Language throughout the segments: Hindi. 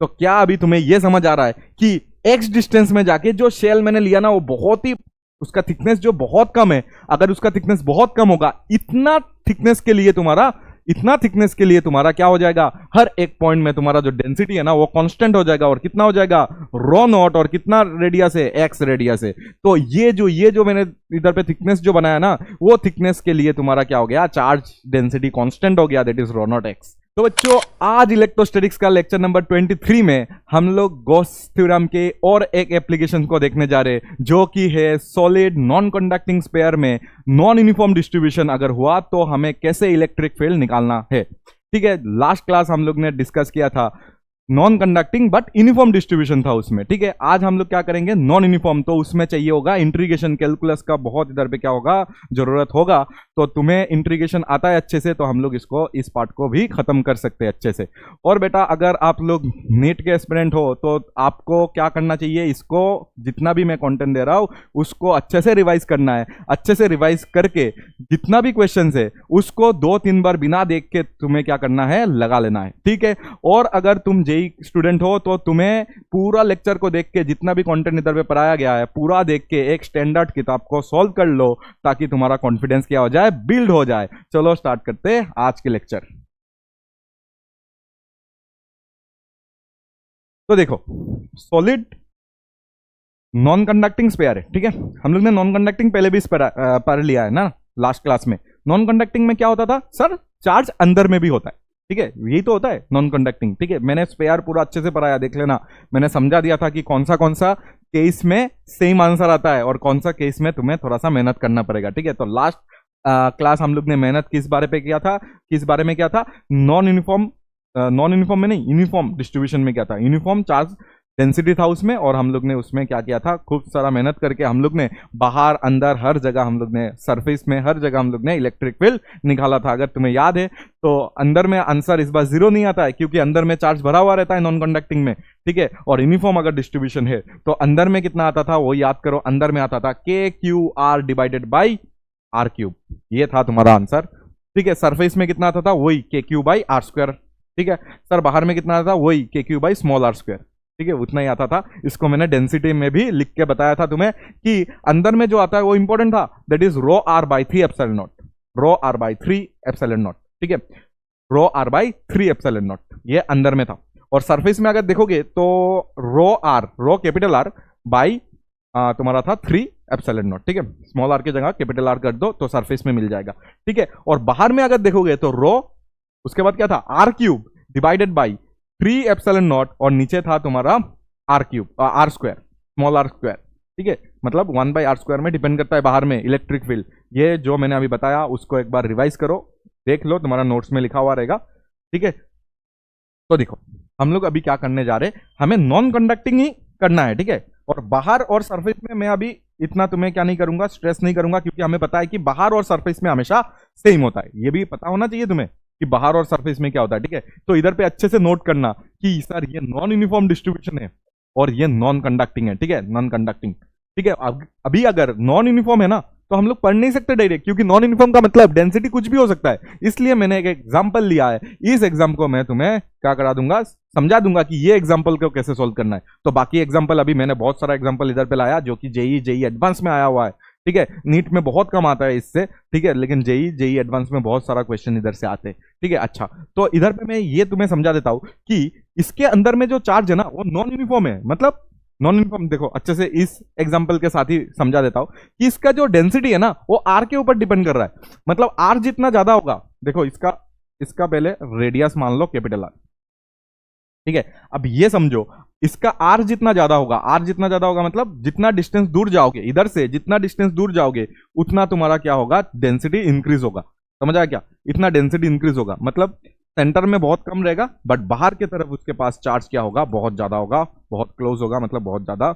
तो क्या अभी तुम्हें यह समझ आ रहा है कि एक्स डिस्टेंस में जाके जो शेल मैंने लिया ना वो बहुत ही, उसका थिकनेस जो बहुत कम है, अगर उसका थिकनेस बहुत कम होगा, इतना थिकनेस के लिए तुम्हारा क्या हो जाएगा, हर एक पॉइंट में तुम्हारा जो डेंसिटी है ना वो कांस्टेंट हो जाएगा, और कितना हो जाएगा, रो नॉट, और कितना रेडियस है, एक्स रेडियस है। तो ये जो मैंने इधर पे थिकनेस जो बनाया ना, वो थिकनेस के लिए तुम्हारा क्या हो गया, चार्ज डेंसिटी कांस्टेंट हो गया, that is rho naught x. तो बच्चों आज इलेक्ट्रोस्टैटिक्स का लेक्चर नंबर 23 में हम लोग गॉस थ्योरम के और एक एप्लीकेशन को देखने जा रहे हैं, जो कि है सॉलिड नॉन कंडक्टिंग स्पेयर में नॉन यूनिफॉर्म डिस्ट्रीब्यूशन अगर हुआ तो हमें कैसे इलेक्ट्रिक फील्ड निकालना है। ठीक है, लास्ट क्लास हम लोग ने डिस्कस किया था non conducting but uniform distribution था उसमें। ठीक है, आज हम लोग क्या करेंगे, नॉन यूनिफॉर्म। तो उसमें चाहिए होगा इंटीग्रेशन, कैलकुलस का बहुत इधर पे क्या होगा, जरूरत होगा। तो तुम्हें इंटीग्रेशन आता है अच्छे से, तो हम लोग इस पार्ट को भी खत्म कर सकते हैं अच्छे से। और बेटा अगर आप लोग नीट के एस्पिरेंट हो तो आपको क्या करना चाहिए, इसको जितना भी मैं कंटेंट दे रहा हूं उसको अच्छे से रिवाइज करना है। अच्छे से रिवाइज करके जितना भी क्वेश्चन है उसको 2-3 बार बिना देख के तुम्हें क्या करना है, लगा लेना है। ठीक है, और अगर तुम स्टूडेंट हो तो तुम्हें पूरा लेक्चर को देख के, जितना भी कंटेंट इधर पे पढ़ाया गया है पूरा देख के एक स्टैंडर्ड किताब को सॉल्व कर लो, ताकि तुम्हारा कॉन्फिडेंस क्या हो जाए, बिल्ड हो जाए। चलो स्टार्ट करते हैं आज के लेक्चर। तो देखो सॉलिड नॉन कंडक्टिंग स्पेयर है। ठीक है, हम लोग ने नॉन कंडक्टिंग पहले भी पढ़ लिया है ना लास्ट क्लास में। नॉन कंडक्टिंग में क्या होता था सर, चार्ज अंदर में भी होता है। ठीक है, यही तो होता है नॉन कंडक्टिंग। ठीक है, मैंने स्पेयर पूरा अच्छे से पढ़ाया, देख लेना। मैंने समझा दिया था कि कौन सा केस में सेम आंसर आता है और कौन सा केस में तुम्हें थोड़ा सा मेहनत करना पड़ेगा। ठीक है, तो लास्ट क्लास हम लोग ने मेहनत किस बारे में किया था, नॉन यूनिफॉर्म में नहीं, यूनिफॉर्म डिस्ट्रीब्यूशन में क्या था, यूनिफॉर्म चार्ज डेंसिटी था उसमें। और हम लोग ने उसमें क्या किया था, खूब सारा मेहनत करके हम लोग ने बाहर अंदर हर जगह हम लोग ने, सरफेस में हर जगह हम लोग ने इलेक्ट्रिक फील्ड निकाला था। अगर तुम्हें याद है तो अंदर में आंसर इस बार 0 नहीं आता है, क्योंकि अंदर में चार्ज भरा हुआ रहता है नॉन कंडक्टिंग में। ठीक है, और यूनिफॉर्म अगर डिस्ट्रीब्यूशन है तो अंदर में कितना आता था वो याद करो, अंदर में आता था KQR डिवाइडेड बाई R3। ये था तुम्हारा आंसर। ठीक है, सरफेस में कितना आता था, वही KQ बाई R²। ठीक है सर, बाहर में कितना आता था, वही KQ बाई स्मॉल R²। ठीक है, उतना ही आता था। इसको मैंने डेंसिटी में भी लिख के बताया था तुम्हें कि अंदर में जो आता है वो इंपॉर्टेंट था, that is rho R by 3 epsilon not, rho R by 3 epsilon naught. ठीक है, rho R by 3 epsilon naught, ये अंदर में था। और सरफेस में अगर देखोगे तो रो कैपिटल R बाई तुम्हारा था 3 एप्सिलॉन नॉट। ठीक है, स्मॉल r की जगह कैपिटल R कर दो तो सरफेस में मिल जाएगा। ठीक है, और बाहर में अगर देखोगे तो रो, उसके बाद क्या था, R³ divided by 3 epsilon naught, और नीचे था तुम्हारा R³ स्मॉल R²। ठीक है, मतलब 1/R² में डिपेंड करता है बाहर में इलेक्ट्रिक फील्ड। ये जो मैंने अभी बताया उसको एक बार रिवाइज करो, देख लो, तुम्हारा नोट्स में लिखा हुआ रहेगा। ठीक है, तो देखो हम लोग अभी क्या करने जा रहे हैं, हमें नॉन कंडक्टिंग ही करना है। ठीक है, और बाहर और सरफेस में मैं अभी इतना तुम्हें क्या नहीं करूंगा, स्ट्रेस नहीं करूंगा, क्योंकि हमें पता है कि बाहर और सरफेस में हमेशा सेम होता है। ये भी पता होना चाहिए तुम्हें कि बाहर और सरफेस में क्या होता है। ठीक है, तो इधर पे अच्छे से नोट करना कि सर ये नॉन यूनिफॉर्म डिस्ट्रीब्यूशन है और ये नॉन कंडक्टिंग है। ठीक है, नॉन कंडक्टिंग। ठीक है, अभी अगर नॉन यूनिफॉर्म है ना तो हम लोग पढ़ नहीं सकते डायरेक्ट, क्योंकि नॉन यूनिफॉर्म का मतलब डेंसिटी कुछ भी हो सकता है। इसलिए मैंने एक एग्जांपल लिया है, इस एग्जाम को मैं तुम्हें क्या करा दूंगा, समझा दूंगा कि ये एग्जांपल को कैसे सोल्व करना है। तो बाकी एग्जांपल अभी मैंने बहुत सारा एग्जांपल इधर पे लाया जो कि जेई एडवांस में आया हुआ है। ठीक है, नीट में बहुत कम आता है इससे। ठीक है, लेकिन जेई एडवांस में बहुत सारा क्वेश्चन इधर से आते हैं। ठीक है, अच्छा तो इधर पे मैं ये तुम्हें समझा देता हूं कि इसके अंदर में जो चार्ज है ना वो नॉन यूनिफॉर्म है। मतलब नॉन यूनिफॉर्म, देखो अच्छे से इस एग्जांपल के साथ ही समझा देता हूं कि इसका जो डेंसिटी है ना वो आर के ऊपर डिपेंड कर रहा है। मतलब आर जितना ज्यादा होगा, देखो इसका पहले रेडियस मान लो कैपिटल आर। ठीक है, अब ये समझो इसका आर जितना ज्यादा होगा मतलब जितना डिस्टेंस दूर जाओगे, इधर से जितना डिस्टेंस दूर जाओगे उतना तुम्हारा क्या होगा, डेंसिटी इंक्रीज होगा। समझ आया क्या, इतना डेंसिटी इंक्रीज होगा, मतलब सेंटर में बहुत कम रहेगा बट बाहर की तरफ उसके पास चार्ज क्या होगा, बहुत ज्यादा होगा, बहुत क्लोज होगा, मतलब बहुत ज्यादा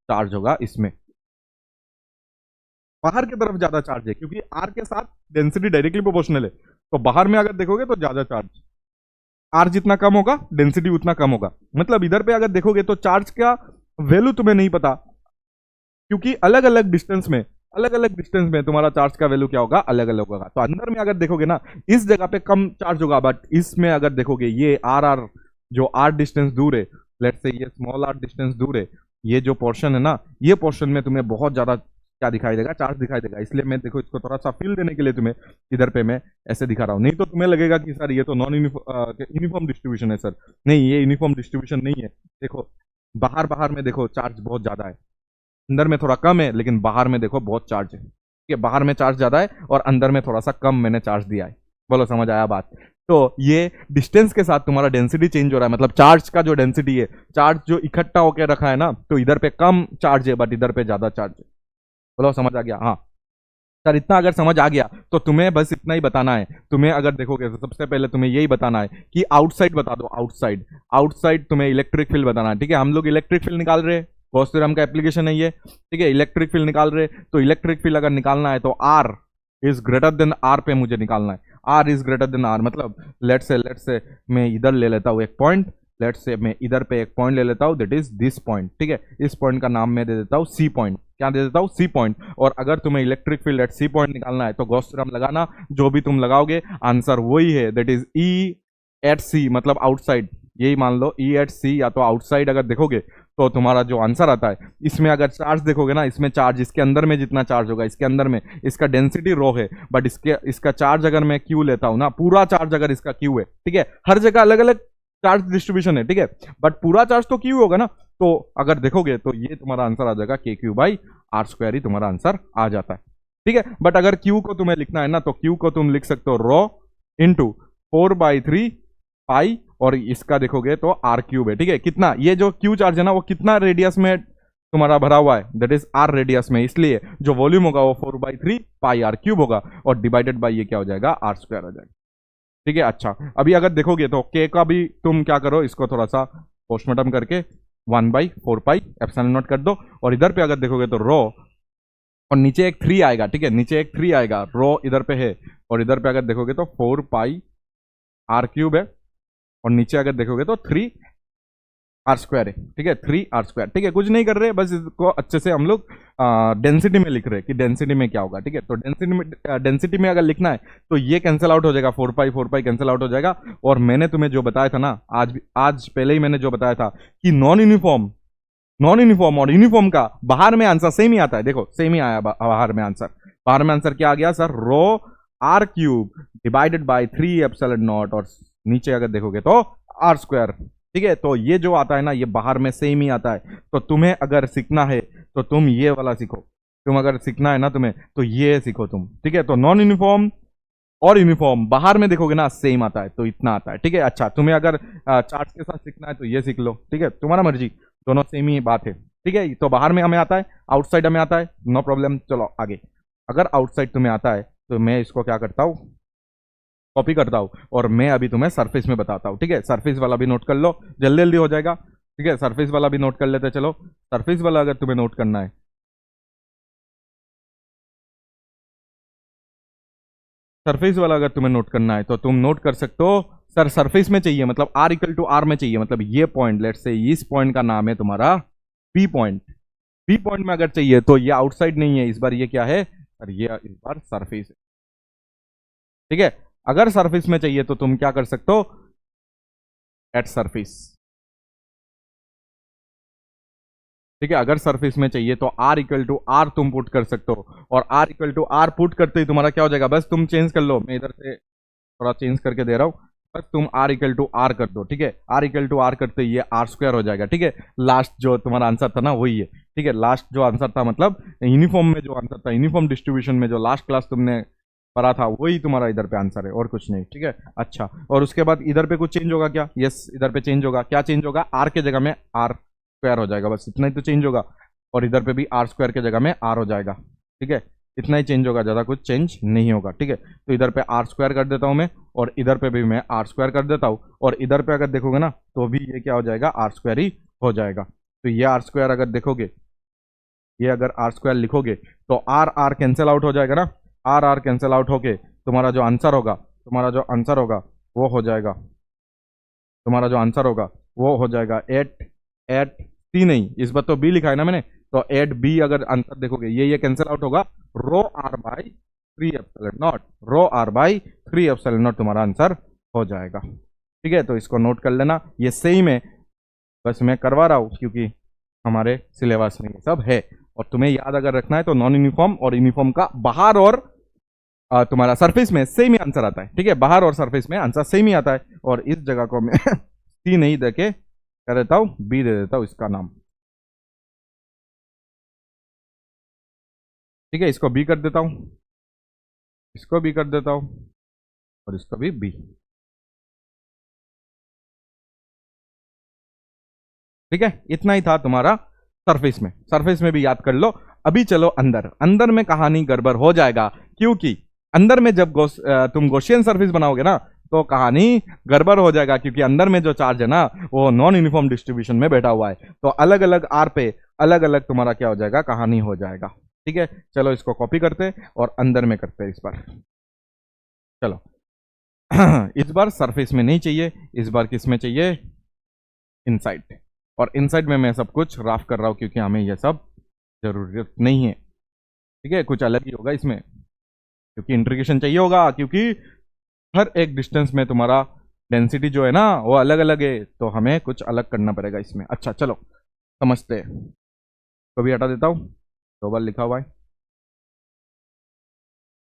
चार्ज होगा। इसमें बाहर की तरफ ज्यादा चार्ज है क्योंकि आर के साथ डेंसिटी डायरेक्टली प्रोपोर्शनल है। तो बाहर में अगर देखोगे तो ज्यादा चार्ज, आर जितना कम होगा डेंसिटी उतना कम होगा। मतलब इधर पे अगर देखोगे तो चार्ज का वैल्यू तुम्हें नहीं पता, क्योंकि अलग अलग डिस्टेंस में तुम्हारा चार्ज का वैल्यू क्या होगा, अलग अलग होगा। तो अंदर में अगर देखोगे ना इस जगह पे कम चार्ज होगा, बट इसमें अगर देखोगे ये आर जो आर डिस्टेंस दूर है लेट्स से ये स्मॉल आर डिस्टेंस दूर है, ये जो पोर्शन है ना, ये पोर्शन में तुम्हें बहुत ज्यादा क्या दिखाई देगा, चार्ज दिखाई देगा। इसलिए मैं देखो इसको थोड़ा सा फील देने के लिए तुम्हें इधर पे मैं ऐसे दिखा रहा हूँ, नहीं तो तुम्हें लगेगा कि सर ये तो नॉन यूनिफॉर्म डिस्ट्रीब्यूशन है सर। नहीं, ये यूनिफॉर्म डिस्ट्रीब्यूशन नहीं है। देखो बाहर बाहर में देखो चार्ज बहुत ज्यादा है, अंदर में थोड़ा कम है, लेकिन बाहर में देखो बहुत चार्ज है। ठीक है, बाहर में चार्ज ज्यादा है और अंदर में थोड़ा सा कम मैंने चार्ज दिया है। बोलो समझ आया बात? तो ये डिस्टेंस के साथ तुम्हारा डेंसिटी चेंज हो रहा है, मतलब चार्ज का जो डेंसिटी है, चार्ज जो इकट्ठा होकर रखा है ना, तो इधर पे कम चार्ज है बट इधर पे ज्यादा चार्ज है। बोलो समझ आ गया? हाँ सर, इतना अगर समझ आ गया तो तुम्हें बस इतना ही बताना है। तुम्हें अगर देखोगे तो सबसे पहले तुम्हें यही बताना है कि आउटसाइड बता दो, आउटसाइड। आउटसाइड तुम्हें इलेक्ट्रिक फील्ड बताना है। ठीक है, हम लोग इलेक्ट्रिक फील्ड निकाल रहे हैं, गॉस थ्योरम का एप्लीकेशन है ये। ठीक है, इलेक्ट्रिक फील्ड निकाल रहे, तो इलेक्ट्रिक फील्ड अगर निकालना है तो R is greater than R पे मुझे निकालना है। R is greater than R मतलब लेट से मैं इधर ले लेता हूँ एक पॉइंट, लेट से मैं इधर पे एक पॉइंट ले लेता हूँ, दैट इज दिस पॉइंट। ठीक है, इस पॉइंट का नाम मैं दे देता हूँ सी पॉइंट। क्या दे देता हूँ? C point. और अगर तुम्हें electric field at C point निकालना है तो गॉस थ्योरम लगाना, जो भी तुम लगाओगे आंसर वही है, दैट इज ई एट सी, मतलब आउटसाइड। यही मान लो ई एट सी या तो आउटसाइड अगर देखोगे तो तुम्हारा जो आंसर आता है, इसमें अगर चार्ज देखोगे ना, इसमें चार्ज इसके अंदर में जितना चार्ज होगा इसके अंदर में, इसका डेंसिटी रो है, बट इसका चार्ज अगर मैं क्यू लेता हूं ना, पूरा चार्ज अगर इसका क्यू है, ठीक है, हर जगह अलग अलग चार्ज डिस्ट्रीब्यूशन है, ठीक है, बट पूरा चार्ज तो क्यू होगा ना। तो अगर देखोगे तो ये तुम्हारा आंसर आ जाएगा के क्यू बाई आर स्क्वायर ही तुम्हारा आंसर आ जाता है। ठीक है, बट अगर क्यू को तुम्हें लिखना है ना, तो क्यू को तुम लिख सकते हो रो इंटू 4/3 पाई, और इसका देखोगे तो आर क्यूब है। ठीक है, कितना ये जो क्यू चार्ज है ना, वो कितना रेडियस में तुम्हारा भरा हुआ है, दैट इज आर रेडियस में, इसलिए जो वॉल्यूम होगा वो 4/3 पाई आर क्यूब होगा, और डिवाइडेड बाई ये क्या हो जाएगा, आर स्क्वायर हो जाएगा। ठीक है, अच्छा अभी अगर देखोगे तो के का भी तुम क्या करो, इसको थोड़ा सा पोस्टमार्टम करके 1/4 पाई एप्सिलॉन नॉट कर दो, और इधर पे अगर देखोगे तो रो, और नीचे एक 3 आएगा। ठीक है, नीचे एक 3 आएगा, रो इधर पे है, और इधर पे अगर देखोगे तो 4 पाई आर क्यूब है, और नीचे अगर देखोगे तो 3 आर स्क्वायर है। ठीक है, 3 आर स्क्वायर। ठीक है, कुछ नहीं कर रहे, बस इसको अच्छे से हम लोग डेंसिटी में लिख रहे हैं कि डेंसिटी में क्या होगा। ठीक है, तो डेंसिटी में अगर लिखना है तो ये कैंसिल आउट हो जाएगा, 4 पाई कैंसिल आउट हो जाएगा। और मैंने तुम्हें जो बताया था ना, आज पहले ही मैंने जो बताया था कि नॉन यूनिफॉर्म और यूनिफॉर्म का बाहर में आंसर सेम ही आता है। देखो सेम ही आया बाहर में आंसर। बाहर में आंसर क्या आ गया sir, rho R cube divided by 3 epsilon naught, और नीचे अगर देखोगे तो आर स्क्वायर। ठीक है, तो ये जो आता है ना, ये बाहर में सेम ही आता है। तो तुम्हें अगर सीखना है तो तुम ये वाला सीखो, तुम अगर सीखना है ना तुम्हें तो ये सीखो तुम। ठीक है, तो नॉन यूनिफॉर्म और यूनिफॉर्म बाहर में देखोगे ना सेम आता है, तो इतना आता है। ठीक है, अच्छा तुम्हें अगर चार्ट के साथ सीखना है तो ये सीख लो। ठीक है, तुम्हारा मर्जी, दोनों सेम ही बात है। ठीक है, तो बाहर में हमें आता है, आउटसाइड हमें आता है, नो प्रॉब्लम। चलो आगे, अगर आउटसाइड तुम्हें आता है तो मैं इसको क्या करता हूँ, कॉपी करता हूँ, और मैं अभी तुम्हें सरफेस में बताता हूँ। ठीक है, सरफेस वाला भी नोट कर लो, जल्दी जल्दी हो जाएगा। ठीक है, सरफेस वाला भी नोट कर लेते, चलो सरफेस वाला अगर तुम्हें नोट करना है, सरफेस वाला अगर तुम्हें नोट करना है तो तुम नोट कर सकते हो। सर सरफेस में चाहिए मतलब आर इक्वल टू आर में चाहिए, मतलब ये पॉइंट, लेट से इस पॉइंट का नाम है तुम्हारा पी पॉइंट। पी पॉइंट में अगर चाहिए तो ये आउटसाइड नहीं है, इस बार ये क्या है सर, ये इस बार सरफेस है। ठीक है, अगर सरफेस में चाहिए तो तुम क्या कर सकते हो, एट सरफेस। ठीक है, अगर सरफेस में चाहिए तो आर इक्वल टू आर तुम पुट कर सकते हो, और R equal to R put करते ही तुम्हारा क्या हो जाएगा, बस तुम चेंज कर लो, मैं इधर से थोड़ा चेंज करके दे रहा हूं, बस तुम आर इक्वल टू आर कर दो। ठीक है, आर इक्वल टू आर करते ही ये आर स्क्वायर हो जाएगा। ठीक है, लास्ट जो तुम्हारा आंसर था ना वही है। ठीक है, लास्ट जो आंसर था मतलब यूनिफॉर्म में जो आंसर था, यूनिफॉर्म डिस्ट्रीब्यूशन में जो लास्ट क्लास तुमने पढ़ा था, वही तुम्हारा इधर पे आंसर है और कुछ नहीं। ठीक है, अच्छा और उसके बाद इधर पे कुछ चेंज होगा क्या, यस इधर पे चेंज होगा, क्या चेंज होगा, आर के जगह में आर स्क्वायर हो जाएगा, बस इतना ही तो चेंज होगा, और इधर पे भी आर स्क्वायर के जगह में आर हो जाएगा। ठीक है, इतना ही चेंज होगा, ज्यादा कुछ चेंज नहीं होगा। ठीक है, तो इधर पे आर स्क्वायर कर देता हूं मैं, और इधर पे भी मैं आर स्क्वायर कर देता हूं, और इधर पे अगर देखोगे ना तो भी ये क्या हो जाएगा, आर स्क्वायर ही हो जाएगा। तो ये आर स्क्वायर अगर देखोगे, ये अगर आर स्क्वायर लिखोगे तो आर आर कैंसिल आउट हो जाएगा ना, आर आर कैंसिल आउट होके तुम्हारा जो आंसर होगा, तुम्हारा जो आंसर होगा वो हो जाएगा, तुम्हारा जो आंसर होगा वो हो जाएगा एट एट सी, नहीं इस बार तो बी लिखा है ना मैंने, तो एट बी अगर आंसर देखोगे ये कैंसिल आउट होगा, rho R by 3 epsilon not, rho R by 3 epsilon nought तुम्हारा आंसर हो जाएगा। ठीक है, तो इसको नोट कर लेना, ये सेम है, बस मैं करवा रहा हूँ क्योंकि हमारे सिलेबस में ये सब है। और तुम्हें याद अगर रखना है तो नॉन यूनिफॉर्म और यूनिफॉर्म का बाहर और तुम्हारा सरफेस में सेम ही आंसर आता है, ठीक है, बाहर और सरफेस में आंसर सेम ही आता है। और इस जगह को मैं सी नहीं देके कर देता हूँ, बी दे देता हूँ इसका नाम, ठीक है, इसको बी कर देता हूँ, इसको बी कर देता हूँ और इसको भी बी, ठीक है। इतना ही था तुम्हारा सरफेस में, सरफेस में भी याद कर लो। अभी चलो अंदर, अंदर में कहानी गड़बड़ हो जाएगा, क्योंकि अंदर में जब तुम गॉसियन सरफेस बनाओगे ना तो कहानी गड़बड़ हो जाएगा, क्योंकि अंदर में जो चार्ज है ना वो नॉन यूनिफॉर्म डिस्ट्रीब्यूशन में बैठा हुआ है, तो अलग अलग आर पे अलग अलग तुम्हारा क्या हो जाएगा, कहानी हो जाएगा, ठीक है। चलो इसको कॉपी करते और अंदर में करते इस बार। चलो इस बार सरफेस में नहीं चाहिए, इस बार किस में चाहिए, इनसाइड। और इनसाइड में मैं सब कुछ राफ कर रहा हूं क्योंकि हमें यह सब जरूरत नहीं है, ठीक है, कुछ अलग ही होगा इसमें, क्योंकि इंटीग्रेशन चाहिए होगा, क्योंकि हर एक डिस्टेंस में तुम्हारा डेंसिटी जो है ना वो अलग अलग है, तो हमें कुछ अलग करना पड़ेगा इसमें। अच्छा चलो समझते हैं, तो भी हटा देता हूं, 2 बार लिखा हुआ है,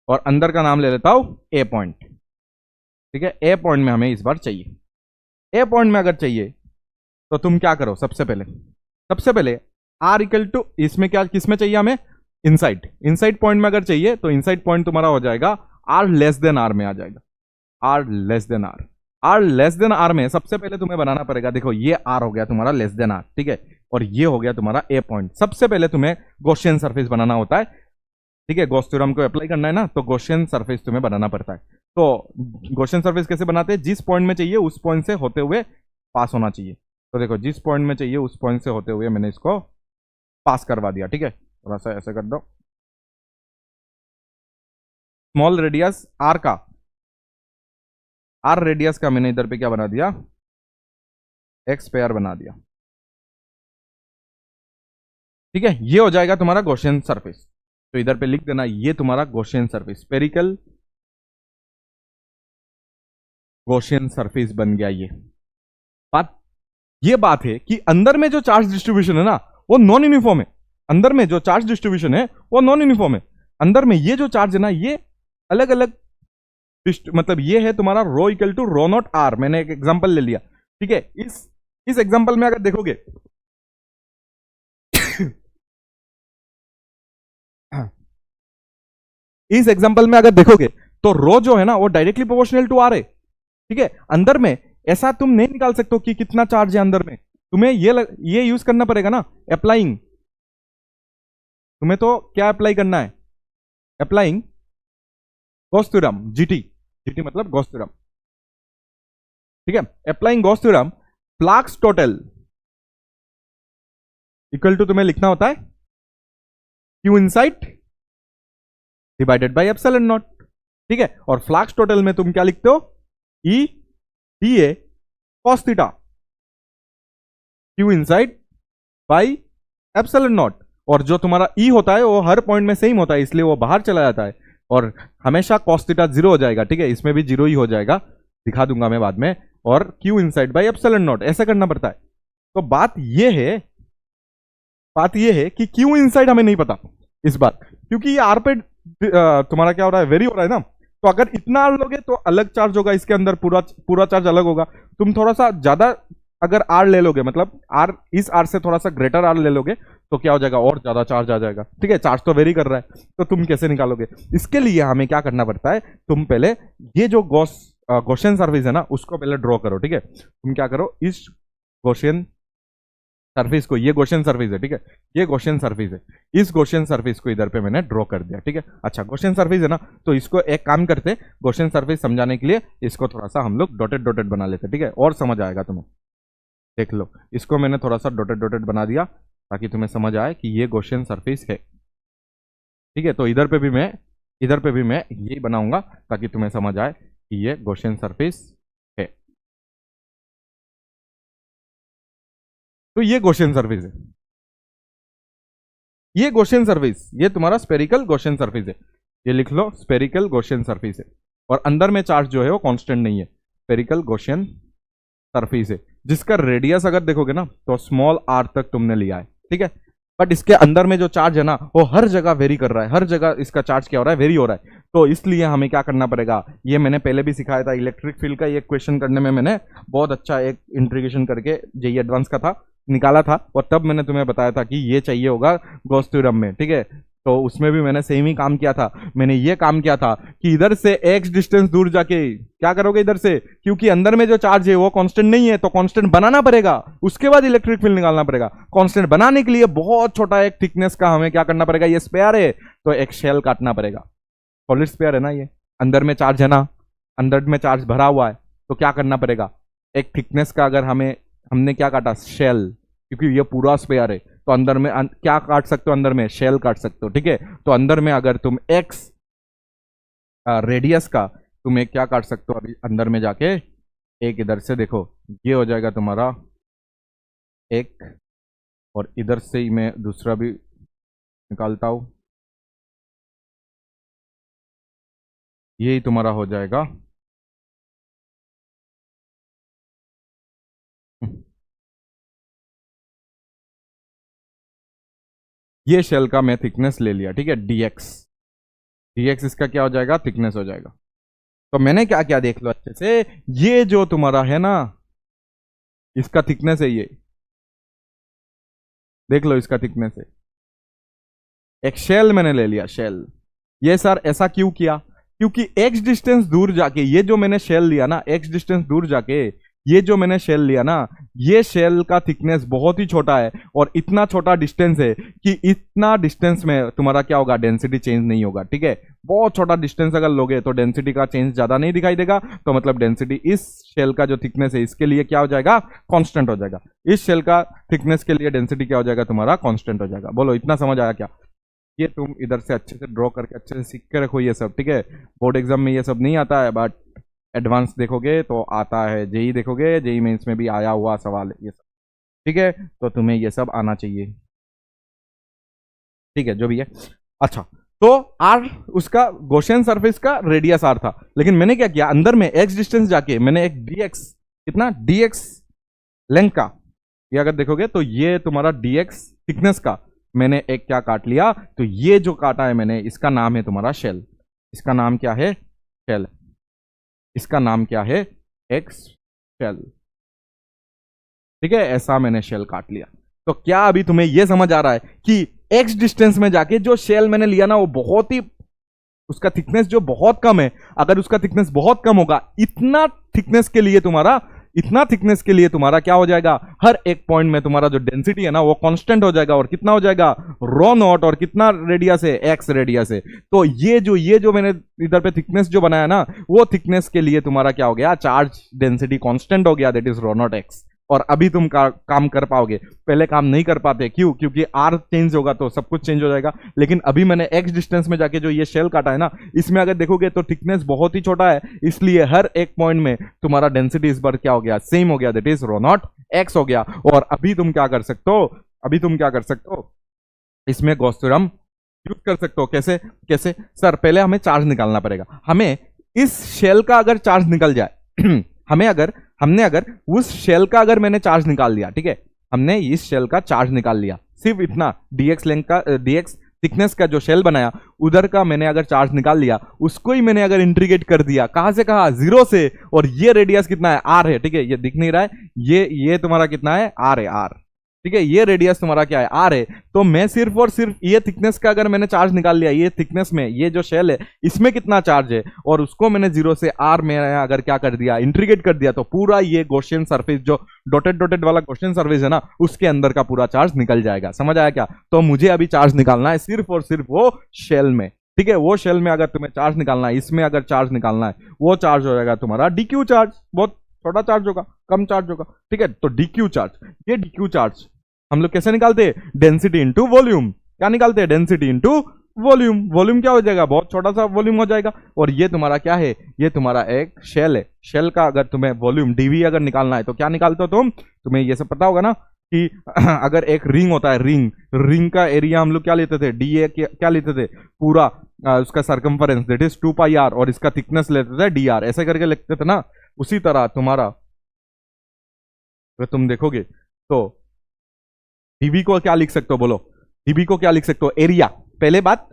और अंदर का नाम ले लेता हूं ए पॉइंट, ठीक है। ए पॉइंट में हमें इस बार चाहिए, ए पॉइंट में अगर चाहिए तो तुम क्या करो, सबसे पहले आर इक्वल टू, इसमें क्या किसमें चाहिए हमें, इनसाइड, इनसाइड पॉइंट में अगर चाहिए तो इनसाइड पॉइंट तुम्हारा हो जाएगा आर लेस देन आर में आ जाएगा, R less than R. R less than R में सबसे पहले तुम्हें बनाना पड़ेगा, देखो ये आर हो गया तुम्हारा लेस देन आर, ठीक है, और ये हो गया तुम्हारा ए पॉइंट। सबसे पहले तुम्हें गॉसियन सरफेस बनाना होता है, ठीक है, गॉस थ्योरम को अप्लाई करना है ना, तो गॉसियन सरफेस तुम्हें बनाना पड़ता है। तो गॉसियन सरफेस कैसे बनाते हैं, जिस पॉइंट में चाहिए उस पॉइंट से होते हुए पास होना चाहिए। तो देखो जिस पॉइंट में चाहिए उस पॉइंट से होते हुए मैंने इसको पास करवा दिया, ठीक है। थोड़ा सा ऐसे कर दो, स्मॉल रेडियस आर का, आर रेडियस का मैंने इधर पे क्या बना दिया, एक्स पेयर बना दिया, ठीक है। ये हो जाएगा तुम्हारा गॉसियन सरफेस, तो इधर पे लिख देना ये तुम्हारा Gaussian surface, spherical Gaussian surface बन गया। ये बात है कि अंदर में जो चार्ज डिस्ट्रीब्यूशन है ना वो नॉन यूनिफॉर्म है, अंदर में जो चार्ज डिस्ट्रीब्यूशन है वो नॉन यूनिफॉर्म है। अंदर में ये जो चार्ज है ना ये अलग अलग, मतलब ये है तुम्हारा rho equal to rho nought R, मैंने एक एग्जांपल ले लिया, ठीक है। इस एग्जांपल में अगर देखोगे इस एग्जांपल में अगर देखोगे तो रो जो है ना वो डायरेक्टली प्रोपोर्शनल टू आर है, ठीक है। अंदर में ऐसा तुम नहीं निकाल सकते हो कि कितना चार्ज है अंदर में, तुम्हें ये यूज करना पड़ेगा ना, अप्लाइंग। तुम्हें तो क्या अप्लाई करना है, applying Gauss theorem, GT, GT मतलब गॉस थ्योरम, ठीक है। Applying Gauss theorem, flux total equal to तुम्हें लिखना होता है Q inside divided by epsilon naught, ठीक है। और फ्लक्स टोटल में तुम क्या लिखते हो, E D A cos theta Q inside by epsilon naught. और जो तुम्हारा ई होता है वो हर पॉइंट में सेम होता है, इसलिए वो बाहर चला जाता है और हमेशा कॉस थीटा 0 हो जाएगा, ठीक है। इसमें भी 0 ही हो जाएगा, दिखा दूंगा मैं बाद में। और Q inside by epsilon not ऐसा करना पड़ता है। तो बात ये है कि क्यू इनसाइड हमें नहीं पता इस बार, क्योंकि ये आर पे तुम्हारा क्या हो रहा है, वेरी हो रहा है ना। तो अगर इतना आर लोगे तो अलग चार्ज होगा इसके अंदर, पूरा चार्ज अलग होगा। तुम थोड़ा सा ज्यादा अगर आर ले लोगे, मतलब आर, इस आर से थोड़ा सा ग्रेटर आर ले लोगे तो क्या हो जाएगा, और ज्यादा चार्ज आ जाएगा, ठीक है। चार्ज तो वेरी कर रहा है, तो तुम कैसे निकालोगे, इसके लिए हमें क्या करना पड़ता है, तुम पहले ये जो गॉसियन सरफेस है ना उसको पहले ड्रॉ करो, ठीक है। तुम क्या करो, इस गॉसियन सरफेस को, ये गॉसियन सरफेस है, ठीक है, ये गॉसियन सरफेस है, इस गॉसियन सरफेस को इधर पे मैंने ड्रॉ कर दिया, ठीक है। अच्छा गॉसियन सरफेस है ना, तो इसको एक काम करते, गॉसियन सरफेस समझाने के लिए इसको थोड़ा सा हम लोग डॉटेड डॉटेड बना लेते, ठीक है, और समझ आएगा तुम्हें। देख लो, इसको मैंने थोड़ा सा डॉटेड डॉटेड बना दिया ताकि तुम्हें समझ आए कि ये गॉसियन सरफेस है, ठीक है। तो इधर पे भी मैं यही बनाऊंगा ताकि तुम्हें समझ आए कि ये गॉसियन सरफेस है। तो ये गॉसियन सरफेस है, ये गॉसियन सरफेस, ये तुम्हारा स्फेरिकल गॉसियन सरफेस है, ये लिख लो स्फेरिकल गॉसियन सरफेस है। और अंदर में चार्ज जो है वो कांस्टेंट नहीं है, स्फेरिकल गॉसियन सरफेस है। जिसका रेडियस अगर देखोगे ना तो स्मॉल आर तक तुमने लिया है, ठीक है, बट इसके अंदर में जो चार्ज है ना वो हर जगह वेरी कर रहा है, हर जगह इसका चार्ज क्या हो रहा है, वेरी हो रहा है। तो इसलिए हमें क्या करना पड़ेगा, ये मैंने पहले भी सिखाया था, इलेक्ट्रिक फील्ड का ये क्वेश्चन करने में मैंने बहुत अच्छा एक इंटीग्रेशन करके जेईई एडवांस का था निकाला था, और तब मैंने तुम्हें बताया था कि ये चाहिए होगा गॉस थ्योरम में, ठीक है। तो उसमें भी मैंने सेम ही काम किया था, मैंने ये काम किया था कि इधर से x डिस्टेंस दूर जाके क्या करोगे इधर से, क्योंकि अंदर में जो चार्ज है वो कांस्टेंट नहीं है, तो कांस्टेंट बनाना पड़ेगा, उसके बाद इलेक्ट्रिक फील्ड निकालना पड़ेगा। कांस्टेंट बनाने के लिए बहुत छोटा एक थिकनेस का हमें क्या करना पड़ेगा, ये स्पेयर है तो एक शेल काटना पड़ेगा, सॉलिड स्पेयर है ना, ये अंदर में चार्ज है ना, अंदर में चार्ज भरा हुआ है, तो क्या करना पड़ेगा, एक थिकनेस का अगर हमने क्या काटा, शेल, क्योंकि ये पूरा स्पेयर है तो अंदर में क्या काट सकते हो, अंदर में शेल काट सकते हो, ठीक है। तो अंदर में अगर तुम एक्स रेडियस का तुम एक क्या काट सकते हो, अभी अंदर में जाके एक इधर से देखो, ये हो जाएगा तुम्हारा एक, और इधर से ही मैं दूसरा भी निकालता हूं, यही तुम्हारा हो जाएगा ये शेल का मैं थिकनेस ले लिया, ठीक है, डीएक्स, डीएक्स इसका क्या हो जाएगा, थिकनेस हो जाएगा। तो मैंने क्या क्या देख लो अच्छे से, ये जो तुम्हारा है ना इसका थिकनेस है, ये देख लो इसका थिकनेस है, एक शेल मैंने ले लिया, शेल। ये सर ऐसा क्यों किया, क्योंकि एक्स डिस्टेंस दूर जाके ये जो मैंने शेल लिया ना, एक्स डिस्टेंस दूर जाके ये जो मैंने शेल लिया ना, ये शेल का थिकनेस बहुत ही छोटा है, और इतना छोटा डिस्टेंस है कि इतना डिस्टेंस में तुम्हारा क्या होगा, डेंसिटी चेंज नहीं होगा, ठीक है। बहुत छोटा डिस्टेंस अगर लोगे तो डेंसिटी का चेंज ज्यादा नहीं दिखाई देगा, तो मतलब डेंसिटी इस शेल का जो थिकनेस है इसके लिए क्या हो जाएगा, कांस्टेंट हो जाएगा, इस शेल का थिकनेस के लिए डेंसिटी क्या हो जाएगा तुम्हारा, कांस्टेंट हो जाएगा। बोलो इतना समझ आया क्या, ये तुम इधर से अच्छे से ड्रॉ करके अच्छे से सीख के रखो ये सब, ठीक है। बोर्ड एग्जाम में ये सब नहीं आता है, बट एडवांस देखोगे तो आता है, जेई देखोगे, जेई में इसमें भी आया हुआ सवाल है ये सब, ठीक है। तो तुम्हें ये सब आना चाहिए, ठीक है, जो भी है। अच्छा, तो आर उसका गॉसियन सरफेस का रेडियस आर था, लेकिन मैंने क्या किया, अंदर में एक्स डिस्टेंस जाके मैंने एक डीएक्स, कितना डीएक्स लेंथ का, ये अगर देखोगे तो ये तुम्हारा डीएक्स थिकनेस का मैंने एक क्या काट लिया, तो ये जो काटा है मैंने इसका नाम है तुम्हारा शेल, इसका नाम क्या है, शेल, इसका नाम क्या है, एक्स शेल, ठीक है, ऐसा मैंने शेल काट लिया। तो क्या अभी तुम्हें यह समझ आ रहा है कि एक्स डिस्टेंस में जाके जो शेल मैंने लिया ना वो बहुत ही, उसका थिकनेस जो बहुत कम है, अगर उसका थिकनेस बहुत कम होगा, इतना थिकनेस के लिए तुम्हारा, इतना थिकनेस के लिए तुम्हारा क्या हो जाएगा, हर एक पॉइंट में तुम्हारा जो डेंसिटी है ना वो कांस्टेंट हो जाएगा, और कितना हो जाएगा, रो नॉट, और कितना रेडियस है, एक्स रेडियस है। तो ये जो मैंने इधर पे थिकनेस जो बनाया ना, वो थिकनेस के लिए तुम्हारा क्या हो गया, चार्ज डेंसिटी कांस्टेंट हो गया, that is rho naught x. और अभी तुम काम कर पाओगे, पहले काम नहीं कर पाते, क्यों, क्योंकि आर चेंज होगा तो सब कुछ चेंज हो जाएगा। लेकिन अभी मैंने एक्स डिस्टेंस में जाके जो ये शेल काटा है ना, इसमें अगर देखोगे तो थिकनेस बहुत ही छोटा है, इसलिए हर एक पॉइंट में तुम्हारा डेंसिटी इस बार क्या हो गया, सेम हो गया, that is rho naught x हो गया। और अभी तुम क्या कर सकते हो, अभी तुम क्या कर सकते हो, इसमें गॉस थ्योरम यूज कर सकते हो। कैसे, कैसे सर, पहले हमें चार्ज निकालना पड़ेगा, हमें इस शेल का अगर चार्ज निकल जाए हमने अगर उस शेल का अगर मैंने चार्ज निकाल लिया, ठीक है, हमने इस शेल का चार्ज निकाल लिया, सिर्फ इतना डीएक्स लेंथ का, डीएक्स थिकनेस का जो शेल बनाया उधर का मैंने अगर चार्ज निकाल लिया, उसको ही मैंने अगर इंटीग्रेट कर दिया, कहां से कहा, जीरो से, और ये रेडियस कितना है, आर है, ठीक है, ये दिख नहीं रहा है, ये तुम्हारा कितना है, आर है, आर, ठीक है, ये रेडियस तुम्हारा क्या है, आर है। तो मैं सिर्फ और सिर्फ ये थिकनेस का अगर मैंने चार्ज निकाल लिया, ये थिकनेस में ये जो शेल है इसमें कितना चार्ज है, और उसको मैंने जीरो से आर में अगर क्या कर दिया, इंटीग्रेट कर दिया, तो पूरा ये गॉसियन सरफेस जो डॉटेड डॉटेड वाला गॉसियन सरफेस है ना, उसके अंदर का पूरा चार्ज निकल जाएगा। समझ आया क्या? तो मुझे अभी चार्ज निकालना है सिर्फ और सिर्फ वो शेल में, ठीक है, वो शेल में अगर तुम्हें चार्ज निकालना है, इसमें अगर चार्ज निकालना है, वो चार्ज हो जाएगा तुम्हारा डीक्यू चार्ज, बहुत छोटा चार्ज होगा, कम चार्ज होगा, ठीक है। तो डीक्यू चार्ज, ये डीक्यू चार्ज हम लोग कैसे निकालते हैं, डेंसिटी इंटू वॉल्यूम, क्या निकालते हैं, डेंसिटी इंटू वॉल्यूम, वॉल्यूम क्या हो जाएगा, बहुत छोटा सा वॉल्यूम हो जाएगा। और ये तुम्हारा क्या है, ये तुम्हारा एक शेल है, शेल का अगर तुम्हें वॉल्यूम डीवी अगर निकालना है तो क्या निकालते हो तुम्हें ये सब पता होगा ना कि अगर एक रिंग होता है, रिंग का एरिया हम लोग क्या लेते थे, डी ए, क्या लेते थे, पूरा उसका circumference, that is 2 pi R, और इसका थिकनेस लेते थे डी आर, ऐसे करके लिखते थे ना। उसी तरह तुम्हारा अगर तुम देखोगे तो डीवी को क्या लिख सकते हो, बोलो डीवी को क्या लिख सकते हो, एरिया। पहले बात,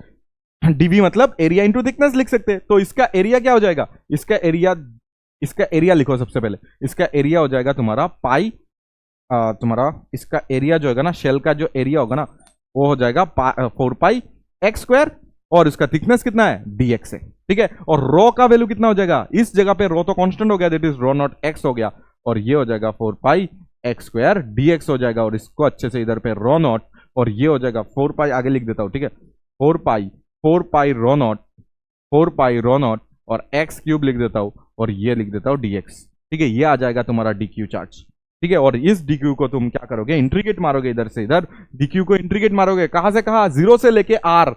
डीवी मतलब एरिया इंटू थिकनेस लिख सकते हैं, तो इसका एरिया क्या हो जाएगा, इसका एरिया लिखो सबसे पहले। इसका एरिया हो जाएगा तुम्हारा पाई, तुम्हारा इसका एरिया जो होगा ना, शेल का जो एरिया होगा ना, वो हो जाएगा 4 पाई एक्स स्क्वायर, और इसका थिकनेस कितना है, dx है, ठीक है। और रो का वैल्यू कितना हो जाएगा, इस जगह पे रो तो कांस्टेंट हो गया, that is rho naught x हो गया, और ये हो जाएगा 4 पाई एक्स स्क्वायर dx हो जाएगा, और इसको अच्छे से इधर पे रो नॉट, और ये हो जाएगा 4 पाई, आगे लिख देता हूं, ठीक है, 4 pi rho naught, 4 pi rho naught, और एक्स क्यूब लिख देता हूं, और ये लिख देता हूं dx, ठीक है। ये आ जाएगा तुम्हारा dq चार्ज, ठीक है। और इस dq को तुम क्या करोगे, इंट्रीगेट मारोगे, इधर से इधर dq को इंट्रीगेट मारोगे, कहां से कहां, 0 से लेके r,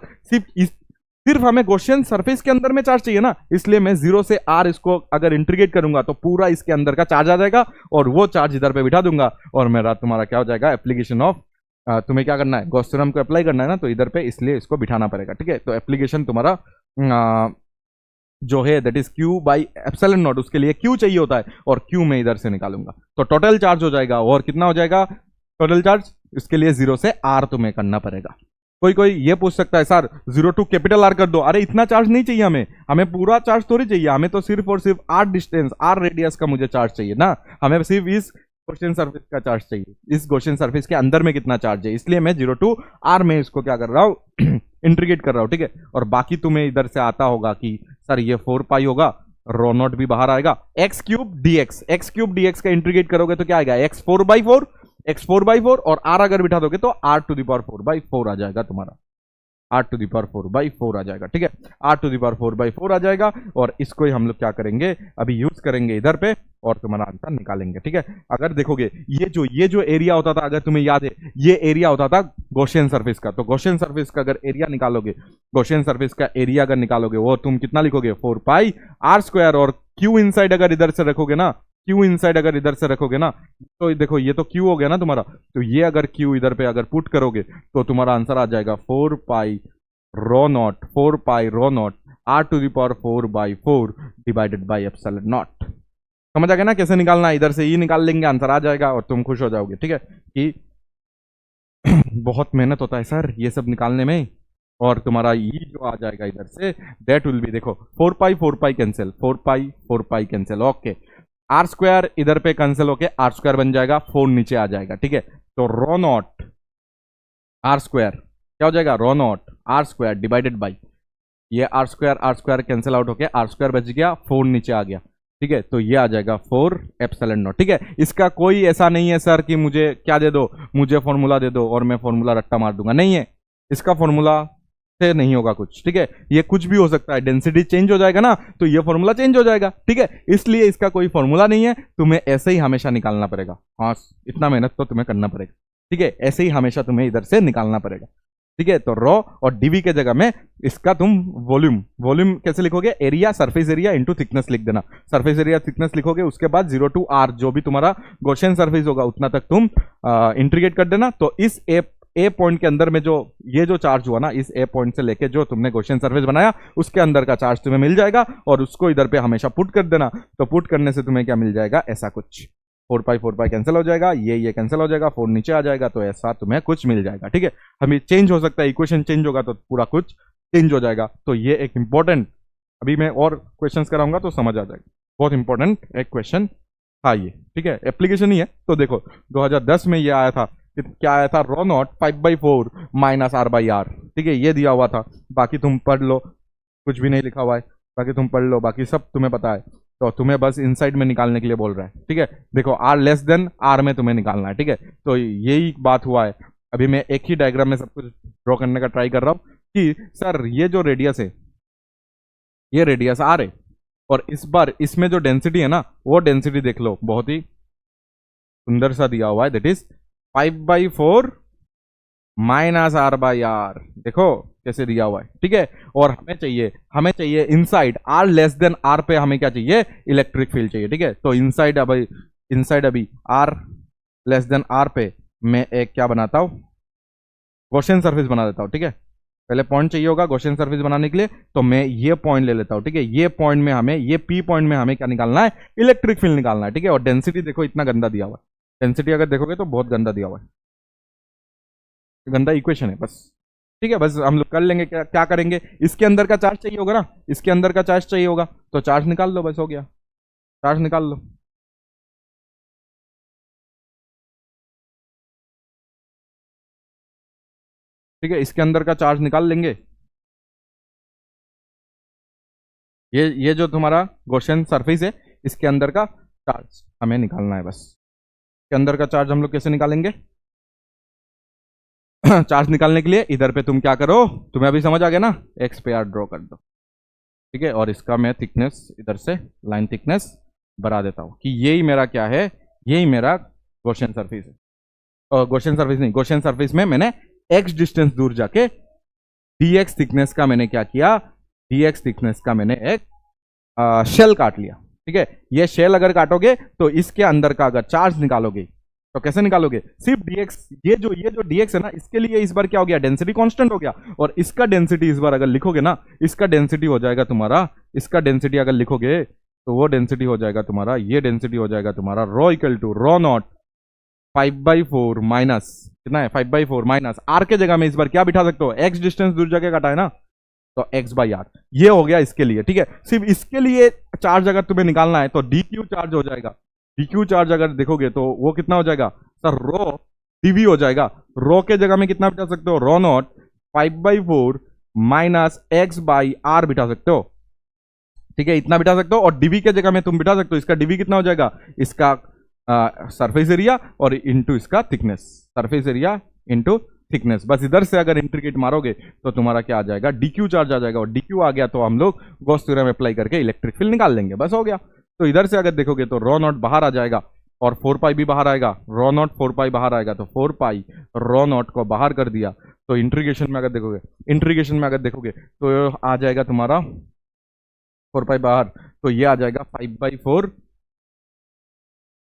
सिर्फ हमें गॉसियन सरफेस के अंदर में चार्ज चाहिए ना, इसलिए मैं 0 से r इसको अगर इंट्रीगेट करूंगा तो पूरा इसके अंदर का चार्ज आ जाएगा, और वो चार्ज इधर पे बिठा दूंगा, और मेरा तुम्हारा क्या हो जाएगा, एप्लीकेशन ऑफ, तुम्हें क्या करना है, गॉस थ्योरम को अप्लाई करना है ना, तो इधर पे इसलिए इसको बिठाना पड़ेगा, ठीक है। तो एप्लीकेशन तुम्हारा जो है that is Q by epsilon not, उसके लिए Q चाहिए होता है, और Q मैं इधर से निकालूंगा, तो टोटल चार्ज हो जाएगा, और कितना हो जाएगा टोटल चार्ज, इसके लिए 0 से r तुम्हें करना पड़ेगा। कोई ये पूछ सकता है सर 0 टू कैपिटल R कर दो, अरे इतना चार्ज नहीं चाहिए हमें पूरा चार्ज थोड़ी चाहिए, हमें तो सिर्फ और सिर्फ r डिस्टेंस, r रेडियस का मुझे चार्ज चाहिए ना, हमें सिर्फ इस गॉसियन सरफेस का चार्ज चाहिए, इस गॉसियन सरफेस के अंदर में कितना चार्ज है, इसलिए मैं 0 टू r में इसको क्या कर रहा हूँ इंट्रीगेट कर रहा हूँ, ठीक है। और बाकी तुम्हें इधर से आता होगा कि सर ये 4 पाई होगा, रो नॉट भी बाहर आएगा, एक्स क्यूब dx का इंट्रीगेट करोगे तो क्या आएगा, x 4/4 और r अगर बिठा दोगे तो r टू द पावर 4/4 आ जाएगा तुम्हारा, r टू द पावर 4/4 आ जाएगा, ठीक है, r टू द पावर 4/4 आ जाएगा, और इसको ही हम लोग क्या करेंगे, अभी यूज करेंगे इधर पे, और तुम्हारा आंसर निकालेंगे, ठीक है। अगर देखोगे ये जो एरिया होता था, अगर तुम्हें याद है, ये एरिया होता था गॉसियन सरफेस का, तो गॉसियन सरफेस का अगर एरिया निकालोगे, गॉसियन सरफेस का एरिया अगर निकालोगे, वो तुम कितना लिखोगे, 4 पाई r स्क्वायर, और Q इनसाइड अगर इधर से रखोगे ना, Q इनसाइड अगर इधर से रखोगे ना, तो देखो ये तो Q हो गया ना तुम्हारा, तो ये अगर Q इधर पे अगर पुट करोगे तो तुम्हारा आंसर आ जाएगा 4 pi rho nought r to the power 4/4 divided by epsilon nought. समझ आ गया ना कैसे निकालना है, इधर से ये निकाल लेंगे, आंसर आ जाएगा, और तुम खुश हो जाओगे, ठीक है, कि बहुत मेहनत होता है सर ये सब निकालने में, और तुम्हारा ये जो आ जाएगा इधर से, दैट विल बी, देखो 4 pi cancel, 4 pi cancel, okay, r square इधर पे कैंसिल होके r स्क्वायर बन जाएगा, 4 नीचे आ जाएगा, ठीक है। तो रो नॉट r स्क्वायर क्या हो जाएगा, rho nought r square divided by, ये r स्क्वायर कैंसिल आउट होके r स्क्वायर बच गया, 4 नीचे आ गया, ठीक है, तो ये आ जाएगा 4 एप्सिलॉन नॉट, ठीक है। इसका कोई ऐसा नहीं है सर कि मुझे क्या दे दो, मुझे फॉर्मूला दे दो और मैं फॉर्मूला रट्टा मार दूंगा, नहीं है, इसका फॉर्मूला से नहीं होगा कुछ, ठीक है, ये कुछ भी हो सकता है, डेंसिटी चेंज हो जाएगा ना, तो ये फॉर्मूला चेंज हो जाएगा, ठीक है, इसलिए इसका कोई फॉर्मूला नहीं है, तुम्हें ऐसे ही हमेशा निकालना पड़ेगा, हाँ इतना मेहनत तो तुम्हें करना पड़ेगा, ठीक है, ऐसे ही हमेशा तुम्हें इधर से निकालना पड़ेगा, ठीक है। तो रो और डीवी के जगह में इसका तुम वॉल्यूम कैसे लिखोगे, area, surface area into thickness लिख देना, सरफेस एरिया थिकनेस लिखोगे, उसके बाद 0 टू r जो भी तुम्हारा गॉसियन सरफेस होगा उतना तक तुम इंटीग्रेट कर देना, तो इस ए पॉइंट के अंदर में जो ये जो चार्ज हुआ ना, इस ए पॉइंट से लेके जो तुमने गॉसियन सरफेस बनाया उसके अंदर का चार्ज तुम्हें मिल जाएगा, और उसको इधर पे हमेशा पुट कर देना, तो पुट करने से तुम्हें क्या मिल जाएगा, ऐसा कुछ 4 पाई कैंसिल हो जाएगा, ये कैंसिल हो जाएगा, 4 नीचे आ जाएगा, तो ऐसा तुम्हें कुछ मिल जाएगा, ठीक है। हमें चेंज हो सकता है, इक्वेशन चेंज होगा तो पूरा कुछ चेंज हो जाएगा, तो ये एक इंपॉर्टेंट, अभी मैं और क्वेश्चन कराऊंगा तो समझ आ जाएगा, बहुत इंपॉर्टेंट एक क्वेश्चन था ये, ठीक है, एप्लीकेशन ही है। तो देखो 2010 में ये आया था, क्या आया था, रो नॉट 5/4 माइनस r/r, ठीक है, ये दिया हुआ था, बाकी तुम पढ़ लो, कुछ भी नहीं लिखा हुआ है, बाकी तुम पढ़ लो, बाकी सब तुम्हें पता है, तो तुम्हें बस इनसाइड में निकालने के लिए बोल रहा है, ठीक है। देखो r लेस देन r में तुम्हें निकालना है, ठीक है, तो यही बात हुआ है। अभी मैं एक ही डायग्राम में सब कुछ ड्रॉ करने का ट्राई कर रहा हूँ कि सर ये जो रेडियस है, ये रेडियस r है, और इस बार इसमें जो डेंसिटी है ना, वो डेंसिटी देख लो, बहुत ही सुंदर सा दिया हुआ है, दैट इज 5/4 माइनस r/r, देखो कैसे दिया हुआ है, ठीक है। और हमें चाहिए inside r less than r पे हमें क्या चाहिए, इलेक्ट्रिक फील्ड चाहिए, ठीक है। तो इनसाइड अभी r लेस देन r पे मैं एक क्या बनाता हूं, गॉसियन सरफेस बना देता हूं, ठीक है। पहले पॉइंट चाहिए होगा गॉसियन सरफेस बनाने के लिए, तो मैं ये पॉइंट ले लेता हूं, ठीक है। ये पॉइंट में हमें, ये p पॉइंट में हमें क्या निकालना है, इलेक्ट्रिक फील्ड निकालना है, ठीक है। और डेंसिटी देखो इतना गंदा दिया हुआ है, डेंसिटी अगर देखोगे तो बहुत गंदा दिया हुआ है, गंदा इक्वेशन है बस। ठीक है, बस हम लोग कर लेंगे, क्या क्या करेंगे, इसके अंदर का चार्ज चाहिए होगा ना, इसके अंदर का चार्ज चाहिए होगा, तो चार्ज निकाल लो, बस हो गया, चार्ज निकाल लो। ठीक है, इसके अंदर का चार्ज निकाल लेंगे। ये जो तुम्हारा गॉसियन सरफेस है, इसके अंदर का चार्ज हमें निकालना है बस। इसके अंदर का चार्ज हम लोग कैसे निकालेंगे? चार्ज निकालने के लिए इधर पे तुम क्या करो, तुम्हें अभी समझ आ गया ना, एक्स पे आर ड्रॉ कर दो। ठीक है, और इसका मैं थिकनेस इधर से लाइन थिकनेस बढ़ा देता हूँ कि यही मेरा क्या है, यही मेरा गॉसियन सरफेस है। और गॉसियन सरफेस नहीं, गॉसियन सरफेस में मैंने एक्स डिस्टेंस दूर जाके dx थिकनेस का मैंने क्या किया, dx थिकनेस का मैंने एक शेल काट लिया। ठीक है, ये शेल अगर काटोगे तो इसके अंदर का अगर चार्ज निकालोगे तो कैसे निकालोगे, सिर्फ dx, ये जो dx है ना, इसके लिए इस बार क्या हो गया, डेंसिटी कांस्टेंट हो गया, और इसका डेंसिटी इस बार अगर लिखोगे ना, इसका डेंसिटी हो जाएगा तुम्हारा, इसका डेंसिटी अगर लिखोगे तो वो डेंसिटी हो जाएगा तुम्हारा, ये डेंसिटी हो जाएगा तुम्हारा rho equal to rho nought 5/4 minus कितना है, 5/4 माइनस आर के जगह में इस बार क्या बिठा सकते हो, एक्स डिस्टेंस दूर जाके काटा है ना, तो x/r ये हो गया इसके लिए। ठीक है, सिर्फ इसके लिए चार्ज अगर तुम्हें निकालना है तो dq चार्ज हो जाएगा, dq चार्ज अगर देखोगे तो वो कितना हो जाएगा सर, रो dv हो जाएगा, रो के जगह में कितना बिठा सकते हो, रो नॉट 5/4 माइनस x/r बिठा सकते हो। ठीक है, इतना बिठा सकते हो, और dv के जगह में तुम बिठा सकते हो, इसका dv कितना हो जाएगा, इसका सरफेस एरिया और इंटू इसका thickness, surface area into thickness. बस इधर से अगर इंटीग्रेट मारोगे तो तुम्हारा क्या आ जाएगा, dq चार्ज आ जाएगा, और dq आ गया तो हम लोग गॉस थ्योरम अप्लाई करके इलेक्ट्रिक फील्ड निकाल लेंगे, बस हो गया। तो इधर से अगर देखोगे तो रो नॉट बाहर आ जाएगा और 4 पाई भी बाहर आएगा, रो नॉट 4 पाई बाहर आएगा, तो 4 पाई रो नॉट को बाहर कर दिया, तो इंटीग्रेशन में अगर देखोगे, इंटीग्रेशन में अगर देखोगे तो आ जाएगा तुम्हारा 4 पाई बाहर, तो ये आ जाएगा 5/4,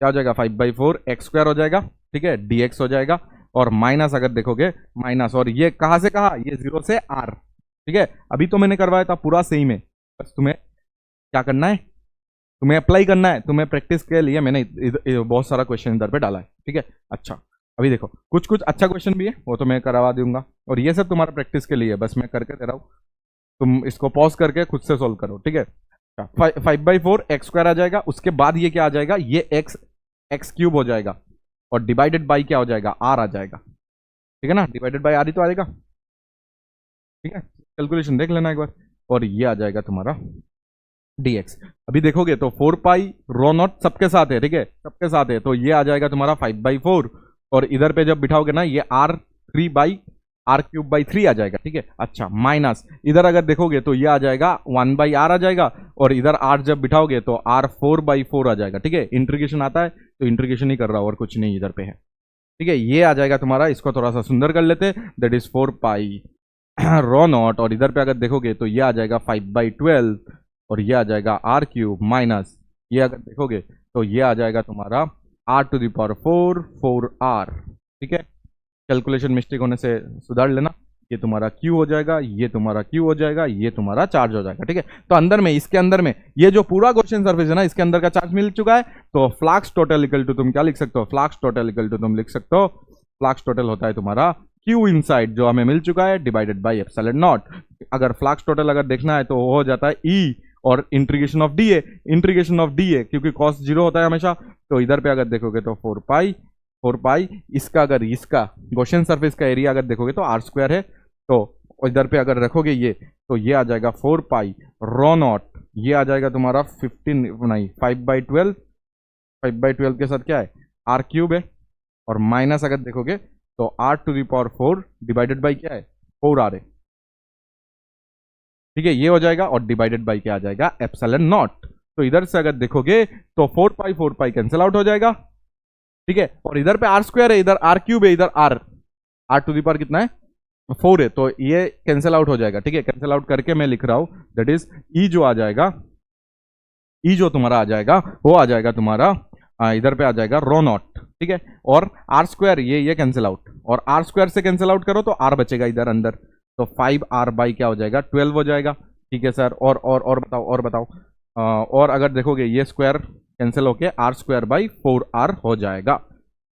क्या हो जाएगा 5/4 x² हो जाएगा। ठीक है, dx हो जाएगा, और माइनस अगर देखोगे माइनस, और ये कहां से कहा, ये 0 से r। ठीक है, अभी तो मैंने करवाया था पूरा सही में, बस तुम्हें क्या करना है, तुम्हें अप्लाई करना है, तुम्हें प्रैक्टिस के लिए मैंने बहुत सारा क्वेश्चन इधर पे डाला है। ठीक है, अच्छा अभी देखो कुछ कुछ अच्छा क्वेश्चन भी है, वो तो मैं करवा दूंगा, और ये सब तुम्हारा प्रैक्टिस के लिए बस मैं करके दे रहा हूँ, तुम इसको पॉज करके खुद से सोल्व करो। ठीक है, 5/4 x² आ जाएगा, उसके बाद ये क्या आ जाएगा, ये x³ हो जाएगा, और डिवाइडेड बाई क्या हो जाएगा, r आ जाएगा। ठीक है ना, डिवाइडेड बाई r ही तो आएगा। ठीक है, कैलकुलेशन देख लेना एक बार, और ये आ जाएगा तुम्हारा dx। अभी देखोगे तो 4 पाई रो नॉट सबके साथ है, ठीक है, सबके साथ है, तो ये आ जाएगा तुम्हारा 5/4, और इधर पे जब बिठाओगे ना ये r3/r³ आ जाएगा। ठीक है, अच्छा माइनस इधर अगर देखोगे तो ये आ जाएगा 1/r आ जाएगा, और इधर r जब बिठाओगे तो r4/4 आ जाएगा। ठीक है, इंटीग्रेशन आता है तो इंटीग्रेशन ही कर रहा हूं, और कुछ नहीं इधर पे है। ठीक है, ये आ जाएगा तुम्हारा, इसको थोड़ा सा सुंदर कर लेते, that is 4 pi rho naught, और इधर पे अगर देखोगे तो ये आ जाएगा 5/12, और ये आ जाएगा r³ माइनस, ये अगर देखोगे तो ये आ जाएगा तुम्हारा r⁴ 4r। ठीक है, कैलकुलेशन मिस्टेक होने से सुधार लेना, ये तुम्हारा q हो जाएगा, ये तुम्हारा q हो जाएगा, ये तुम्हारा चार्ज हो जाएगा। ठीक है, तो अंदर में, इसके अंदर में ये जो पूरा क्वेश्चन सरफेस है ना, इसके अंदर का चार्ज मिल चुका है, तो फ्लक्स टोटल इक्वल टू तुम क्या लिख सकते हो, फ्लक्स टोटल इक्वल टू तुम लिख सकते हो, फ्लक्स टोटल होता है तुम्हारा q इनसाइड जो हमें मिल चुका है डिवाइडेड बाई एप्सिलॉन नॉट। अगर फ्लक्स टोटल अगर देखना है तो वो हो जाता है e और integration of D A, integration of D ए क्योंकि कॉस 0 होता है हमेशा, तो इधर पे अगर देखोगे तो 4 पाई इसका, अगर इसका गॉसियन सरफेस का एरिया अगर देखोगे तो r² है, तो इधर पे अगर रखोगे ये, तो ये आ जाएगा 4 पाई रो नॉट, ये आ जाएगा तुम्हारा 5/12, 5/12 के साथ क्या है r³ है, और माइनस अगर देखोगे तो r⁴ डिवाइडेड बाई क्या है 4r है। ठीक है, ये हो जाएगा, और डिवाइडेड बाई क्या आ जाएगा एप्सिलॉन नॉट। तो इधर से अगर देखोगे तो 4 पाई कैंसिल आउट हो जाएगा। ठीक है, और इधर पे r² है, इधर r³ है, इधर r⁴ कितना है 4 है, तो ये कैंसिल आउट हो जाएगा। ठीक है, कैंसिल आउट करके मैं लिख रहा हूं, दैट इज ई जो आ जाएगा, ई जो तुम्हारा आ जाएगा वो आ जाएगा तुम्हारा इधर पे आ जाएगा रो नॉट। ठीक है, और r² ये कैंसिल आउट, और r² से कैंसिल आउट करो तो r बचेगा इधर अंदर, तो 5r क्या हो जाएगा 12 हो जाएगा। ठीक है सर, और बताओ, और बताओ, और अगर देखोगे ये स्क्वायर कैंसिल होके r² 4r हो जाएगा।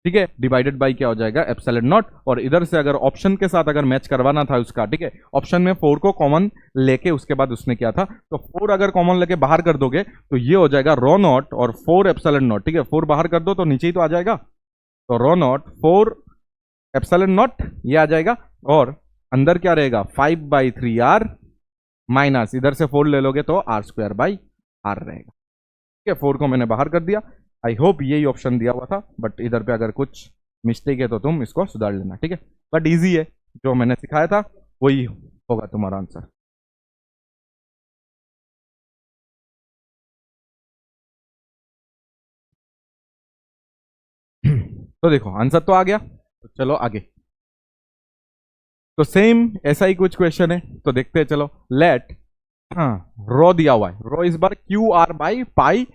ठीक है, डिवाइडेड बाई क्या हो जाएगा एप्सिलॉन नॉट। और इधर से अगर ऑप्शन के साथ अगर मैच करवाना था उसका, ठीक है, ऑप्शन में 4 को कॉमन लेके उसके बाद उसने किया था, तो 4 अगर कॉमन लेके बाहर कर दोगे तो ये हो जाएगा रो नॉट और 4 एप्सिलॉन नॉट। ठीक है, 4 बाहर कर दो तो नीचे ही तो आ जाएगा, तो रो नॉट 4 एप्सिलॉन नॉट ये आ जाएगा। और अंदर क्या रहेगा 5/3r माइनस इधर से 4 ले लोगे तो r² रहेगा। ठीक है, 4 को मैंने बाहर कर दिया। आई होप यही ऑप्शन दिया हुआ था, बट इधर पे अगर कुछ मिस्टेक है तो तुम इसको सुधार लेना। ठीक है, बट इजी है, जो मैंने सिखाया था वही होगा तुम्हारा आंसर। तो देखो आंसर तो आ गया, तो चलो आगे। तो सेम ऐसा ही कुछ क्वेश्चन है, तो देखते हैं। चलो लेट, हाँ, रो दिया हुआ है, रो इस बार QR/πr⁴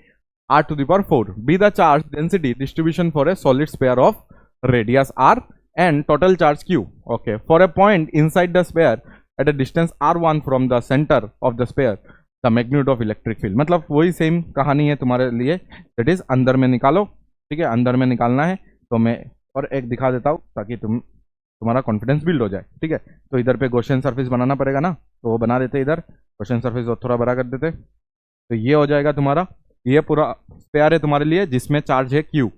be the charge density distribution for a solid sphere of radius r and total charge q, okay, for a point inside the sphere at a distance r1 from the center of the sphere, the magnitude of electric field। मतलब वही सेम कहानी है तुम्हारे लिए, दैट इज अंदर में निकालो। ठीक है, अंदर में निकालना है, तो मैं और एक दिखा देता हूँ ताकि तुम्हारा कॉन्फिडेंस बिल्ड हो जाए। ठीक है, तो इधर पे क्वेश्चन सरफेस बनाना पड़ेगा ना, तो वो बना देते इधर क्वेश्चन सरफेस और थोड़ा बड़ा कर देते, तो ये हो जाएगा तुम्हारा, ये पूरा स्पेयर है तुम्हारे लिए जिसमें चार्ज है Q।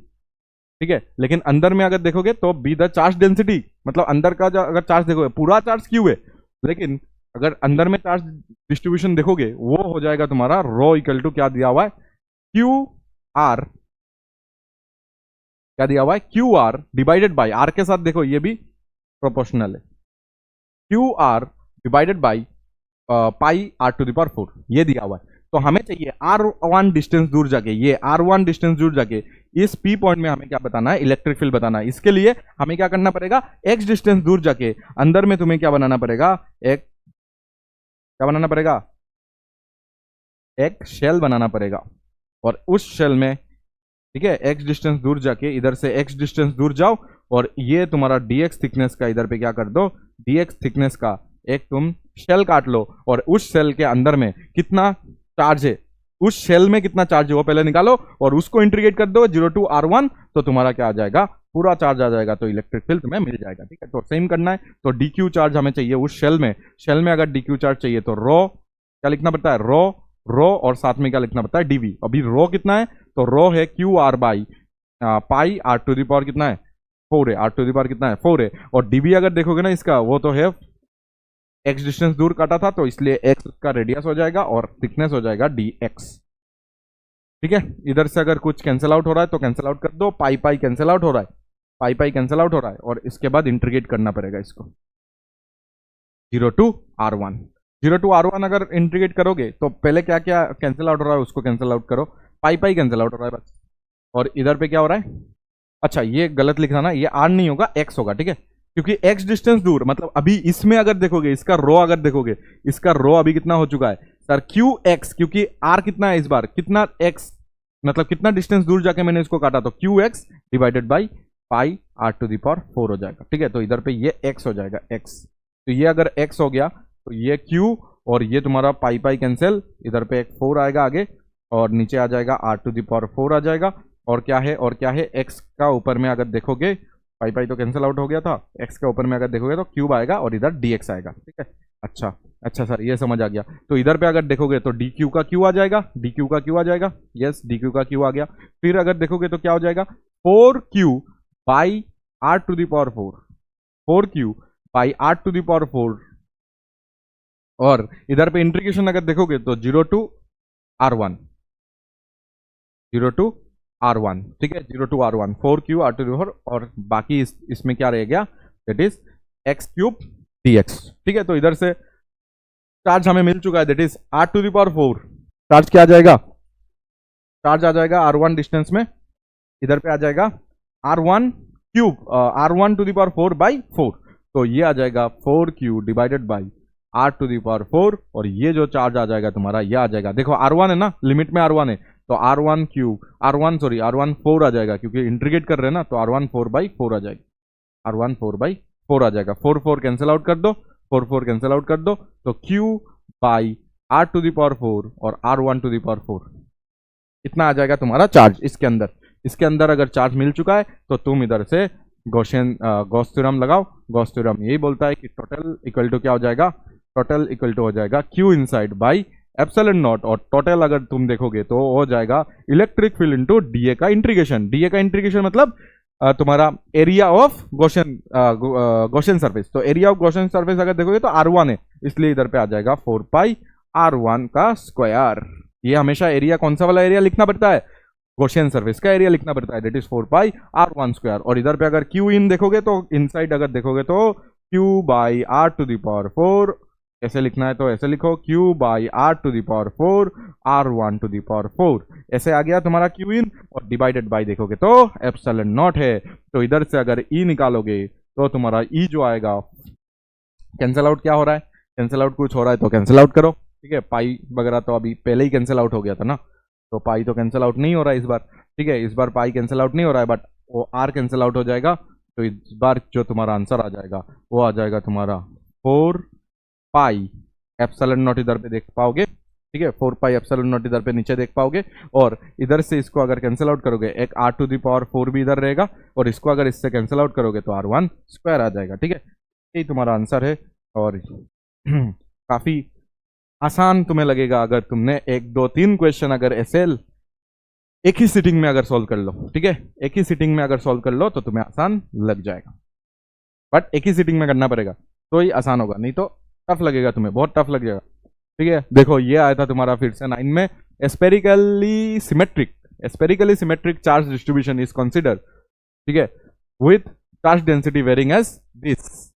ठीक है, लेकिन अंदर में अगर देखोगे तो बी द चार्ज डेंसिटी, मतलब अंदर का अगर चार्ज देखोगे पूरा चार्ज Q है, लेकिन अगर अंदर में चार्ज डिस्ट्रीब्यूशन देखोगे वो हो जाएगा तुम्हारा रो इक्वल टू क्या दिया हुआ है QR, क्या दिया हुआ है QR डिवाइडेड बाई R के साथ, देखो ये भी प्रोपोर्शनल है, QR डिवाइडेड बाई πr⁴ ये दिया हुआ है। तो हमें चाहिए R1 डिस्टेंस दूर जाके, ये R1 डिस्टेंस दूर जाके इस P पॉइंट में हमें क्या बताना है, इलेक्ट्रिक फील्ड बताना है। इसके लिए हमें क्या करना पड़ेगा, X डिस्टेंस दूर जाके अंदर में तुम्हें क्या बनाना पड़ेगा, एक क्या बनाना पड़ेगा, एक शेल बनाना पड़ेगा। और उस शेल में, ठीक है, X डिस्टेंस दूर जाके इधर से X डिस्टेंस दूर जाओ और ये तुम्हारा dx थिकनेस का इधर पे क्या कर दो, dx थिकनेस का एक तुम शेल काट लो, और उस शेल के अंदर में कितना चार्ज है, उस शेल में कितना चार्ज है वो पहले निकालो और उसको इंटीग्रेट कर दो 0 to r1, तो तुम्हारा क्या आ जाएगा, पूरा चार्ज आ जाएगा, तो इलेक्ट्रिक फील्ड तुम्हें मिल जाएगा। ठीक है, तो सेम करना है, तो dq चार्ज हमें चाहिए उस शेल में, शेल में अगर dq चार्ज चाहिए तो रो क्या लिखना पड़ता है, रो और साथ में क्या लिखना पड़ता है dv। अभी रो कितना है, तो रो है QR/πr⁴ कितना है 4 है, r⁴ कितना है 4 है, और dv अगर देखोगे ना इसका, वो तो है x डिस्टेंस दूर काटा था, तो इसलिए x उसका रेडियस हो जाएगा और थिकनेस हो जाएगा dx। ठीक है, इधर से अगर कुछ कैंसिल आउट हो रहा है तो कैंसिल आउट कर दो, पाई कैंसिल आउट हो रहा है, पाई कैंसिल आउट हो रहा है, और इसके बाद इंटीग्रेट करना पड़ेगा इसको 0 to r1। 0 to r1 अगर इंटीग्रेट करोगे तो पहले क्या क्या कैंसिल आउट हो रहा है उसको कैंसिल आउट करो, पाई कैंसिल आउट हो रहा है बस, और इधर पे क्या हो रहा है, अच्छा ये गलत लिखना ना, ये r नहीं होगा x होगा। ठीक है, क्योंकि x डिस्टेंस दूर, मतलब अभी इसमें अगर देखोगे, इसका रो अगर देखोगे, इसका रो अभी कितना हो चुका है सर qx, क्योंकि r कितना है इस बार, कितना x, मतलब कितना डिस्टेंस दूर जाके मैंने इसको काटा, तो qx डिवाइडेड बाई πr⁴ हो जाएगा। ठीक है, तो इधर पे ये x हो जाएगा x, तो ये अगर x हो गया तो ये q और ये तुम्हारा पाई कैंसिल, इधर पे एक 4 आएगा आगे और नीचे आ जाएगा r⁴ आ जाएगा, और क्या है, और क्या है, x का ऊपर में अगर देखोगे, पाई तो कैंसिल आउट हो गया था, x का ऊपर में अगर देखोगे तो क्यूब आएगा और इधर dx आएगा। ठीक है, अच्छा सर ये समझ आ गया। तो इधर पे अगर देखोगे तो dq का q आ जाएगा, dq का q आ जाएगा, यस dq का q आ गया। फिर अगर देखोगे तो क्या हो जाएगा 4q by r⁴, 4q by r⁴, और इधर पे इंटीग्रेशन अगर देखोगे तो 0 to r1, 0 to r1। ठीक है, 0 to r1, 4q r⁴, और बाकी इसमें क्या रह गया, दैट इज x³ dx। ठीक है, तो इधर से चार्ज हमें मिल चुका है, दैट इज r⁴ चार्ज क्या आ जाएगा, चार्ज आ जाएगा r1 डिस्टेंस में, इधर पे आ जाएगा r1³ r1⁴/4, तो ये आ जाएगा 4q डिवाइडेड बाई r⁴, और ये जो चार्ज आ जाएगा तुम्हारा, ये आ जाएगा, देखो r1 है ना, लिमिट में r1 है, तो r1 4 आ जाएगा, क्योंकि इंटीग्रेट कर रहे हैं ना, तो r1⁴/4 आ जाएगा, r1⁴/4 आ जाएगा, 4 कैंसिल आउट कर दो, 4 कैंसिल आउट कर दो, तो q बाई r⁴ और r1⁴ इतना आ जाएगा तुम्हारा चार्ज इसके अंदर। इसके अंदर अगर चार्ज मिल चुका है तो तुम इधर से गॉस थ्योरम लगाओ। गॉस थ्योरम यही बोलता है कि टोटल इक्वल टू क्या हो जाएगा, टोटल इक्वल टू हो जाएगा Q inside by epsilon naught, और टोटल अगर तुम देखोगे तो हो जाएगा इलेक्ट्रिक फील्ड इनटू डीए का इंटीग्रेशन। डीए का इंटीग्रेशन मतलब तुम्हारा एरिया ऑफ गॉसियन सरफेस। तो एरिया ऑफ गॉसियन सरफेस अगर देखोगे तो R1 है, इसलिए इधर पे आ जाएगा 4 पाई R1 का स्क्वायर। ये हमेशा एरिया कौन सा वाला एरिया लिखना पड़ता है, गॉसियन सरफेस का एरिया लिखना पड़ता है, that is 4 pi R1 square. और इधर पे अगर क्यू इन देखोगे तो इनसाइड अगर देखोगे तो Q by R to the power 4, ऐसे लिखना है तो ऐसे लिखो Q by R to the power 4 R1 to the power 4, ऐसे आ गया तुम्हारा क्यू इन। और डिवाइडेड बाई देखोगे तो एप्सिलॉन नॉट है, तो इधर से अगर ई निकालोगे तो तुम्हारा ई जो आएगा, कैंसिल आउट क्या हो रहा है, कैंसिल आउट कुछ हो रहा है तो कैंसिल आउट करो, ठीक है। पाई वगैरह तो अभी पहले ही कैंसिल आउट हो गया था ना, तो पाई तो कैंसिल आउट नहीं हो रहा है इस बार, ठीक है। इस बार पाई कैंसिल आउट नहीं हो रहा है, बट वो आर कैंसिल आउट हो जाएगा। तो इस बार जो तुम्हारा आंसर आ जाएगा वो आ जाएगा तुम्हारा 4 पाई एप्सिलॉन नॉट, इधर पे देख पाओगे, ठीक है। 4 पाई एप्सिलॉन नॉट इधर पे नीचे देख पाओगे। और इधर से इसको अगर कैंसिल आउट करोगे, एक R टू द पावर 4 भी इधर रहेगा, और इसको अगर इससे कैंसिल आउट करोगे तो R1 स्क्वायर आ जाएगा, ठीक है। यही तुम्हारा आंसर है। और काफी आसान तुम्हें लगेगा अगर तुमने 1 2 3 क्वेश्चन अगर एसएल एक ही सिटिंग में अगर सॉल्व कर लो, ठीक है। एक ही सिटिंग में अगर सॉल्व कर लो तो तुम्हें आसान लग जाएगा, बट एक ही सिटिंग में करना पड़ेगा तो ही आसान होगा, नहीं तो टफ लगेगा तुम्हें, बहुत टफ लग जाएगा, ठीक है। देखो ये आया था तुम्हारा फिर से 9 में, spherically symmetric charge distribution is consider, ठीक है, with charge density varying as this,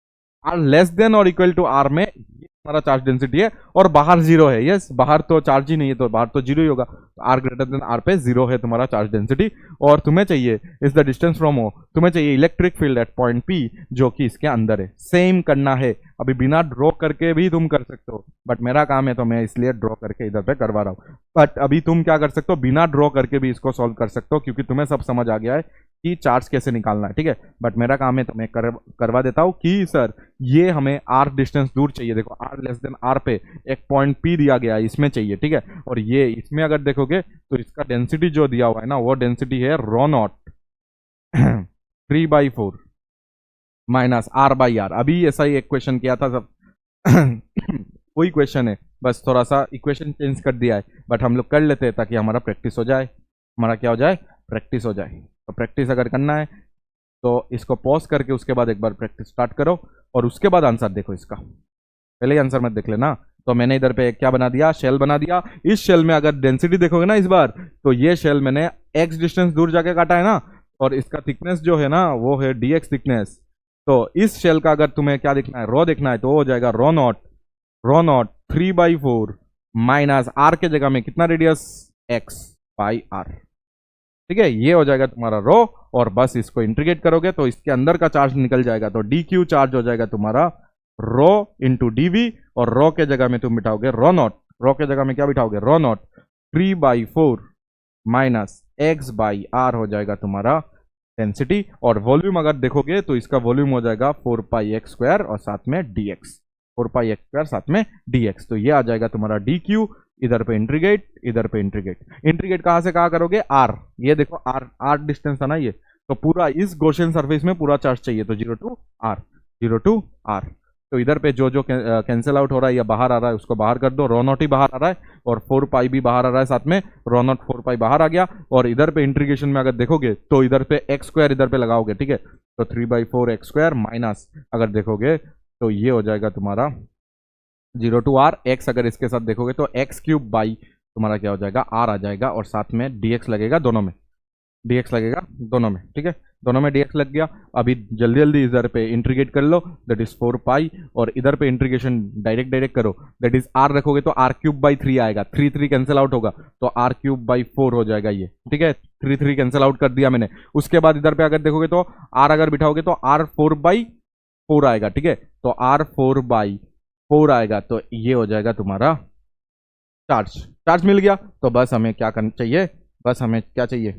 R less than और इक्वल टू आर में हमारा चार्ज डेंसिटी है, और बाहर जीरो है। यस, बाहर तो चार्ज ही नहीं है तो बाहर तो जीरो ही होगा, आर ग्रेटर देन आर पे जीरो है तुम्हारा चार्ज डेंसिटी। और तुम्हें चाहिए is the distance from O, तुम्हें चाहिए electric field at point P जो कि इसके अंदर है। सेम करना है, अभी बिना ड्रॉ करके भी तुम कर सकते हो, बट मेरा काम है तो मैं इसलिए ड्रॉ करके इधर पे करवा रहा हूँ। बट अभी तुम क्या कर सकते हो, बिना ड्रॉ करके भी इसको सॉल्व कर सकते हो, क्योंकि तुम्हें सब समझ आ गया है कि चार्ज कैसे निकालना है, ठीक है। बट मेरा काम है तो मैं करवा देता हूँ कि सर ये हमें आर डिस्टेंस दूर चाहिए, देखो आर लेस देन आर पे एक पॉइंट पी दिया गया है, इसमें चाहिए, ठीक है। और ये इसमें अगर देखोगे तो इसका डेंसिटी जो दिया हुआ है ना, वो डेंसिटी है rho nought 3/4 minus R by R. अभी ऐसा ही एक क्वेश्चन किया था सब वही क्वेश्चन है, बस थोड़ा सा इक्वेशन चेंज कर दिया है, बट हम लोग कर लेते हैं ताकि हमारा प्रैक्टिस हो जाए, हमारा क्या हो जाए, प्रैक्टिस हो जाए। तो प्रैक्टिस अगर करना है तो इसको पॉज करके उसके बाद एक बार प्रैक्टिस स्टार्ट करो, और उसके बाद आंसर देखो इसका, पहले ही आंसर मत देख लेना। तो मैंने इधर पे क्या बना दिया, शेल बना दिया। इस शेल में अगर डेंसिटी देखोगे ना इस बार, तो ये शेल मैंने x डिस्टेंस दूर जाके काटा है ना, और इसका थिकनेस जो है ना वो है dx थिकनेस। तो इस शेल का अगर तुम्हें क्या देखना है, रो देखना है, तो हो जाएगा रो नॉट 3/4 माइनस आर के जगह में कितना रेडियस x बाई आर, ठीक है। ये हो जाएगा तुम्हारा रो, और बस इसको इंटीग्रेट करोगे तो इसके अंदर का चार्ज निकल जाएगा, तो dq चार्ज हो जाएगा तुम्हारा रो इंटू dv, और रो के जगह में तुम बिठाओगे रो नॉट, रो के जगह में क्या बिठाओगे, rho nought 3/4 minus x by R हो जाएगा तुम्हारा डेंसिटी। और वॉल्यूम अगर देखोगे तो इसका वॉल्यूम हो जाएगा 4 पाई एक्स स्क्वायर और साथ में dx, 4 पाई एक्स स्क्वायर साथ में dx। तो ये आ जाएगा तुम्हारा dq, इधर पे इंटीग्रेट, इधर पे इंटीग्रेट कहां से कहां करोगे, r, ये देखो r डिस्टेंस है ना ये, तो पूरा इस गॉसियन सरफेस में पूरा चार्ज चाहिए, तो 0 टू r। तो इधर पे जो कैंसिल आउट हो रहा है या बाहर आ रहा है उसको बाहर कर दो, रो नॉट ही बाहर आ रहा है और 4 पाई भी बाहर आ रहा है साथ में, रो नॉट 4 पाई बाहर आ गया। और इधर पे इंटीग्रेशन में अगर देखोगे तो इधर पे एक्स स्क्वायर इधर पे लगाओगे, ठीक है। तो 3/4 एक्स स्क्वायर माइनस अगर देखोगे तो ये हो जाएगा तुम्हारा 0 टू r, x अगर इसके साथ देखोगे तो x क्यूब बाई तुम्हारा क्या हो जाएगा, r आ जाएगा, और साथ में dx लगेगा दोनों में, dx लगेगा दोनों में, ठीक है। दोनों में dx लग गया। अभी जल्दी जल्दी इधर पे इंटीग्रेट कर लो, दैट इज 4 पाई, और इधर पे इंटीग्रेशन डायरेक्ट करो, दैट इज r रखोगे तो r क्यूब बाई 3 आएगा, 3 कैंसिल आउट होगा तो r क्यूब बाई 4 हो जाएगा ये, ठीक है। 3 कैंसिल आउट कर दिया मैंने। उसके बाद इधर पे अगर देखोगे तो r अगर बिठाओगे तो r 4/4 आएगा, ठीक है। तो r 4/4 आएगा, तो ये हो जाएगा तुम्हारा चार्ज मिल गया। तो बस हमें क्या करना चाहिए, बस हमें क्या चाहिए,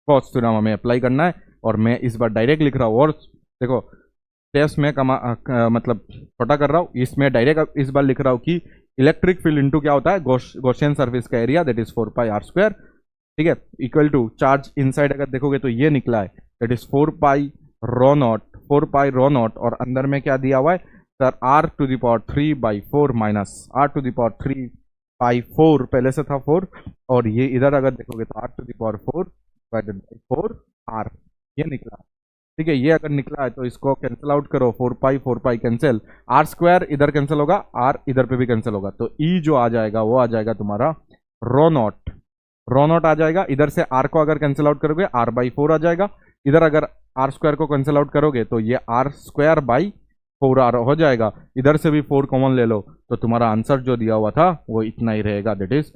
गॉस थ्योरम हमें अप्लाई करना है। और मैं इस बार डायरेक्ट लिख रहा हूँ, और देखो टेस्ट में मतलब छोटा कर रहा हूँ, इसमें डायरेक्ट इस बार लिख रहा हूँ कि इलेक्ट्रिक फील्ड इनटू क्या होता है, गॉसियन सरफेस का area, that is 4 pi r square, ठीक है, इक्वल टू चार्ज इनसाइड अगर देखोगे तो ये निकला है, that is 4 pi rho naught, 4 pi rho naught, और अंदर में क्या दिया हुआ है sir, r to the power 3/4 minus r to the power 3/4, पहले से था 4, और ये इधर अगर देखोगे तो r to the power 4 divided by 4r, ये निकला। ठीक है, ये अगर निकला है तो इसको कैंसिल आउट करो, 4 पाई कैंसिल, r स्क्वायर इधर कैंसिल होगा, r इधर पे भी कैंसिल होगा, तो e जो आ जाएगा वो आ जाएगा तुम्हारा रो नॉट आ जाएगा। इधर से r को अगर कैंसिल आउट करोगे r/4 आ जाएगा, इधर अगर r स्क्वायर को कैंसिल आउट करोगे तो ये r स्क्वायर बाई 4r हो जाएगा। इधर से भी 4 कॉमन ले लो तो तुम्हारा आंसर जो दिया हुआ था वो इतना ही रहेगा, दैट इज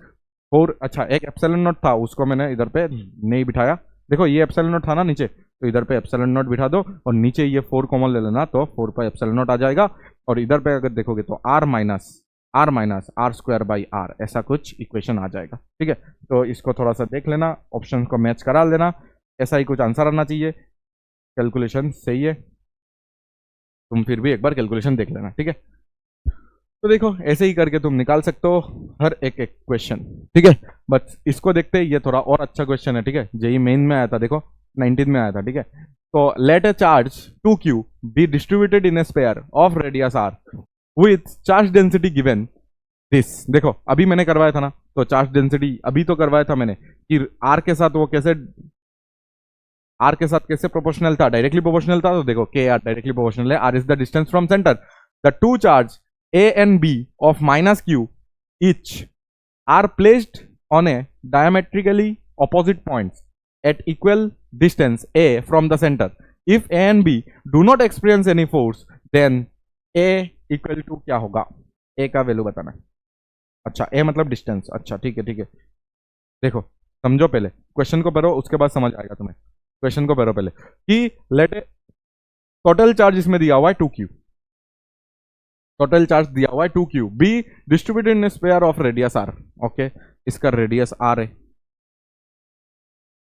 4। अच्छा, एक एप्सिलॉन नॉट था, उसको मैंने इधर पे नहीं बिठाया, देखो ये एप्सिलॉन नॉट था ना नीचे, तो इधर पे एप्सिलॉन नॉट बिठा दो और नीचे ये 4 कॉमन ले लेना, तो 4 पाई एप्सिलॉन नॉट आ जाएगा। और इधर पे अगर देखोगे तो r minus r square by r, ऐसा कुछ इक्वेशन आ जाएगा। ठीक है, तो इसको थोड़ा सा देख लेना, ऑप्शन को मैच करा लेना, ऐसा ही कुछ आंसर आना चाहिए। कैलकुलेशन सही है, तुम फिर भी एक बार कैलकुलेशन देख लेना। ठीक है, तो देखो ऐसे ही करके तुम निकाल सकते हो हर एक क्वेश्चन। ठीक है, बट इसको देखते हैं, ये थोड़ा और अच्छा क्वेश्चन है। ठीक है, जेई मेन में आया था, देखो 19 में आया था। ठीक है, तो let a charge 2q be distributed in a sphere of radius r with charge density given this. देखो अभी मैंने करवाया था ना, तो चार्ज डेंसिटी अभी तो करवाया था मैंने कि r के साथ वो कैसे, r के साथ कैसे प्रोपोर्शनल था, डायरेक्टली प्रोपोर्शनल था। तो देखो k r डायरेक्टली प्रोपोर्शनल है, r is the distance from centre, the two charge a and b of -q each are placed on a diametrically opposite points at equal distance a from the center. If a and b do not experience any force, then a equal to क्या होगा, a का वैल्यू बताना। अच्छा, a मतलब डिस्टेंस। अच्छा ठीक है, ठीक है, देखो समझो, पहले क्वेश्चन को पढ़ो, उसके बाद समझ आएगा तुम्हें। क्वेश्चन को पढ़ो पहले कि लेट टोटल चार्ज इसमें दिया हुआ है 2q, टोटल चार्ज दिया हुआ है 2q, be distributed in sphere of radius r। Okay, इसका रेडियस r है।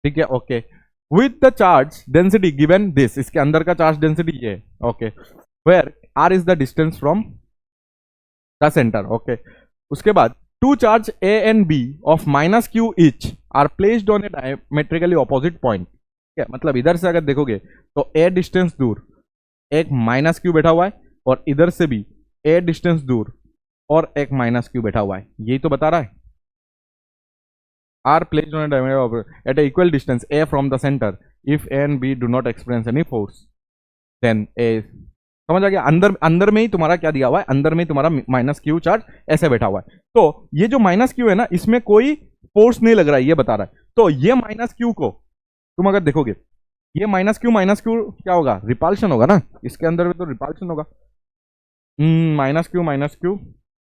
ठीक है, okay, with the charge density given this, इसके अंदर का चार्ज डेंसिटी ये। Okay, where r is the distance from the centre. Okay, उसके बाद two charge a and b of -q each are placed on a diametrically opposite point. ठीक है, मतलब इधर से अगर देखोगे तो a डिस्टेंस दूर एक -q बैठा हुआ है, और इधर से भी a डिस्टेंस दूर और एक -q बैठा हुआ है, यही तो बता रहा है। Are placed on at a equal distance a from the centre, if a and b do not experience any force, then a। समझ आ गया, अंदर में ही तुम्हारा क्या दिया हुआ है, अंदर में ही तुम्हारा -q चार्ज ऐसे बैठा हुआ है। तो ये जो -q है ना, इसमें कोई फोर्स नहीं लग रहा है, ये बता रहा है। तो ये -q को तुम अगर देखोगे, ये -q क्या होगा, रिपल्शन होगा ना, इसके अंदर भी तो रिपल्शन होगा। -q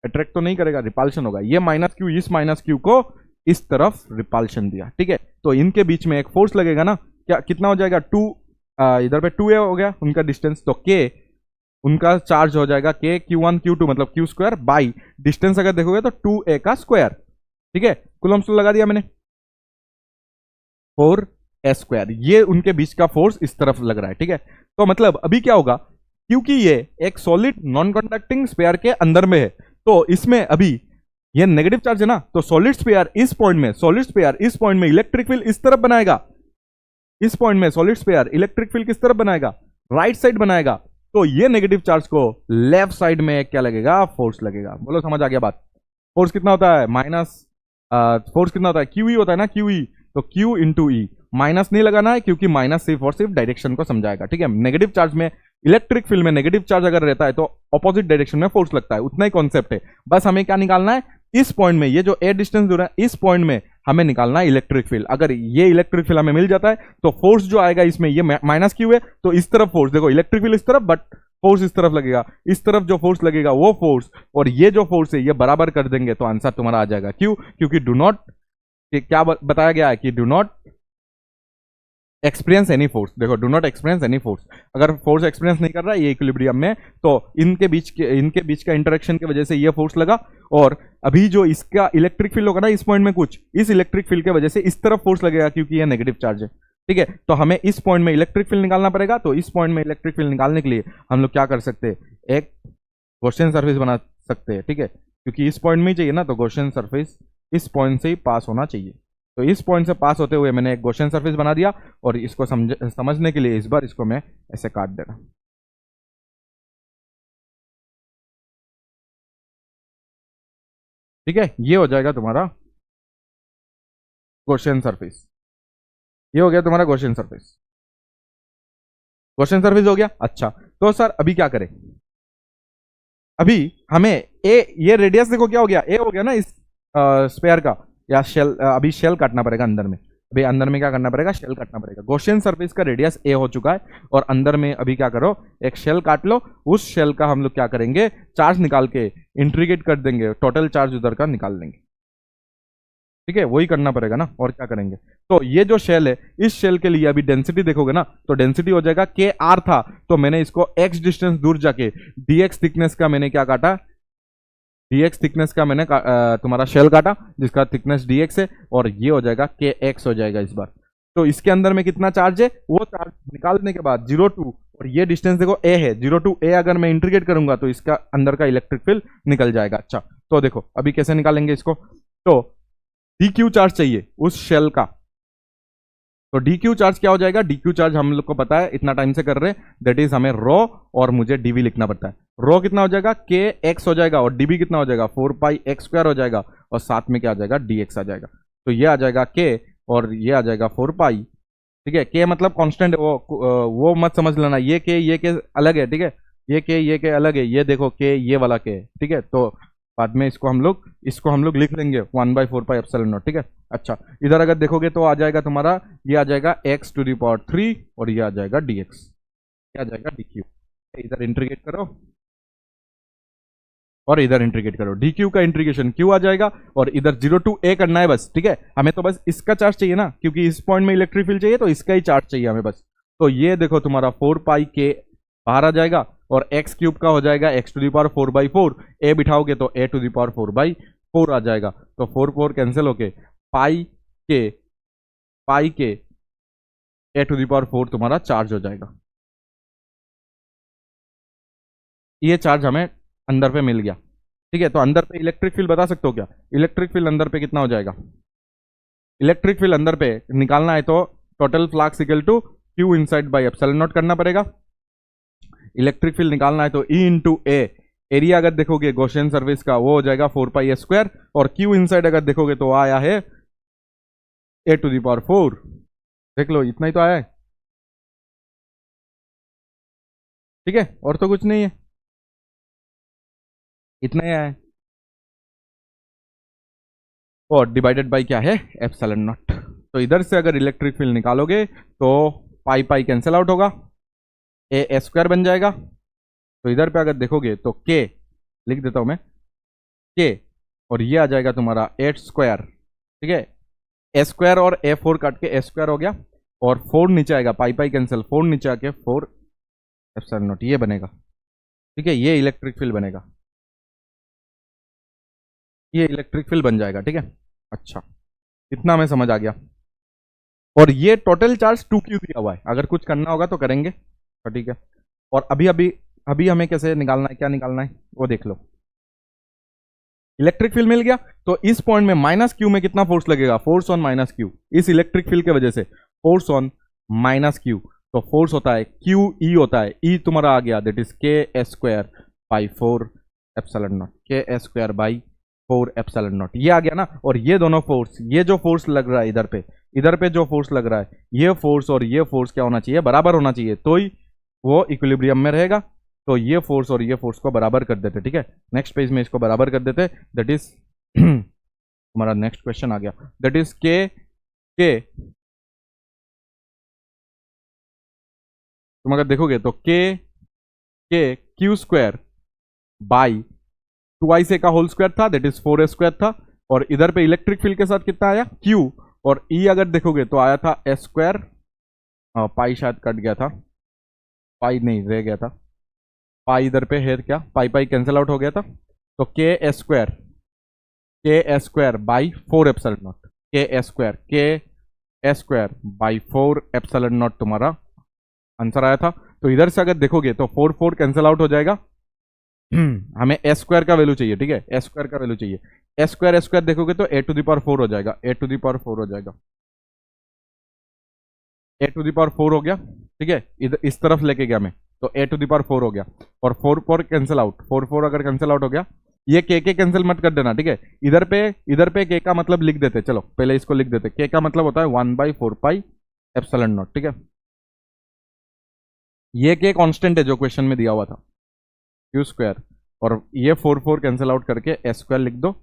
अट्रैक्ट तो नहीं करेगा, रिपल्शन होगा। ये -q इस -q को इस तरफ रिपल्शन दिया। ठीक है, तो इनके बीच में एक फोर्स लगेगा ना, क्या कितना हो जाएगा, 2, इधर पे 2a हो गया उनका डिस्टेंस, तो k उनका चार्ज हो जाएगा k q1 q2 मतलब q स्क्वायर बाई डिस्टेंस अगर देखोगे तो 2a का स्क्वायर। ठीक है, कूलम्स लगा दिया मैंने, 4a स्क्वायर, ये उनके बीच का फोर्स इस तरफ लग रहा है। ठीक है, तो मतलब अभी क्या होगा, क्योंकि ये एक सॉलिड नॉन कंडक्टिंग स्पेयर के अंदर में है, तो इसमें अभी ये नेगेटिव चार्ज है ना, तो सॉलिड स्पेयर इस पॉइंट में इलेक्ट्रिक फील्ड इस तरफ बनाएगा, इस पॉइंट में सॉलिड स्पेयर इलेक्ट्रिक फील्ड किस तरफ बनाएगा, राइट साइड बनाएगा। तो ये नेगेटिव चार्ज को लेफ्ट साइड में क्या लगेगा, फोर्स लगेगा। बोलो समझ आ गया बात। फोर्स कितना होता है, फोर्स कितना होता है, क्यू ई होता है ना, क्यू ई, तो क्यू इंटू ई, माइनस नहीं लगाना है क्योंकि माइनस सिर्फ और सिर्फ डायरेक्शन को समझाएगा। ठीक है, नेगेटिव चार्ज में, इलेक्ट्रिक फील्ड में नेगेटिव चार्ज अगर रहता है तो ऑपोजिट डायरेक्शन में फोर्स लगता है, उतना ही कॉन्सेप्ट है। बस हमें क्या निकालना है, इस पॉइंट में, ये जो ए डिस्टेंस दूर है, इस पॉइंट में हमें निकालना है इलेक्ट्रिक फील्ड। अगर ये इलेक्ट्रिक फील्ड हमें मिल जाता है तो फोर्स जो आएगा इसमें, ये माइनस क्यू है, तो इस तरफ फोर्स, देखो इलेक्ट्रिक फील्ड इस तरफ, बट फोर्स इस तरफ लगेगा, इस तरफ जो फोर्स लगेगा वो फोर्स और ये जो फोर्स है ये बराबर कर देंगे तो आंसर तुम्हारा आ जाएगा। क्यों, क्योंकि डू नॉट, क्या बताया गया है कि do not experience any force. देखो, do not experience any force, अगर फोर्स एक्सपीरियंस नहीं कर रहा है ये इक्विलिब्रियम में, तो इनके बीच का इंटरेक्शन की वजह से ये फोर्स लगा, और अभी जो इसका इलेक्ट्रिक फील्ड होगा ना इस पॉइंट में, कुछ इस इलेक्ट्रिक फील्ड की वजह से इस तरफ फोर्स लगेगा क्योंकि ये नेगेटिव चार्ज है। ठीक है, तो हमें इस पॉइंट में इलेक्ट्रिक फील्ड निकालना पड़ेगा। तो इस पॉइंट में इलेक्ट्रिक फील्ड निकालने के लिए हम लोग क्या कर सकते हैं, एक गॉसियन सरफेस बना सकते हैं। ठीक है, क्योंकि इस पॉइंट में ही चाहिए ना, तो गॉसियन सरफेस इस पॉइंट से ही पास होना चाहिए। तो इस पॉइंट से पास होते हुए मैंने एक गॉसियन सरफेस बना दिया, और इसको समझने के लिए इस बार इसको मैं ऐसे काट दे रहा। ठीक है, ये हो जाएगा तुम्हारा गॉसियन सरफेस। ये हो गया तुम्हारा गॉसियन सरफेस। गॉसियन सरफेस हो गया। अच्छा, तो सर अभी क्या करें? अभी हमें ये रेडियस देखो क्या हो गया, ए हो गया ना इस स्पेयर का, या शेल। अभी शेल काटना पड़ेगा अंदर में। अभी अंदर में क्या करना पड़ेगा? शेल काटना पड़ेगा। गॉसियन सरफेस का रेडियस ए हो चुका है, और अंदर में अभी क्या करो, एक शेल काट लो। उस शेल का हम लोग क्या करेंगे, चार्ज निकाल के इंटीग्रेट कर देंगे, टोटल चार्ज उधर का निकाल देंगे। ठीक है, वही करना पड़ेगा ना, और क्या करेंगे। तो ये जो शेल है, इस शेल के लिए अभी डेंसिटी देखोगे ना, तो डेंसिटी हो जाएगा के आर था, तो मैंने इसको एक्स डिस्टेंस दूर जाके डीएक्स थिकनेस का मैंने क्या काटा, डीएक्स थिकनेस का मैंने तुम्हारा शेल काटा, जिसका थिकनेस डीएक्स है, और ये हो जाएगा के एक्स हो जाएगा इस बार। तो इसके अंदर में कितना चार्ज है, वो चार्ज निकालने के बाद 0 टू, और ये डिस्टेंस देखो ए है, 0 टू ए अगर मैं इंटीग्रेट करूंगा तो इसका अंदर का इलेक्ट्रिक फील्ड निकल जाएगा। अच्छा, तो देखो अभी कैसे निकालेंगे इसको। तो डी क्यू चार्ज चाहिए उस शेल का, तो डी क्यू चार्ज क्या हो जाएगा, डी क्यू चार्ज हम लोग को पता है, इतना टाइम से कर रहे हैं, दैट इज हमें रो और मुझे डीवी लिखना पड़ता है। रो कितना हो जाएगा, के एक्स हो जाएगा, और डीबी कितना हो जाएगा, 4 पाई एक्स स्क्वायर हो जाएगा, और साथ में क्या आ जाएगा, डी एक्स आ जाएगा। तो ये आ जाएगा के, और ये आ जाएगा 4 पाई। ठीक है, के मतलब कांस्टेंट, वो मत समझ लेना, ये के अलग है। ठीक है, ये के अलग है, ये देखो के ये वाला के। ठीक है, तो बाद में इसको हम लोग लिख लेंगे 1/4 पाई एप्सिलॉन नॉट। ठीक है। अच्छा, इधर अगर देखोगे तो आ जाएगा तुम्हारा, ये आ जाएगा x⁻³ और ये आ जाएगा dx, क्या आ जाएगा dq। इधर इंटीग्रेट करो और इधर इंटीग्रेट करो, dq का इंटीग्रेशन q आ जाएगा, और इधर 0 टू a करना है बस। ठीक है, हमें तो बस इसका चार्ज चाहिए ना, क्योंकि इस पॉइंट में इलेक्ट्रिक फील्ड चाहिए, तो इसका ही चार्ज चाहिए हमें बस। तो ये देखो तुम्हारा 4 पाई बाहर आ जाएगा, और x³ का हो जाएगा x⁴/4, a बिठाओगे तो a⁴/4 आ जाएगा। तो 4 कैंसिल होके पाई के a⁴ तुम्हारा चार्ज हो जाएगा। ये चार्ज हमें अंदर पे मिल गया। ठीक है, तो अंदर पे इलेक्ट्रिक फील्ड बता सकते हो क्या? इलेक्ट्रिक फील्ड अंदर पे कितना हो जाएगा? इलेक्ट्रिक फील्ड अंदर पे निकालना है तो total flux equal to q inside by epsilon naught करना पड़ेगा। इलेक्ट्रिक फील्ड निकालना है तो E इंटू ए, एरिया अगर देखोगे गॉसियन सरफेस का वो हो जाएगा 4 पाई स्क्वायर, और Q इनसाइड अगर देखोगे तो आया है a⁴। देख लो, इतना ही तो आया है। ठीक है, और तो कुछ नहीं है, इतना ही आया है, और डिवाइडेड बाई क्या है, एप्सिलॉन नॉट। तो इधर से अगर इलेक्ट्रिक फील्ड निकालोगे तो पाई पाई कैंसिल आउट होगा, ए स्क्वायर बन जाएगा। तो इधर पे अगर देखोगे तो के लिख देता हूं मैं, के, और ये आ जाएगा तुम्हारा 8 स्क्वायर। ठीक है, ए स्क्वायर और a⁴ काट के ए स्क्वायर हो गया, और 4 नीचे आएगा, पाई पाई कैंसिल, 4 नीचे आके 4 एप्सिलॉन नॉट, ये बनेगा। ठीक है, ये इलेक्ट्रिक फील्ड बनेगा, ये इलेक्ट्रिक फील्ड बन जाएगा। ठीक है, अच्छा, इतना हमें समझ आ गया। और ये टोटल चार्ज 2q दिया हुआ है, अगर कुछ करना होगा तो करेंगे। तो ठीक है, और अभी अभी अभी हमें कैसे निकालना है, क्या निकालना है वो देख लो। इलेक्ट्रिक फील्ड मिल गया, तो इस पॉइंट में -q में कितना फोर्स लगेगा, फोर्स ऑन -q, इस इलेक्ट्रिक फील्ड की वजह से फोर्स ऑन -q। तो फोर्स होता है q e होता है, e तुम्हारा आ गया, that is k²/4 epsilon not, k²/4 epsilon naught, ये आ गया ना। और ये दोनों फोर्स, ये जो फोर्स लग रहा है इधर पे जो फोर्स लग रहा है, ये फोर्स और ये फोर्स क्या होना चाहिए, बराबर होना चाहिए, तो ही वो इक्विलिब्रियम में रहेगा। तो ये फोर्स और ये फोर्स को बराबर कर देते। ठीक है, नेक्स्ट पेज में इसको बराबर कर देते, दैट इज हमारा नेक्स्ट क्वेश्चन आ गया, दैट इज के तुम अगर देखोगे तो के q²/2a का होल स्क्वायर था, दैट इज 4a² था, और इधर पे इलेक्ट्रिक फील्ड के साथ कितना आया, q, और e अगर देखोगे तो आया था s², पाई शायद कट गया था, पाई नहीं रह गया था, पाई इधर पे है क्या, पाई पाई कैंसिल आउट हो गया था। तो k² by 4 epsilon not, k²/4 epsilon nought तुम्हारा आंसर आया था। तो इधर से अगर देखोगे तो 4 कैंसिल आउट हो जाएगा, हमें s² का वैल्यू चाहिए। ठीक है, s² का वैल्यू चाहिए, ए स्क्वायर देखोगे तो ए टू द पावर 4 हो जाएगा, ए टू द पावर 4 हो जाएगा, ए टू द पावर 4 हो गया। ठीक है, इधर इस तरफ लेके गया मैं, तो ए टू द पावर 4 हो गया। और 4 कैंसिल आउट, 4 अगर कैंसिल आउट हो गया, ये के कैंसिल मत कर देना। ठीक है, इधर पे के का मतलब लिख देते, चलो पहले इसको लिख देते। के का मतलब होता है 1/4 पाई एप्सिलॉन नॉट। ठीक है, ये के कांस्टेंट है जो क्वेश्चन में दिया हुआ था, क्यू स्क्वायर, और ये 4 कैंसिल आउट करके ए स्क्वायर लिख दो,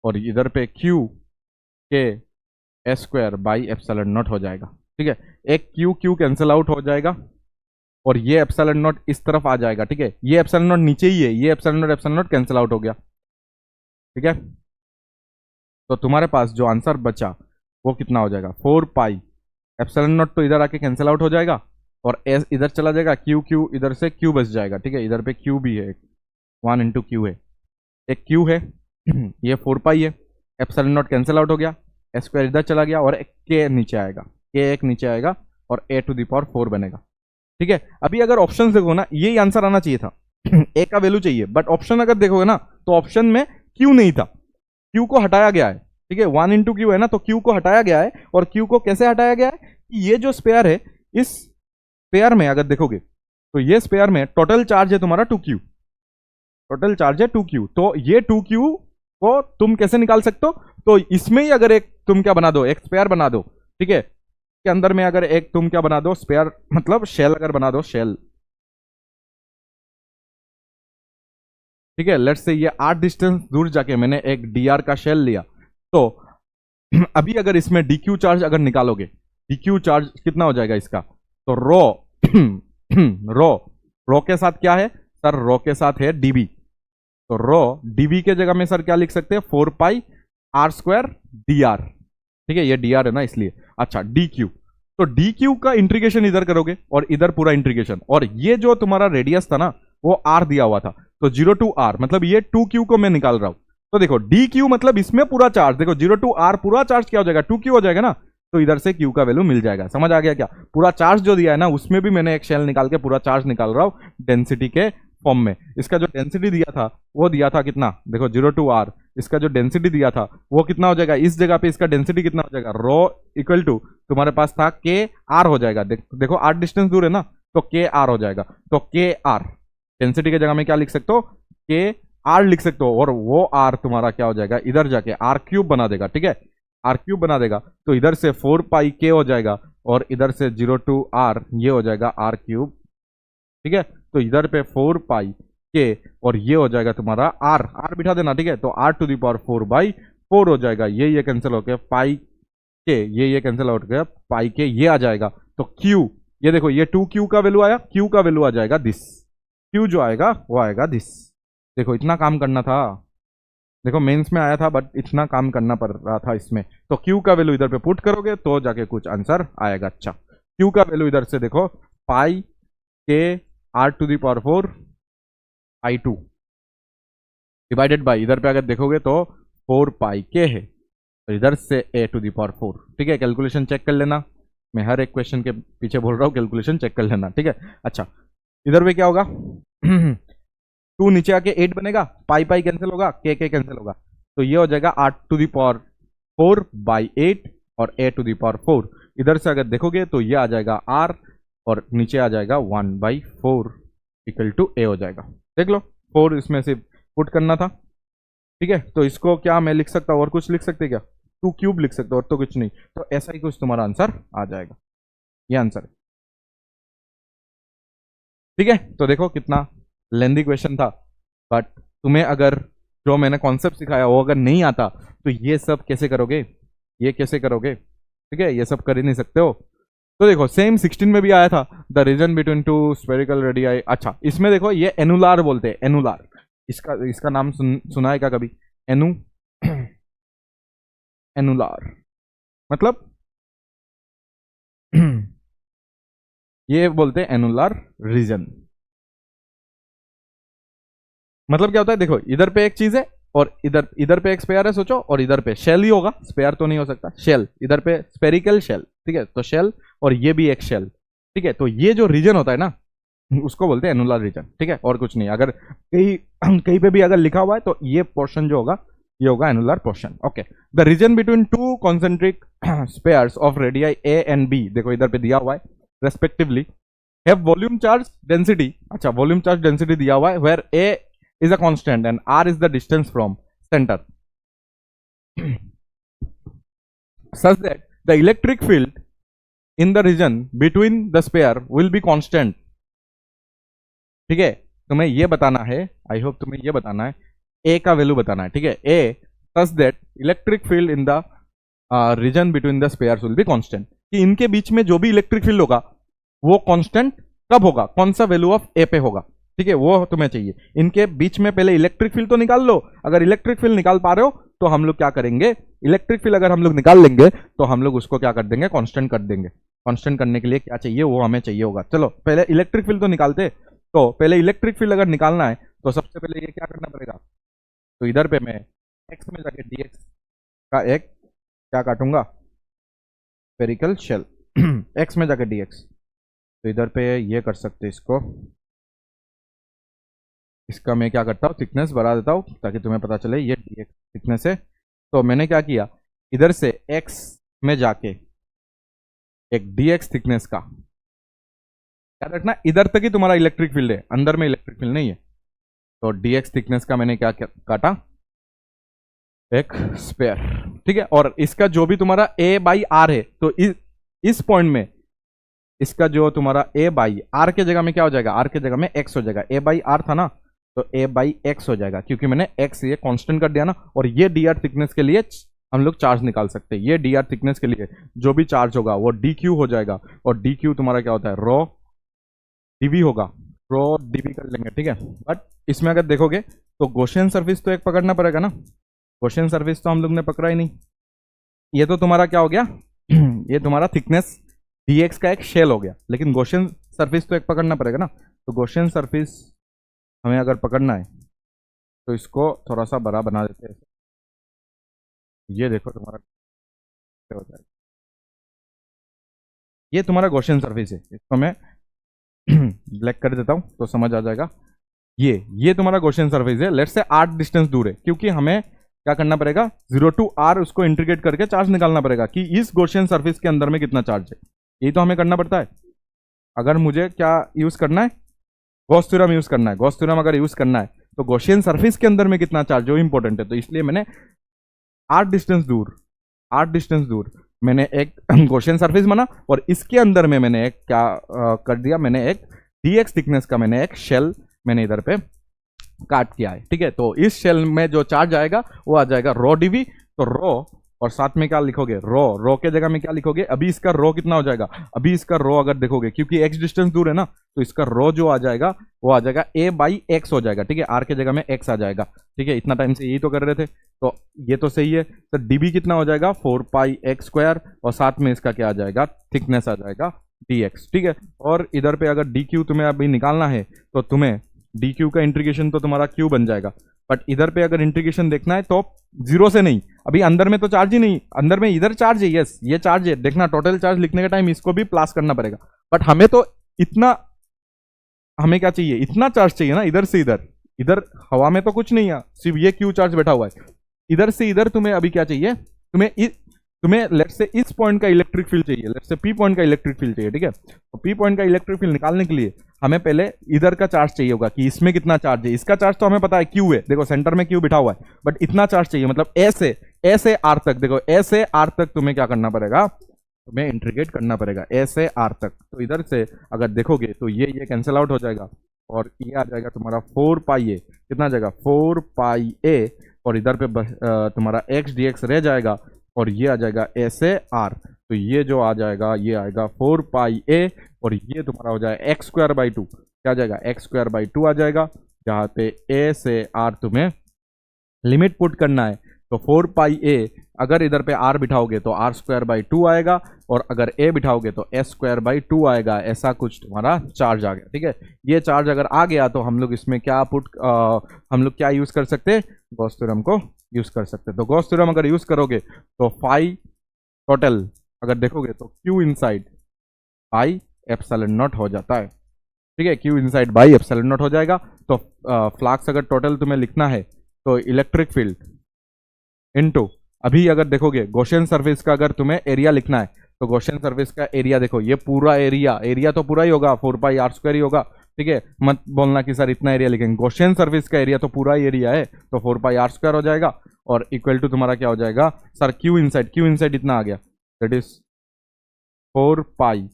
और इधर पे क्यू के ए स्क्वायर बाई एप्सिलॉन नॉट हो जाएगा। ठीक है, एक क्यू क्यू कैंसिल आउट हो जाएगा, और ये एप्सिलॉन नॉट इस तरफ आ जाएगा। ठीक है, ये एप्सिलॉन नॉट नीचे ही है, ये एप्सिलॉन नॉट कैंसिल आउट हो गया। ठीक है, तो तुम्हारे पास जो आंसर बचा वो कितना हो जाएगा, 4 पाई एप्सिलॉन नॉट, तो इधर आके कैंसिल आउट हो जाएगा, और एस इधर चला जाएगा, क्यू क्यू इधर से क्यू बच जाएगा। ठीक है, इधर पे क्यू भी है, 1 इंटू क्यू है, एक क्यू है ये 4 पाई है, एप्सिलॉन नॉट कैंसिल आउट हो गया, एस स्क्वायर इधर चला गया, और एक के नीचे आएगा, के एक नीचे आएगा, और ए टू द पावर 4 बनेगा। ठीक है, अभी अगर ऑप्शन देखो ना, यही आंसर आना चाहिए था ए का वैल्यू चाहिए, बट ऑप्शन अगर देखोगे ना तो ऑप्शन में क्यू नहीं था, क्यू को हटाया गया है। ठीक है, 1 इंटू क्यू है ना, तो क्यू को हटाया गया है। और क्यू को कैसे हटाया गया है, ये जो स्पेयर है, इस स्पेयर में अगर देखोगे तो ये स्पेयर में टोटल चार्ज है तुम्हारा 2q, टोटल चार्ज है 2q, तो ये 2q को तुम कैसे निकाल सकते हो, तो इसमें ही अगर एक तुम क्या बना दो, एक स्पेयर बना दो। ठीक है, के अंदर में अगर एक तुम क्या बना दो, स्पेयर मतलब शेल अगर बना दो, शेल। ठीक है, लेट्स से ये 8 डिस्टेंस दूर जाके मैंने एक dr का शेल लिया, तो अभी अगर इसमें dq चार्ज अगर निकालोगे, dq चार्ज कितना हो जाएगा इसका, तो रो रो रो के साथ क्या है सर, रो के साथ है db, तो रो db के जगह में सर क्या लिख सकते हैं, 4 पाई r स्क्वायर dr। ठीक है, ये dr है ना इसलिए। अच्छा, dq, तो dq का इंटीग्रेशन इधर करोगे और इधर पूरा इंटीग्रेशन, और ये जो तुम्हारा रेडियस था ना वो r दिया हुआ था, तो 0 टू r मतलब ये 2q को मैं निकाल रहा हूं, तो देखो dq मतलब इसमें पूरा चार्ज, देखो 0 टू r पूरा चार्ज क्या हो जाएगा, 2q हो जाएगा ना, तो इधर से q का वैल्यू मिल जाएगा। समझ आ गया क्या, पूरा चार्ज जो दिया है ना उसमें भी मैंने एक शेल निकाल के पूरा चार्ज निकाल रहा हूं डेंसिटी के फॉर्म में। इसका जो डेंसिटी दिया था वो दिया था कितना, देखो 0 टू r, इसका जो डेंसिटी दिया था वो कितना हो जाएगा, इस जगह पे इसका डेंसिटी कितना हो जाएगा, रो इक्वल टू तुम्हारे पास था के आर हो जाएगा, देखो 8 डिस्टेंस दूर है ना, तो के आर हो जाएगा, तो के आर डेंसिटी की जगह में क्या लिख सकते हो, के आर लिख सकते हो, और वो आर तुम्हारा क्या हो जाएगा, इधर जाके आर क्यूब बना देगा। ठीक है, आर क्यूब बना देगा, तो इधर से 4 पाई के हो जाएगा, और इधर से 0 टू आर ये हो जाएगा आर क्यूब। ठीक है, तो इधर पे 4 पाई के, और ये हो जाएगा तुम्हारा आर, आर बिठा देना। ठीक है, तो आर टू द पावर 4/4 हो जाएगा, ये कैंसिल हो गया, पाई के ये कैंसिल आउट गया, पाई के ये आ जाएगा, तो क्यू, ये देखो ये 2q का वैल्यू आया, q का वैल्यू आ जाएगा दिस, q जो आएगा वो आएगा दिस। देखो इतना काम करना था, देखो मेंस में आया था बट इतना काम करना पड़ रहा था इसमें, तो q का वैल्यू इधर पे पुट करोगे तो जाके कुछ आंसर आएगा। अच्छा, q का वैल्यू इधर से देखो, पाई के r to the power 4 i2 divided by, इधर पे अगर देखोगे तो 4 पाई के है, तो इधर से a टू द पावर 4। ठीक है, कैलकुलेशन चेक कर लेना, मैं हर एक क्वेश्चन के पीछे बोल रहा हूँ, कैलकुलेशन चेक कर लेना। ठीक है, अच्छा इधर पे क्या होगा 2 नीचे आके 8 बनेगा, पाई पाई कैंसिल होगा, के कैंसिल होगा, तो ये हो जाएगा 8 टू द पावर 4/8 और a टू द पावर 4। इधर से अगर देखोगे तो ये आ जाएगा r, और नीचे आ जाएगा 1/4 इक्वल टू a हो जाएगा। देख लो 4 इसमें से पुट करना था। ठीक है, तो इसको क्या मैं लिख सकता हूँ, और कुछ लिख सकते क्या, 2 क्यूब लिख सकते हो, और तो कुछ नहीं, तो ऐसा ही कुछ तुम्हारा आंसर आ जाएगा, ये आंसर है। ठीक है, तो देखो कितना लेंदी क्वेश्चन था, बट तुम्हें अगर जो मैंने कॉन्सेप्ट सिखाया वो अगर नहीं आता तो ये सब कैसे करोगे, ये कैसे करोगे। ठीक है, ये सब कर ही नहीं सकते हो। तो देखो सेम 16 में भी आया था, the region between to spherical radii. अच्छा, इसमें देखो ये एनुलार बोलते हैं, एनुलार, इसका नाम सुना है क्या कभी, एनुलार मतलब ये बोलते हैं एनुलार रीजन, मतलब क्या होता है, देखो इधर पे एक चीज है और इधर पे एक स्पेयर है, सोचो, और इधर पे शेल ही होगा, स्पेयर तो नहीं हो सकता, शेल, इधर पे स्पेरिकल शेल। ठीक है, तो शेल और ये भी एक शेल। ठीक है, तो ये जो रीजन होता है ना उसको बोलते हैं एनुलर रीजन। ठीक है, और कुछ नहीं, अगर कहीं कहीं पे भी अगर लिखा हुआ है तो ये पोर्शन जो होगा ये होगा annular portion. Okay, the region between two concentric spheres of radii A and B, देखो इधर पे दिया हुआ है respectively, have volume charge density, अच्छा वॉल्यूम चार्ज डेंसिटी दिया हुआ है, where A is a constant and R is the distance from centre, such that the electric field in the region between the sphere will be constant। ठीक है, तुम्हें ये बताना है, आई होप तुम्हें ये बताना है, ए का वैल्यू बताना है, ठीक है, a such that electric field in the region between the spheres will be constant, कि इनके बीच में जो भी इलेक्ट्रिक फील्ड होगा वो कांस्टेंट कब होगा, कौन सा वैल्यू ऑफ ए पे होगा, ठीक है, वो तुम्हें चाहिए। इनके बीच में पहले इलेक्ट्रिक फील्ड तो निकाल लो, अगर इलेक्ट्रिक फील्ड निकाल पा रहे हो तो हम लोग क्या करेंगे, इलेक्ट्रिक फील्ड अगर हम लोग निकाल लेंगे तो हम लोग उसको क्या कर देंगे, कांस्टेंट कर देंगे। कांस्टेंट करने के लिए क्या चाहिए, वो हमें चाहिए होगा। चलो पहले इलेक्ट्रिक फील्ड तो निकालते, तो पहले इलेक्ट्रिक फील्ड अगर निकालना है तो सबसे पहले ये क्या करना पड़ेगा, तो इधर पे मैं एक्स में जाके dx का एक क्या काटूंगा, स्फेरिकल शेल एक्स में जाके dx, तो इधर पे ये कर सकते इसको, इसका मैं क्या करता हूँ थिकनेस बढ़ा देता हूँ ताकि तुम्हें पता चले ये dx थिकनेस है। तो मैंने क्या किया, इधर से x में जाके एक dx थिकनेस का क्या रखना, इधर तक ही तुम्हारा इलेक्ट्रिक फील्ड है, अंदर में इलेक्ट्रिक फील्ड नहीं है, तो dx थिकनेस का मैंने क्या काटा, एक स्पेयर, ठीक है। और इसका जो भी तुम्हारा a बाई आर है, तो इस पॉइंट में इसका जो तुम्हारा a बाई आर के जगह में क्या हो जाएगा, r के जगह में x हो जाएगा, a बाई आर था ना तो a बाई x हो जाएगा, क्योंकि मैंने x ये कांस्टेंट कर दिया ना। और ये dr थिकनेस के लिए हम लोग चार्ज निकाल सकते हैं, ये dr थिकनेस के लिए जो भी चार्ज होगा वो dq हो जाएगा, और dq तुम्हारा क्या होता है, रो dv होगा, रो dv कर लेंगे, ठीक है। बट इसमें अगर देखोगे तो गॉसियन सर्फेस तो एक पकड़ना पड़ेगा ना, गॉसियन सर्फेस तो हम लोग ने पकड़ा ही नहीं। ये तो तुम्हारा क्या हो गया ये तुम्हारा थिकनेस dx का एक शेल हो गया, लेकिन गॉसियन सरफेस तो एक पकड़ना पड़ेगा ना। तो गॉसियन सरफेस हमें अगर पकड़ना है तो इसको थोड़ा सा बड़ा बना देते हैं, ये देखो तुम्हारा क्या होता है, ये तुम्हारा गॉसियन सरफेस है, इसको मैं ब्लैक कर देता हूँ तो समझ आ जाएगा। ये तुम्हारा गॉसियन सरफेस है, लेट्स से 8 डिस्टेंस दूर है, क्योंकि हमें क्या करना पड़ेगा, 0 to r उसको इंटीग्रेट करके चार्ज निकालना पड़ेगा कि इस गॉसियन सरफेस के अंदर में कितना चार्ज है, यही तो हमें करना पड़ता है। अगर मुझे क्या यूज करना है, गॉस थ्योरम यूज करना है, गॉस थ्योरम अगर यूज करना है तो गॉसियन सरफेस के अंदर में कितना चार्ज है इंपॉर्टेंट है, तो इसलिए मैंने 8 डिस्टेंस दूर मैंने एक गॉसियन सरफेस बना, और इसके अंदर में मैंने एक क्या कर दिया, मैंने एक dx थिकनेस का मैंने एक शेल मैंने इधर पे काट किया है, ठीक है। तो इस शेल में जो चार्ज आएगा वो आ जाएगा रो dv, तो रो और साथ में क्या लिखोगे, रो के जगह में क्या लिखोगे, अभी इसका रो कितना हो जाएगा, अभी इसका रो अगर देखोगे क्योंकि x डिस्टेंस दूर है ना, तो इसका रो जो आ जाएगा वो आ जाएगा a बाई एक्स हो जाएगा, ठीक है, r के जगह में x आ जाएगा, ठीक है। इतना टाइम से यही तो कर रहे थे, तो ये तो सही है। तो dv कितना हो जाएगा 4 पाई एक्स स्क्वायर, और साथ में इसका क्या आ जाएगा, थिकनेस आ जाएगा dx, ठीक है। और इधर पे अगर dq तुम्हें अभी निकालना है तो तुम्हें dq का इंटीग्रेशन तो तुम्हारा q बन जाएगा, बट इधर पे अगर इंटीग्रेशन देखना है तो 0 से नहीं, अभी अंदर में तो चार्ज ही नहीं, अंदर में इधर चार्ज है, यस ये चार्ज है, देखना टोटल चार्ज लिखने के टाइम इसको भी प्लस करना पड़ेगा, बट हमें तो इतना, हमें क्या चाहिए, इतना चार्ज चाहिए ना, इधर से इधर, इधर हवा में तो कुछ नहीं है, सिर्फ ये क्यू चार्ज बैठा हुआ है, इधर से इधर तुम्हें अभी क्या चाहिए, तुम्हें लेट से इस पॉइंट का इलेक्ट्रिक फील्ड चाहिए, लेट से पी पॉइंट का इलेक्ट्रिक फील्ड चाहिए, ठीक है। तो पी पॉइंट का इलेक्ट्रिक फील्ड निकालने के लिए हमें पहले इधर का चार्ज चाहिए होगा कि इसमें कितना चार्ज है, इसका चार्ज तो हमें पता है क्यू है, देखो सेंटर में क्यू बिठा हुआ है, बट इतना चार्ज चाहिए, मतलब ए से आर तक, देखो ए से आर तक तुम्हें क्या करना पड़ेगा, तुम्हें इंटीग्रेट करना पड़ेगा ए से आर तक। तो इधर से अगर देखोगे तो ये कैंसिल आउट हो जाएगा, और ये आ जाएगा तुम्हारा 4 पाई ए, कितना आ जाएगा 4 पाई ए, और इधर पे तुम्हारा एक्स डी एक्स रह जाएगा, और ये आ जाएगा ए से आर, तो ये जो आ जाएगा ये आएगा 4 पाई ए, और ये तुम्हारा हो जाएगा एक्स स्क्वायर बाई 2, क्या आ जाएगा एक्स स्क्वायर बाई 2 आ जाएगा, जहाँ पे ए से आर तुम्हें लिमिट पुट करना है। तो 4 पाई ए अगर इधर पे आर बिठाओगे तो आर स्क्वायर बाई 2 आएगा, और अगर ए बिठाओगे तो एस स्क्वायर बाई 2 आएगा, ऐसा कुछ तुम्हारा चार्ज आ गया, ठीक है। ये चार्ज अगर आ गया तो हम लोग इसमें क्या हम लोग क्या यूज कर सकते हैं, गॉस थ्योरम को यूज कर सकते हैं। तो गॉस थ्योरम अगर यूज करोगे तो फाई टोटल अगर देखोगे तो Q inside by epsilon not हो जाता है, ठीक है, Q inside by epsilon not हो जाएगा। तो फ्लक्स अगर टोटल तुम्हें लिखना है तो इलेक्ट्रिक फील्ड इनटू, अभी अगर देखोगे गॉसियन सरफेस का अगर तुम्हें एरिया लिखना है तो गॉसियन सरफेस का एरिया देखो, ये पूरा एरिया तो पूरा ही होगा, 4πr² ही होगा, ठीक है। मत बोलना कि सर इतना एरिया लिखेंगे, गॉसियन सरफेस का एरिया तो पूरा ही एरिया है, तो 4πr² हो जाएगा। और इक्वल टू तुम्हारा क्या हो जाएगा सर, क्यू इनसाइड इतना आ गया, दैट इज 4πa,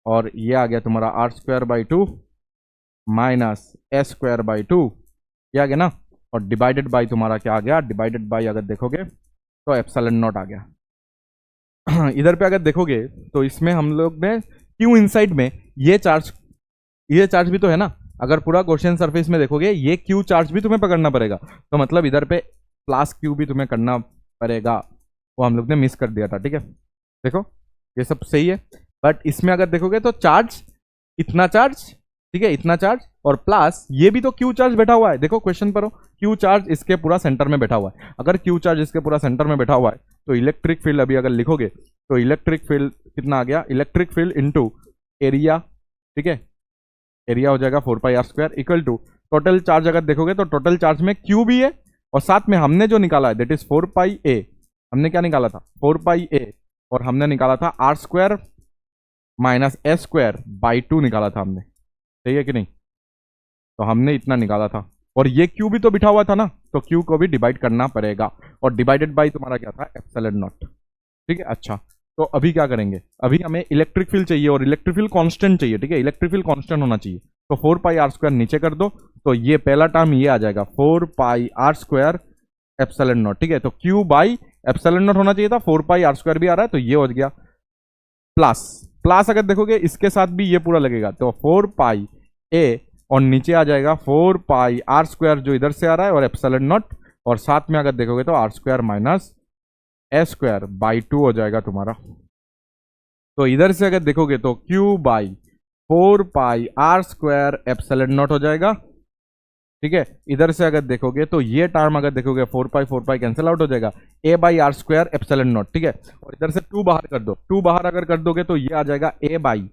और ये आ गया तुम्हारा r²/2 माइनस s²/2, ये आ गया ना। और डिवाइडेड बाई तुम्हारा क्या आ गया, डिवाइडेड बाई अगर देखोगे तो एप्सिलॉन नॉट आ गया। इधर पे अगर देखोगे तो इसमें हम लोग ने क्यू इनसाइड में ये चार्ज भी तो है ना, अगर पूरा गॉसियन सरफेस में देखोगे ये क्यू चार्ज भी तुम्हें पकड़ना पड़ेगा, तो मतलब इधर पे प्लस क्यू भी तुम्हें करना पड़ेगा, वो हम लोग ने मिस कर दिया था, ठीक है। देखो ये सब सही है, बट इसमें अगर देखोगे तो चार्ज, इतना चार्ज, ठीक है, इतना चार्ज, और प्लस ये भी तो क्यू चार्ज बैठा हुआ है, देखो क्वेश्चन पर हो, क्यू चार्ज इसके पूरा सेंटर में बैठा हुआ है। अगर क्यू चार्ज इसके पूरा सेंटर में बैठा हुआ है तो इलेक्ट्रिक फील्ड अभी अगर लिखोगे तो इलेक्ट्रिक फील्ड कितना आ गया, इलेक्ट्रिक फील्ड इनटू एरिया, ठीक है, एरिया हो जाएगा 4πr² equal to total charge. अगर देखोगे तो टोटल चार्ज में क्यू भी है और साथ में हमने जो निकाला है दैट इज 4πa, हमने क्या निकाला था 4πa, और हमने निकाला था r² माइनस s²/2 निकाला था हमने, सही है कि नहीं, तो हमने इतना निकाला था। और ये क्यू भी तो बिठा हुआ था ना, तो क्यू को भी डिवाइड करना पड़ेगा, और डिवाइडेड बाई तुम्हारा क्या था, एप्सिलॉन नॉट, ठीक है। अच्छा, तो अभी क्या करेंगे, अभी हमें इलेक्ट्रिक फील्ड चाहिए और इलेक्ट्रिक फील्ड कांस्टेंट चाहिए, ठीक है, इलेक्ट्रिक फील्ड कांस्टेंट होना चाहिए, तो 4πr² नीचे कर दो, तो ये पहला टर्म ये आ जाएगा 4πr² एप्सिलॉन नॉट, ठीक है। तो क्यू बाई एप्सिलॉन नॉट होना चाहिए था, 4πr² भी आ रहा है, तो ये हो गया प्लस अगर देखोगे इसके साथ भी ये पूरा लगेगा, तो 4πa, और नीचे आ जाएगा 4πr² जो इधर से आ रहा है, और एप्सिलॉन नॉट, और साथ में अगर देखोगे तो r² माइनस s²/2 हो जाएगा तुम्हारा। तो इधर से अगर देखोगे तो q by 4πr² epsilon not हो जाएगा, ठीक है। इधर से अगर देखोगे तो ये टर्म अगर देखोगे 4π कैंसिल आउट हो जाएगा, a/r² एप्सिलॉन नॉट, ठीक है। और इधर से 2 बाहर कर दो, 2 बाहर अगर कर दोगे तो ये आ जाएगा a बाई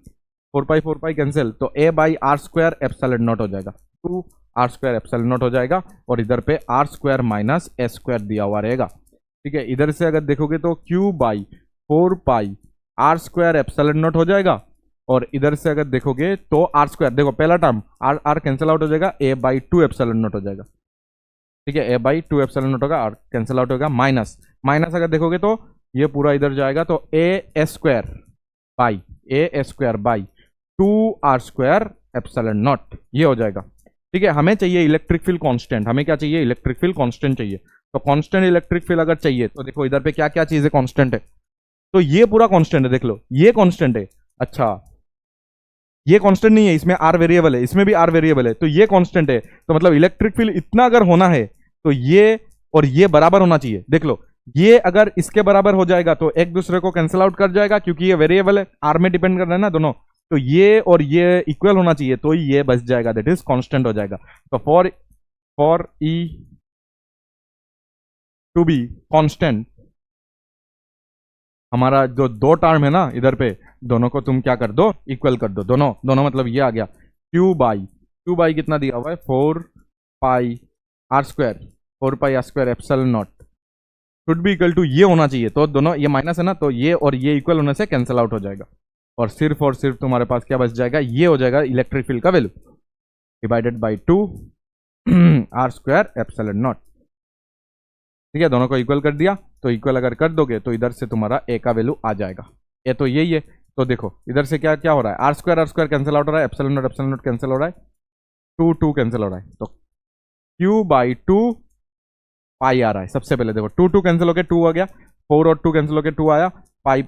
4π कैंसिल, तो a/r² एप्सिलॉन नॉट हो जाएगा, 2r² एप्सिलॉन नॉट हो जाएगा, और इधर पे r² माइनस s² दिया हुआ रहेगा, ठीक है। इधर से अगर देखोगे तो q by 4πr² epsilon not हो जाएगा, और इधर से अगर देखोगे तो r², देखो पहला टर्म r कैंसिल आउट हो जाएगा, a/2 एप्सिलॉन नॉट हो जाएगा, ठीक है, a/2 एप्सिलॉन नॉट होगा, r कैंसिल आउट होगा, माइनस अगर देखोगे तो ये पूरा इधर जाएगा, तो a² by 2r² epsilon naught, ये हो जाएगा, ठीक है। हमें चाहिए इलेक्ट्रिक फील्ड कांस्टेंट, हमें क्या चाहिए, इलेक्ट्रिक फील्ड कांस्टेंट चाहिए। तो कांस्टेंट इलेक्ट्रिक फील्ड अगर चाहिए तो देखो इधर पे क्या क्या चीजें कांस्टेंट है, तो ये पूरा कांस्टेंट है, देख लो ये कांस्टेंट है। अच्छा, ये कांस्टेंट नहीं है, इसमें r वेरिएबल है, इसमें भी r वेरिएबल है, तो ये कांस्टेंट है, तो मतलब इलेक्ट्रिक फील्ड इतना अगर होना है तो ये और ये बराबर होना चाहिए। देख लो ये अगर इसके बराबर हो जाएगा तो एक दूसरे को कैंसिल आउट कर जाएगा, क्योंकि ये वेरिएबल है, r में डिपेंड कर रहा है ना दोनों, तो ये और ये इक्वल होना चाहिए, तो ये बच जाएगा, दैट इज कांस्टेंट हो जाएगा। तो for E to be constant, हमारा जो दो टर्म है ना इधर पे, दोनों को तुम क्या कर दो, इक्वल कर दो, दोनों मतलब ये आ गया q बाई कितना दिया हुआ है, 4πr² epsilon naught should be equal to, ये होना चाहिए, तो दोनों ये माइनस है ना, तो ये और ये इक्वल होने से कैंसिल आउट हो जाएगा, और सिर्फ तुम्हारे पास क्या बच जाएगा, ये हो जाएगा इलेक्ट्रिक फील्ड का value divided by 2r² epsilon naught, ठीक है। दोनों को इक्वल कर दिया, तो इक्वल अगर कर दोगे तो इधर से तुम्हारा a का वैल्यू आ जाएगा, ये तो यही है। तो देखो इधर से क्या क्या हो रहा है, r² कैंसिल आउट हो रहा है, एप्सिलॉन नॉट कैंसिल हो रहा है, 2 कैंसिल हो रहा है, तो q बाई 2 पाई आ रहा है। सबसे पहले देखो 2 कैंसिल होके 2 आ गया, 4 और 2 कैंसिल होके 2 आया, पाई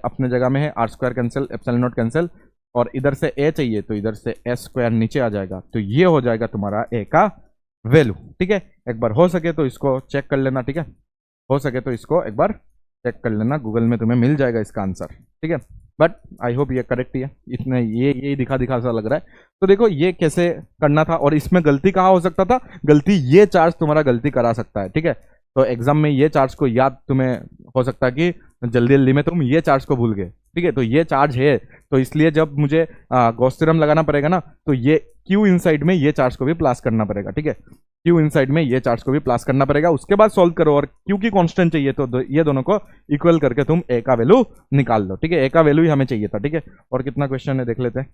अपने जगह में है, r² cancel, epsilon not cancel, और इधर से a चाहिए तो इधर से s² नीचे आ जाएगा, तो ये हो जाएगा तुम्हारा a का वैल्यू, ठीक है। एक बार हो सके तो इसको चेक कर लेना, ठीक है, हो सके तो इसको एक बार चेक कर लेना, गूगल में तुम्हें मिल जाएगा इसका आंसर, ठीक है। बट आई होप ये करेक्ट ही है, इतने ये दिखा सा लग रहा है। तो देखो ये कैसे करना था, और इसमें गलती कहाँ हो सकता था, गलती ये चार्ज तुम्हारा गलती करा सकता है, ठीक है। तो एग्जाम में ये चार्ज को याद तुम्हें हो सकता है कि जल्दी में तुम ये चार्ज को भूल गए, ठीक है। तो ये चार्ज है, तो इसलिए जब मुझे गॉस थ्योरम लगाना पड़ेगा ना, तो ये क्यू इनसाइड में ये चार्ज को भी प्लस करना पड़ेगा, ठीक है। क्यू इनसाइड में ये चार्ज को भी प्लस करना पड़ेगा, उसके बाद सॉल्व करो, और क्यू की कांस्टेंट चाहिए तो ये दोनों को इक्वल करके तुम ए का वैल्यू निकाल लो, ठीक है। ए का वैल्यू ही हमें चाहिए था, ठीक है। और कितना क्वेश्चन है देख लेते हैं।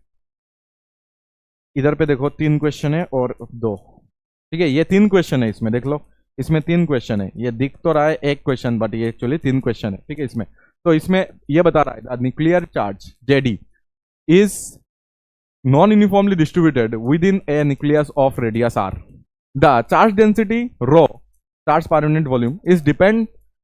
इधर पे देखो 3 क्वेश्चन है और 2, ठीक है। ये 3 क्वेश्चन है इसमें, देख लो इसमें 3 क्वेश्चन है। ये दिख तो रहा है एक क्वेश्चन, बट ये एक्चुअली 3 क्वेश्चन है, ठीक है। इसमें तो इसमें ये बता रहा है nuclear charge Z e is non uniformly distributed within a nucleus of radius R. The charge density rho, charge per unit volume, is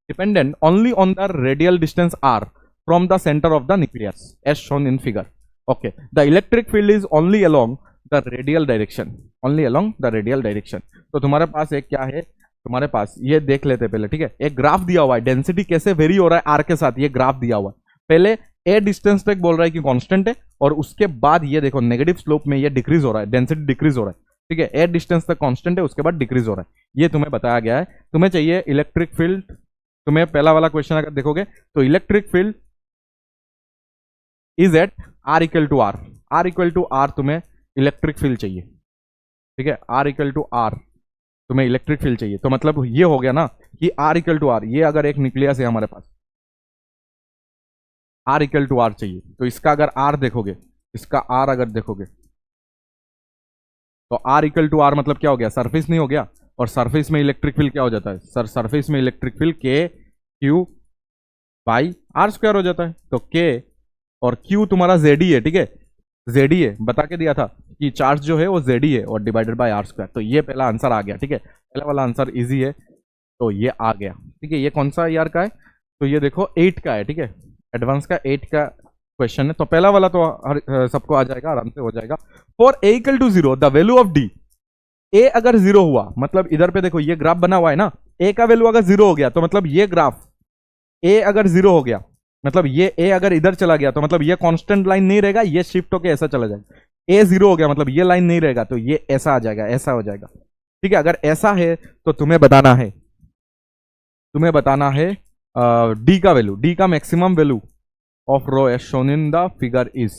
dependent only on the radial distance r from the center of the nucleus as shown in figure. Okay, the electric field is only along the radial direction, only along the radial direction. तो तुम्हारे पास एक क्या है, तुम्हारे पास ये देख लेते हैं पहले, ठीक है। एक ग्राफ दिया हुआ है, डेंसिटी कैसे वेरी हो रहा है आर के साथ, ये ग्राफ दिया हुआ है। पहले ए डिस्टेंस तक बोल रहा है कि कांस्टेंट है, और उसके बाद ये देखो नेगेटिव स्लोप में ये डिक्रीज हो रहा है, डेंसिटी डिक्रीज हो रहा है, ठीक है। ए डिस्टेंस तक कांस्टेंट है, उसके बाद डिक्रीज हो रहा है, ये तुम्हें बताया गया है। तुम्हें चाहिए इलेक्ट्रिक फील्ड, तुम्हें पहला वाला क्वेश्चन अगर देखोगे तो electric field is at R equal to R, R equal to R तुम्हें इलेक्ट्रिक फील्ड चाहिए, ठीक है। आर इक्वल टू आर तुम्हें इलेक्ट्रिक फील्ड चाहिए, तो मतलब ये हो गया ना कि आर इक्वल टू आर, ये अगर एक न्यूक्लियस है हमारे पास, आर इक्वल टू आर चाहिए, तो इसका अगर आर देखोगे, इसका आर अगर देखोगे तो आर इक्वल टू आर मतलब क्या हो गया, सरफेस नहीं हो गया। और सरफेस में इलेक्ट्रिक फील्ड क्या हो जाता है सर, सरफेस में इलेक्ट्रिक फील्ड के क्यू बाई आर स्क्वायर हो जाता है। तो के और क्यू तुम्हारा जेडी है, ठीक है, जेडी है, बता के दिया था कि चार्ज जो है वो जेडी है और डिवाइडेड बाय आर स्क्वायर। तो ये पहला आंसर आ गया, ठीक है। पहला वाला आंसर इजी है, तो ये आ गया, ठीक है। ये कौन सा ईयर का है, तो ये देखो 8 का है, ठीक है, एडवांस का 8 का क्वेश्चन है। तो पहला वाला तो सबको आ जाएगा, आराम से हो जाएगा। For A equal to 0 the value of D, A अगर 0 हुआ, मतलब इधर पे देखो ये ग्राफ बना हुआ है ना, ए का वैल्यू अगर 0 हो गया तो मतलब ये ग्राफ ए अगर 0 हो गया, मतलब ये ए अगर इधर चला गया तो मतलब ये कांस्टेंट लाइन नहीं रहेगा, ये शिफ्ट होके ऐसा चला जाएगा। ए 0 हो गया मतलब ये लाइन नहीं रहेगा, तो ये ऐसा आ जाएगा, ऐसा हो जाएगा, ठीक है। अगर ऐसा है तो तुम्हें बताना है, तुम्हें बताना है डी का वैल्यू, डी का maximum value of rho as shown in the figure is,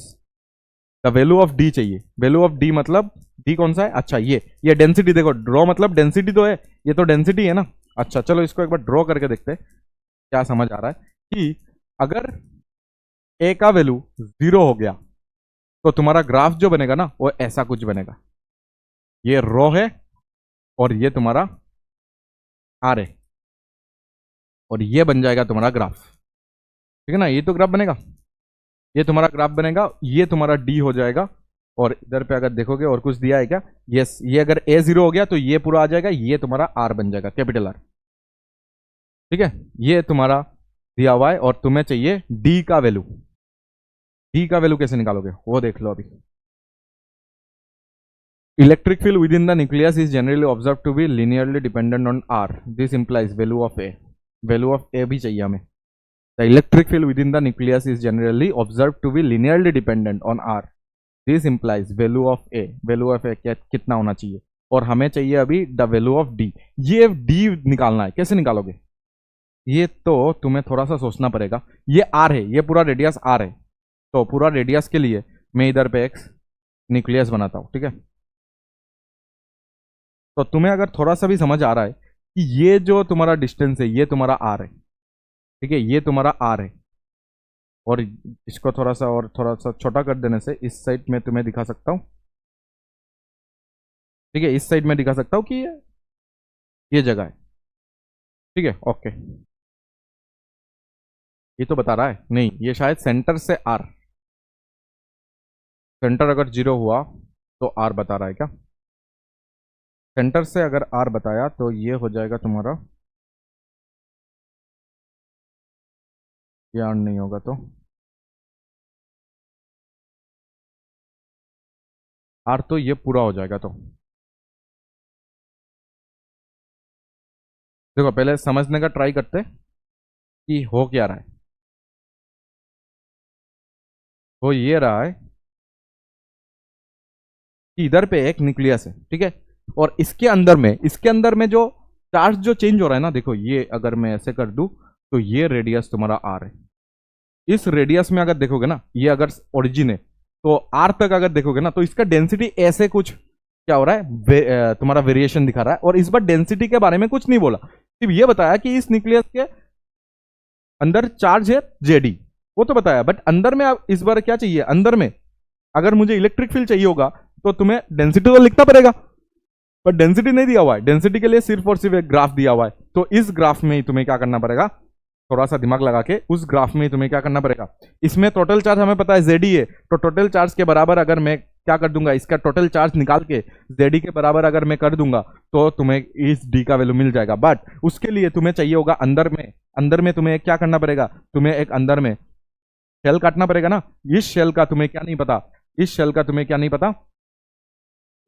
the value of D चाहिए। वैल्यू ऑफ डी मतलब डी कौन सा है, अच्छा ये डेंसिटी देखो, ड्रॉ मतलब डेंसिटी तो है, ये तो डेंसिटी है ना। अच्छा चलो इसको एक बार ड्रॉ करके देखते हैं क्या समझ आ रहा है, कि अगर ए का वैल्यू 0 हो गया तो तुम्हारा ग्राफ जो बनेगा ना वो ऐसा कुछ बनेगा, ये रो है और ये तुम्हारा आर है, और ये बन जाएगा तुम्हारा ग्राफ, ठीक है ना। ये तो ग्राफ बनेगा, ये तुम्हारा ग्राफ बनेगा, ये तुम्हारा डी हो जाएगा। और इधर पे अगर देखोगे और कुछ दिया है क्या, यस, ये अगर ए 0 हो गया तो ये पूरा आ जाएगा, ये तुम्हारा आर बन जाएगा, कैपिटल आर, ठीक है। ये तुम्हारा दिया हुआ है, और तुम्हें चाहिए डी का वैल्यू। डी का वैल्यू कैसे निकालोगे वो देख लो अभी। Electric field within the nucleus is generally observe to be linearly dependent on R, this implies value of A, value of A भी चाहिए हमें। The electric field within the nucleus is generally observe to be linearly dependent on R, this implies value of A, value of A कितना होना चाहिए, और हमें चाहिए अभी द वैल्यू ऑफ डी। ये डी निकालना है, कैसे निकालोगे, ये तो तुम्हें थोड़ा सा सोचना पड़ेगा। ये आर है, ये पूरा रेडियस आर है, तो पूरा रेडियस के लिए मैं इधर पे एक न्यूक्लियस बनाता हूँ, ठीक है। तो तुम्हें अगर थोड़ा सा भी समझ आ रहा है कि ये जो तुम्हारा डिस्टेंस है ये तुम्हारा आर है, ठीक है, ये तुम्हारा आर है, और इसको थोड़ा सा छोटा कर देने से इस साइड में तुम्हें दिखा सकता हूं, ठीक है, इस साइड में दिखा सकता हूं कि ये जगह है, ठीक है। ओके, ये तो बता रहा है नहीं, ये शायद सेंटर से आर, सेंटर अगर 0 हुआ तो आर बता रहा है क्या, सेंटर से अगर आर बताया तो ये हो जाएगा तुम्हारा, ये आर नहीं होगा तो आर, तो ये पूरा हो जाएगा। तो देखो पहले समझने का ट्राई करते कि हो क्या रहा है। वो ये रहा है कि इधर पे एक न्यूक्लियस है, ठीक है, और इसके अंदर में जो चार्ज जो चेंज हो रहा है ना, देखो ये अगर मैं ऐसे कर दूं तो ये रेडियस तुम्हारा आर है। इस रेडियस में अगर देखोगे ना, ये अगर ओरिजिन है तो आर तक अगर देखोगे ना तो इसका डेंसिटी ऐसे कुछ क्या हो रहा है, तुम्हारा वेरिएशन दिखा रहा है। और इस बार डेंसिटी के बारे में कुछ नहीं बोला, सिर्फ ये बताया कि इस न्यूक्लियस के अंदर चार्ज है जेडी, वो तो बताया। बट अंदर में इस बार क्या चाहिए, अंदर में अगर मुझे इलेक्ट्रिक फील्ड चाहिए होगा तो तुम्हें डेंसिटी तो लिखना पड़ेगा, पर डेंसिटी नहीं दिया हुआ है। डेंसिटी के लिए सिर्फ और सिर्फ एक ग्राफ दिया हुआ है, तो इस ग्राफ में ही तुम्हें क्या करना पड़ेगा, थोड़ा सा दिमाग लगा के उस ग्राफ में ही तुम्हें क्या करना पड़ेगा। इसमें टोटल चार्ज हमें पता है जेडी है, तो टोटल चार्ज के बराबर अगर मैं क्या कर दूंगा, इसका टोटल चार्ज निकाल के जेडी के बराबर अगर मैं कर दूंगा तो तुम्हें इस डी का वैल्यू मिल जाएगा। बट उसके लिए तुम्हें चाहिए होगा अंदर में तुम्हें क्या करना पड़ेगा, तुम्हें एक अंदर में शेल काटना पड़ेगा ना। इस शेल का तुम्हें क्या नहीं पता, इस शेल का तुम्हें क्या नहीं पता,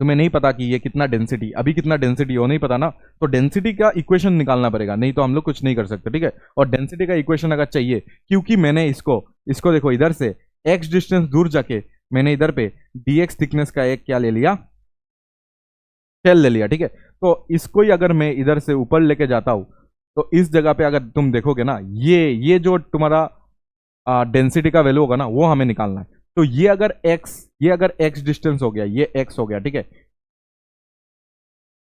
तुम्हें नहीं पता कि ये कितना डेंसिटी, अभी कितना डेंसिटी हो नहीं पता ना, तो डेंसिटी का इक्वेशन निकालना पड़ेगा, नहीं तो हम लोग कुछ नहीं कर सकते, ठीक है। और डेंसिटी का इक्वेशन अगर चाहिए, क्योंकि मैंने इसको देखो इधर से x डिस्टेंस दूर जाके मैंने इधर पे dx थिकनेस का एक क्या ले लिया, शेल ले लिया, ठीक है। तो इसको ही अगर मैं इधर से ऊपर लेके जाता हूं तो इस जगह पे अगर तुम देखोगे ना, ये जो तुम्हारा डेंसिटी का वैल्यू होगा ना, वो हमें निकालना है। तो ये अगर x डिस्टेंस हो गया, ये x हो गया, ठीक है।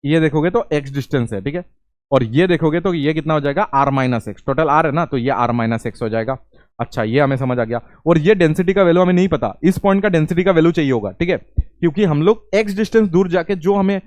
ये देखोगे तो x डिस्टेंस है, ठीक है। और ये देखोगे तो ये कितना हो जाएगा, r minus x, total r है ना, तो ये r माइनस एक्स हो जाएगा। अच्छा, ये हमें समझ आ गया। और ये डेंसिटी का वैल्यू हमें नहीं पता, इस पॉइंट का डेंसिटी का वैल्यू चाहिए होगा, ठीक है, क्योंकि हम लोग x डिस्टेंस दूर जाके जो हमें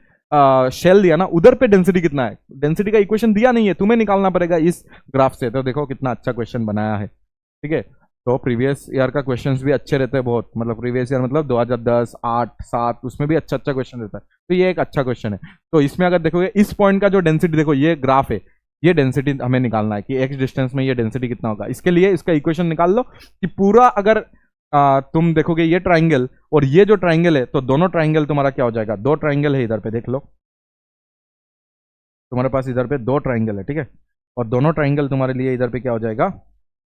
शेल दिया ना, उधर पे डेंसिटी कितना है, डेंसिटी का इक्वेशन दिया नहीं है, तुम्हें निकालना पड़ेगा इस ग्राफ से। तो देखो कितना अच्छा क्वेश्चन बनाया है, ठीक है। तो प्रीवियस ईयर का क्वेश्चंस भी अच्छे रहते हैं बहुत, मतलब प्रीवियस ईयर मतलब 2010, 8, 7 उसमें भी अच्छा क्वेश्चन रहता है। तो ये एक अच्छा क्वेश्चन है। तो इसमें अगर देखोगे इस पॉइंट का जो डेंसिटी, देखो ये ग्राफ है, ये डेंसिटी हमें निकालना है कि एक्स डिस्टेंस में ये डेंसिटी कितना होगा। इसके लिए इसका इक्वेशन निकाल लो कि पूरा अगर तुम देखोगे ये ट्राइंगल और ये जो ट्राइंगल है, तो दोनों ट्राइंगल तुम्हारा क्या हो जाएगा, दो ट्राइंगल है इधर पे, देख लो तुम्हारे पास इधर पे दो ट्राइंगल है, ठीक है। और दोनों ट्राइंगल तुम्हारे लिए इधर पे क्या हो जाएगा,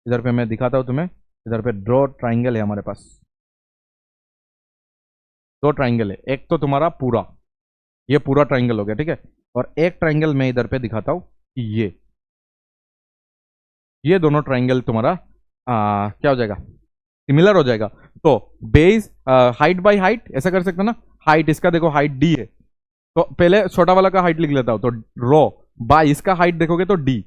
इधर पे मैं दिखाता हूं तुम्हें, इधर पे दो ट्राइंगल है हमारे पास, दो ट्राइंगल है। एक तो तुम्हारा पूरा, ये पूरा ट्राइंगल हो गया, ठीक है। और एक ट्राइंगल मैं इधर पे दिखाता हूं कि ये दोनों ट्राइंगल तुम्हारा क्या हो जाएगा, सिमिलर हो जाएगा। तो बेस हाइट बाय हाइट ऐसा कर सकते हो ना, हाइट इसका देखो हाइट डी है, तो पहले छोटा वाला का हाइट लिख लेता हूं, तो रो बाय इसका हाइट देखोगे तो डी,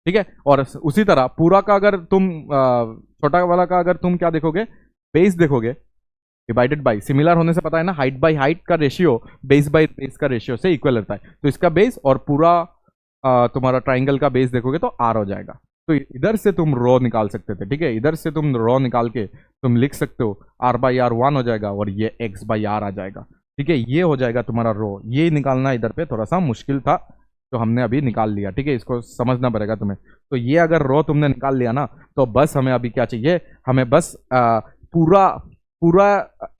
ठीक है। और उसी तरह पूरा का अगर तुम छोटा वाला का अगर तुम क्या देखोगे, बेस देखोगे डिवाइडेड बाय, सिमिलर होने से पता है ना, हाइट बाय हाइट का रेशियो बेस बाय बेस का रेशियो से इक्वल रहता है। तो इसका बेस और पूरा तुम्हारा ट्राइंगल का बेस देखोगे तो आर हो जाएगा। तो इधर से तुम रो निकाल सकते थे, ठीक है, इधर से तुम रो निकाल के तुम लिख सकते हो आर बाई आर 1 हो जाएगा और ये एक्स बाई आर आ जाएगा, ठीक है। ये हो जाएगा तुम्हारा रो, ये निकालना इधर पे थोड़ा सा मुश्किल था, तो हमने अभी निकाल लिया, ठीक है। इसको समझना पड़ेगा तुम्हें। तो ये अगर रो तुमने निकाल लिया ना, तो बस हमें अभी क्या चाहिए, हमें बस पूरा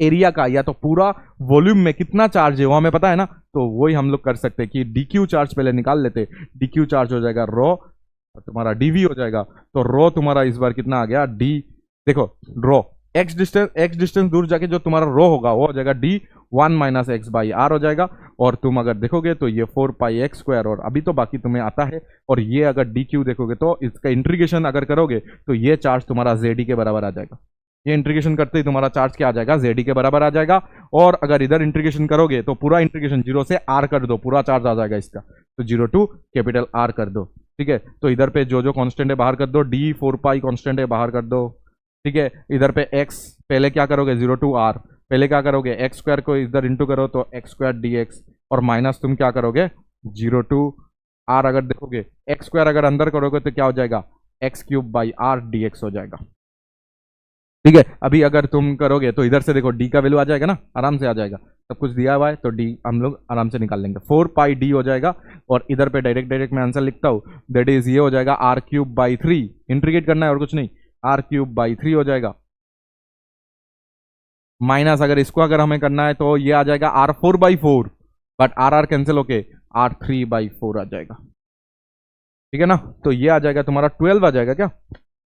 एरिया का या तो पूरा वॉल्यूम में कितना चार्ज है वो हमें पता है ना, तो वही हम लोग कर सकते हैं कि डी क्यू चार्ज पहले निकाल लेते। डी क्यू चार्ज हो जाएगा रो और तुम्हारा डीवी हो जाएगा। तो रो तुम्हारा इस बार कितना आ गया, डी, देखो रो एक्स डिस्टेंस दूर जाके जो तुम्हारा रो होगा वो हो जाएगा D 1 minus x by R हो जाएगा। और तुम अगर देखोगे तो ये 4 पाई एक्स स्क्वायर, और अभी तो बाकी तुम्हें आता है। और ये अगर डी क्यू देखोगे तो इसका इंटीग्रेशन अगर करोगे तो ये चार्ज तुम्हारा जेडी के बराबर आ जाएगा। ये इंटीग्रेशन करते ही तुम्हारा चार्ज क्या आ जाएगा, जेडी के बराबर आ जाएगा। और अगर इधर इंटीग्रेशन करोगे तो पूरा इंटीग्रेशन 0 से आर कर दो, पूरा चार्ज आ जाएगा इसका, तो 0 टू कैपिटल आर कर दो, ठीक है। तो इधर पे जो जो कांस्टेंट है बाहर कर दो, डी 4 पाई कांस्टेंट है बाहर कर दो, ठीक है। इधर पे एक्स पहले क्या करोगे 0 टू आर, पहले क्या करोगे एक्स स्क्वायर को इधर इंटू करो तो एक्स स्क्वायर डी एक्स, और माइनस तुम क्या करोगे 0 टू आर, अगर देखोगे एक्स स्क्वायर अगर अंदर करोगे तो क्या हो जाएगा x cube by R D x हो जाएगा, ठीक है। अभी अगर तुम करोगे तो इधर से देखो डी का वैल्यू आ जाएगा ना, आराम से आ जाएगा, सब कुछ दिया हुआ है तो डी हम लोग आराम से निकाल लेंगे, 4 पाई डी हो जाएगा। और इधर पे डायरेक्ट मैं आंसर लिखता हूँ, दैट इज ये हो जाएगा आर क्यूब बाई 3, इंटीग्रेट करना है और कुछ नहीं, आर क्यूब बाई 3 हो जाएगा। माइनस अगर इसको अगर हमें करना है तो ये आ जाएगा R 4 by 4, but R R cancel होके आर 3 बाई 4 आ जाएगा, ठीक है ना। तो ये आ जाएगा तुम्हारा 12 आ जाएगा, क्या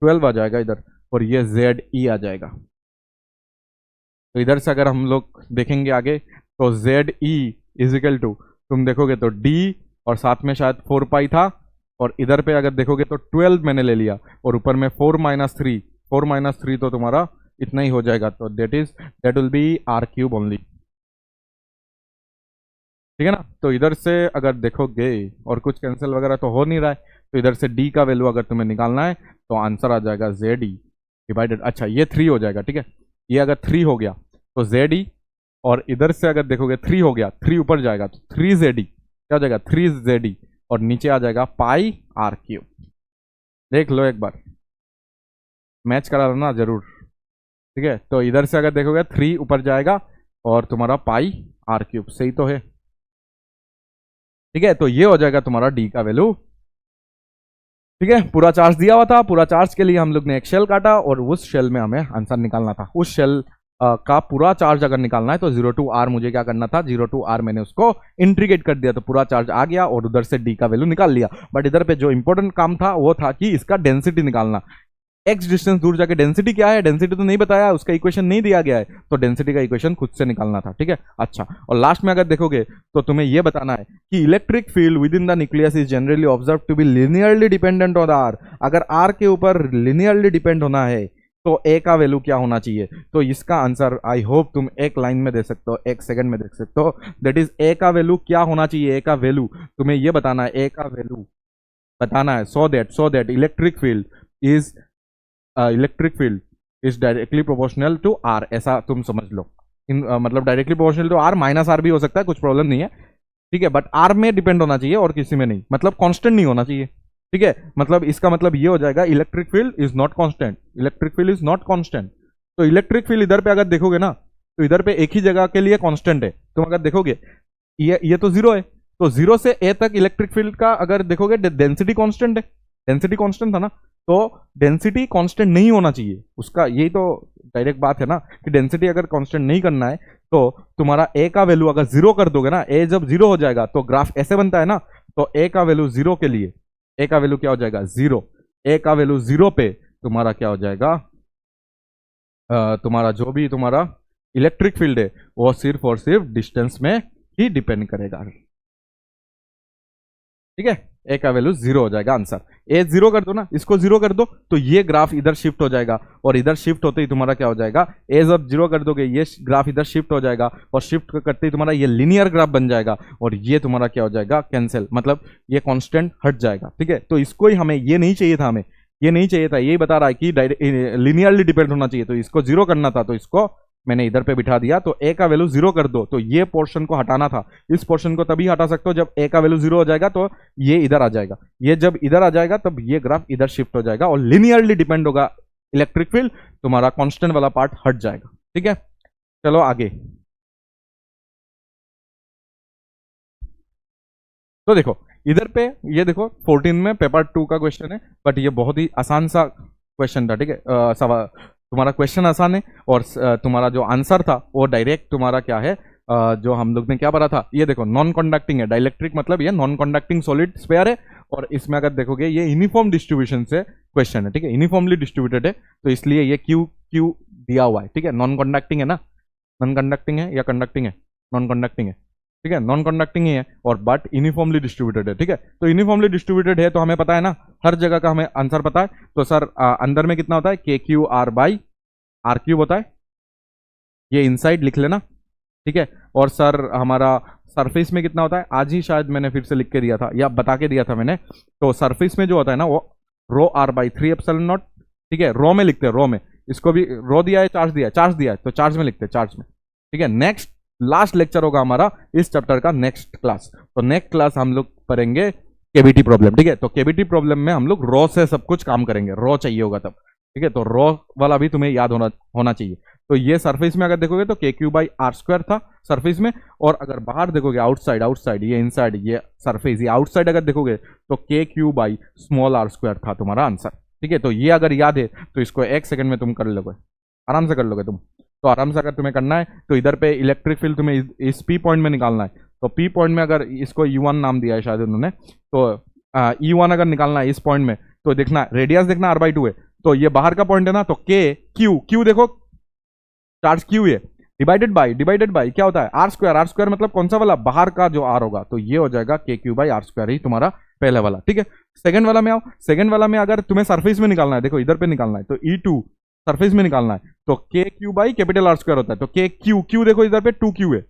12 आ जाएगा इधर, और ये जेड ई आ जाएगा। तो इधर से अगर हम लोग देखेंगे आगे तो जेड ई इजिकल टू, तुम देखोगे तो डी और साथ में शायद 4 पाई था, और इधर पे अगर देखोगे तो 12 मैंने ले लिया, और ऊपर में 4 माइनस 3 तो तुम्हारा इतना ही हो जाएगा। तो that will be R cube only. ठीक है ना। तो इधर से अगर देखोगे और कुछ कैंसिल वगैरह तो हो नहीं रहा है, तो इधर से डी का वैल्यू अगर तुम्हें निकालना है तो आंसर आ जाएगा जेड ई डिवाइडेड, अच्छा ये 3 हो जाएगा, ठीक है। ये अगर 3 हो गया तो जेड ई, और इधर से अगर देखोगे 3 हो गया, 3 ऊपर जाएगा तो 3 जेड ई, क्या हो जाएगा 3 जेड ई, और नीचे आ जाएगा पाई आर क्यूब। देख लो एक बार, मैच करा लेना जरूर, ठीक है। तो इधर से अगर देखोगे 3 ऊपर जाएगा और तुम्हारा पाई आर क्यूब, सही तो है, ठीक है। तो ये हो जाएगा तुम्हारा डी का वैल्यू, ठीक है। पूरा चार्ज दिया हुआ था, पूरा चार्ज के लिए हम लोग ने एक शेल काटा और उस शेल में हमें आंसर निकालना था। उस शेल का पूरा चार्ज अगर निकालना है तो 0 टू आर मुझे क्या करना था, 0 टू आर मैंने उसको इंटीग्रेट कर दिया तो पूरा चार्ज आ गया और उधर से डी का वैल्यू निकाल लिया। बट इधर पे जो इंपॉर्टेंट काम था वो था कि इसका डेंसिटी निकालना। एक्स डिस्टेंस दूर जाके डेंसिटी क्या है, डेंसिटी तो नहीं बताया, उसका इक्वेशन नहीं दिया गया है, तो डेंसिटी का इक्वेशन खुद से निकालना था, ठीक है। अच्छा, और लास्ट में अगर देखोगे तो तुम्हें यह बताना है कि electric field within the nucleus is generally observe to be linearly dependent on R. अगर आर के ऊपर लिनियरली डिपेंड होना है तो ए का वैल्यू क्या होना चाहिए। तो इसका आंसर आई होप तुम एक लाइन में दे सकते हो, एक सेकंड में देख सकते हो। दैट इज ए का वैल्यू क्या होना चाहिए, ए का वैल्यू तुम्हें यह बताना है, ए का वैल्यू बताना है, so that electric field is directly proportional to R, ऐसा तुम समझ लो। मतलब directly proportional to R, minus R भी हो सकता है, कुछ प्रॉब्लम नहीं है, ठीक है। बट आर में डिपेंड होना चाहिए और किसी में नहीं, मतलब कांस्टेंट नहीं होना चाहिए, ठीक है। मतलब इसका मतलब ये हो जाएगा electric field is not constant, electric field is not constant. तो इलेक्ट्रिक फील्ड इधर पे अगर देखोगे ना तो इधर पे एक ही जगह के लिए कांस्टेंट है। तुम अगर देखोगे ये तो 0 है, तो 0 से ए तक इलेक्ट्रिक फील्ड का अगर देखोगे डेंसिटी कांस्टेंट है, डेंसिटी कांस्टेंट था ना, तो डेंसिटी कांस्टेंट नहीं होना चाहिए उसका, यही तो डायरेक्ट बात है ना कि डेंसिटी अगर कांस्टेंट नहीं करना है तो तुम्हारा ए का वैल्यू अगर 0 कर दोगे ना, ए जब 0 हो जाएगा तो ग्राफ ऐसे बनता है ना, तो ए का वैल्यू 0 के लिए, ए का वैल्यू क्या हो जाएगा 0, ए का वैल्यू 0 पे तुम्हारा क्या हो जाएगा, तुम्हारा जो भी तुम्हारा इलेक्ट्रिक फील्ड है वो सिर्फ और सिर्फ डिस्टेंस में ही डिपेंड करेगा, ठीक है। ए का वैल्यू 0 हो जाएगा आंसर। ए 0 कर दो ना, इसको 0 कर दो तो ये ग्राफ इधर शिफ्ट हो जाएगा, और इधर शिफ्ट होते ही तुम्हारा क्या हो जाएगा, ए जब 0 कर दोगे ये ग्राफ इधर शिफ्ट हो जाएगा, और शिफ्ट करते ही तुम्हारा ये लिनियर ग्राफ बन जाएगा, और ये तुम्हारा क्या हो जाएगा कैंसिल, मतलब ये कांस्टेंट हट जाएगा, ठीक है। तो इसको ही हमें ये नहीं चाहिए था, हमें ये नहीं चाहिए था, यही बता रहा है कि लिनियरली डिपेंड होना चाहिए, तो इसको 0 करना था, तो इसको मैंने इधर पे बिठा दिया। तो ए का वैल्यू 0 कर दो, तो ये पोर्शन को हटाना था, इस पोर्शन को तभी हटा सकते हो जब ए का वैल्यू 0 हो जाएगा, तो ये इधर आ जाएगा, ये जब इधर आ जाएगा तब ये ग्राफ इधर शिफ्ट हो जाएगा और लिनियरली डिपेंड होगा इलेक्ट्रिक फील्ड, तुम्हारा कांस्टेंट वाला पार्ट हट जाएगा, ठीक है। चलो आगे, तो देखो इधर पे ये देखो 14 में पेपर 2 का क्वेश्चन है, बट ये बहुत ही आसान सा क्वेश्चन था, ठीक है। सवाल तुम्हारा क्वेश्चन आसान है और तुम्हारा जो आंसर था वो डायरेक्ट तुम्हारा क्या है, जो हम लोग ने क्या पढ़ा था, ये देखो नॉन कंडक्टिंग है, डाइलेक्ट्रिक मतलब ये नॉन कंडक्टिंग सॉलिड स्फीयर है, और इसमें अगर देखोगे ये यूनिफॉर्म डिस्ट्रीब्यूशन से क्वेश्चन है, ठीक है, यूनिफॉर्मली डिस्ट्रीब्यूटेड है, तो इसलिए ये क्यू क्यू दिया हुआ है, ठीक है। नॉन कंडक्टिंग है ना, नॉन कंडक्टिंग है या कंडक्टिंग है, नॉन कंडक्टिंग है, ठीक है, नॉन कंडक्टिंग ही है, और बट यूनिफॉर्मली डिस्ट्रीब्यूटेड है, ठीक है। तो यूनिफॉर्मली डिस्ट्रीब्यूटेड है तो हमें पता है ना, हर जगह का हमें आंसर पता है, तो सर अंदर में कितना होता है, K Q R by R cube होता है, ये इनसाइड लिख लेना, ठीक है। और सर हमारा सरफेस में कितना होता है, आज ही शायद मैंने फिर से लिख के दिया था या बता के दिया था मैंने, तो सरफेस में जो होता है ना वो रो आर बाई 3 एप्सिलॉन नॉट, ठीक है, रो में लिखते हैं, रो में, इसको भी रो दिया है, चार्ज दिया है, चार्ज दिया है तो चार्ज में लिखते हैं, चार्ज में, ठीक है। नेक्स्ट लास्ट लेक्चर होगा हमारा इस चैप्टर का नेक्स्ट क्लास, तो नेक्स्ट क्लास हम लोग पढ़ेंगे केवीटी प्रॉब्लम, ठीक है। तो केवीटी प्रॉब्लम में हम लोग रो से सब कुछ काम करेंगे, रो चाहिए होगा तब, ठीक है। तो रो वाला भी तुम्हें याद होना चाहिए। तो ये सरफेस में अगर देखोगे तो K Q by R square था सरफेस में, और अगर बाहर देखोगे आउटसाइड, आउटसाइड ये इनसाइड, ये सरफेस, ये आउटसाइड अगर देखोगे तो K Q by small R square था तुम्हारा आंसर, ठीक है। तो ये अगर याद है तो इसको एक सेकंड में तुम कर लोगे, आराम से कर लोगे तुम। तो आराम से अगर तुम्हें करना है तो इधर पे इलेक्ट्रिक फील्ड तुम्हें इस पी पॉइंट में निकालना है, तो पी पॉइंट में अगर इसको E1 नाम दिया है शायद उन्होंने, तो E1 अगर निकालना है इस पॉइंट में, तो देखना रेडियस देखना r/2 है, तो ये बाहर का पॉइंट है ना, तो के क्यू देखो चार्ज क्यू है, डिवाइडेड बाई क्या होता है आर स्क्वायर मतलब कौन सा वाला, बाहर का जो आर होगा, तो ये हो जाएगा के क्यू बाई आर स्क्वायर ही तुम्हारा पहले वाला, ठीक है। सेकंड वाला में आओ, सेकंड वाला में अगर तुम्हें सरफेस में निकालना है, देखो इधर पे निकालना है, तो E2 सरफेस में निकालना है, तो K Q by capital R square होता है, तो के क्यू देखो इधर पे 2Q है,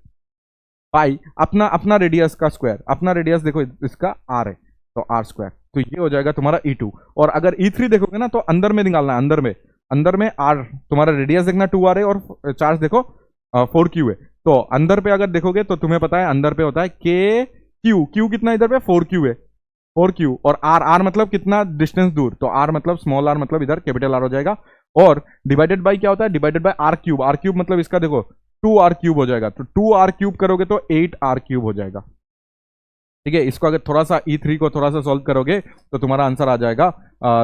बाई अपना अपना रेडियस का स्क्वायर, अपना रेडियस देखो इसका आर है तो आर स्क्वायर, तो ये हो जाएगा तुम्हारा E2। और अगर E3 देखोगे ना तो अंदर में निकालना है, अंदर में आर, तुम्हारा रेडियस देखना 2r है और चार्ज देखो 4q है। तो अंदर पे अगर देखोगे तो तुम्हें पता है अंदर पे होता है k q कितना इधर पे 4q है, 4q और r मतलब कितना डिस्टेंस दूर, तो r मतलब स्मॉल r मतलब इधर कैपिटल R हो जाएगा। और डिवाइडेड बाय क्या होता है, डिवाइडेड बाय r क्यूब मतलब इसका देखो 2r क्यूब हो जाएगा, तो 2r क्यूब करोगे तो 8r क्यूब हो जाएगा। ठीक है, इसको अगर थोड़ा सा E3 को थोड़ा सा सॉल्व करोगे तो तुम्हारा आंसर आ जाएगा,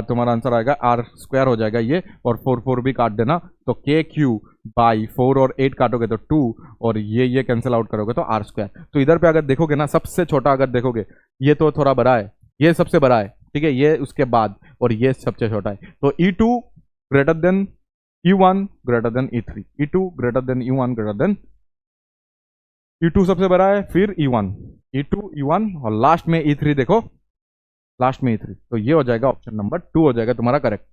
तुम्हारा आंसर आएगा आर स्क्वायर हो जाएगा ये, और 4 भी काट देना तो KQ बाई 4 और 8 काटोगे तो 2 और ये कैंसिल आउट करोगे तो आर स्क्वायर। तो इधर पे अगर देखोगे ना सबसे छोटा अगर देखोगे ये तो थोड़ा बड़ा है, ये सबसे बड़ा है, ठीक है, ये उसके बाद और ये सबसे छोटा है। तो E2 greater than E1 greater than E3, E2 greater than E1 greater than E2 सबसे बड़ा है, फिर E1, E2 E1 और लास्ट में E3 देखो, लास्ट में E3, तो ये हो जाएगा ऑप्शन नंबर 2 हो जाएगा तुम्हारा करेक्ट।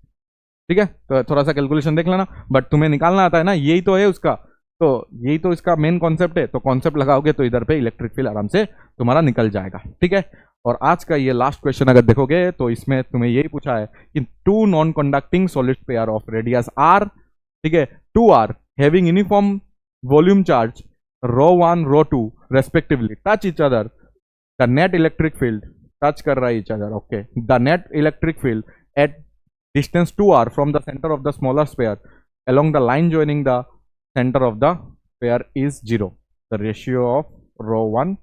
ठीक है, तो थोड़ा सा कैलकुलेशन देख लेना, बट तुम्हें निकालना आता है ना, यही तो है उसका, तो यही तो इसका मेन कॉन्सेप्ट है, तो कॉन्सेप्ट लगाओगे तो इधर पे इलेक्ट्रिक फील्ड आराम से तुम्हारा निकल जाएगा। ठीक है, और आज का ये लास्ट क्वेश्चन अगर देखोगे तो इसमें तुम्हें यही पूछा है कि 2 non conducting solid pair of radius r, ठीक है, 2r having uniform volume charge ρ1 ρ2 respectively touch each other, the net electric field touch कर रहा है each other, okay, the net electric field at distance 2r from the center of the smaller sphere along the line joining the center of the sphere is 0, the ratio of ρ1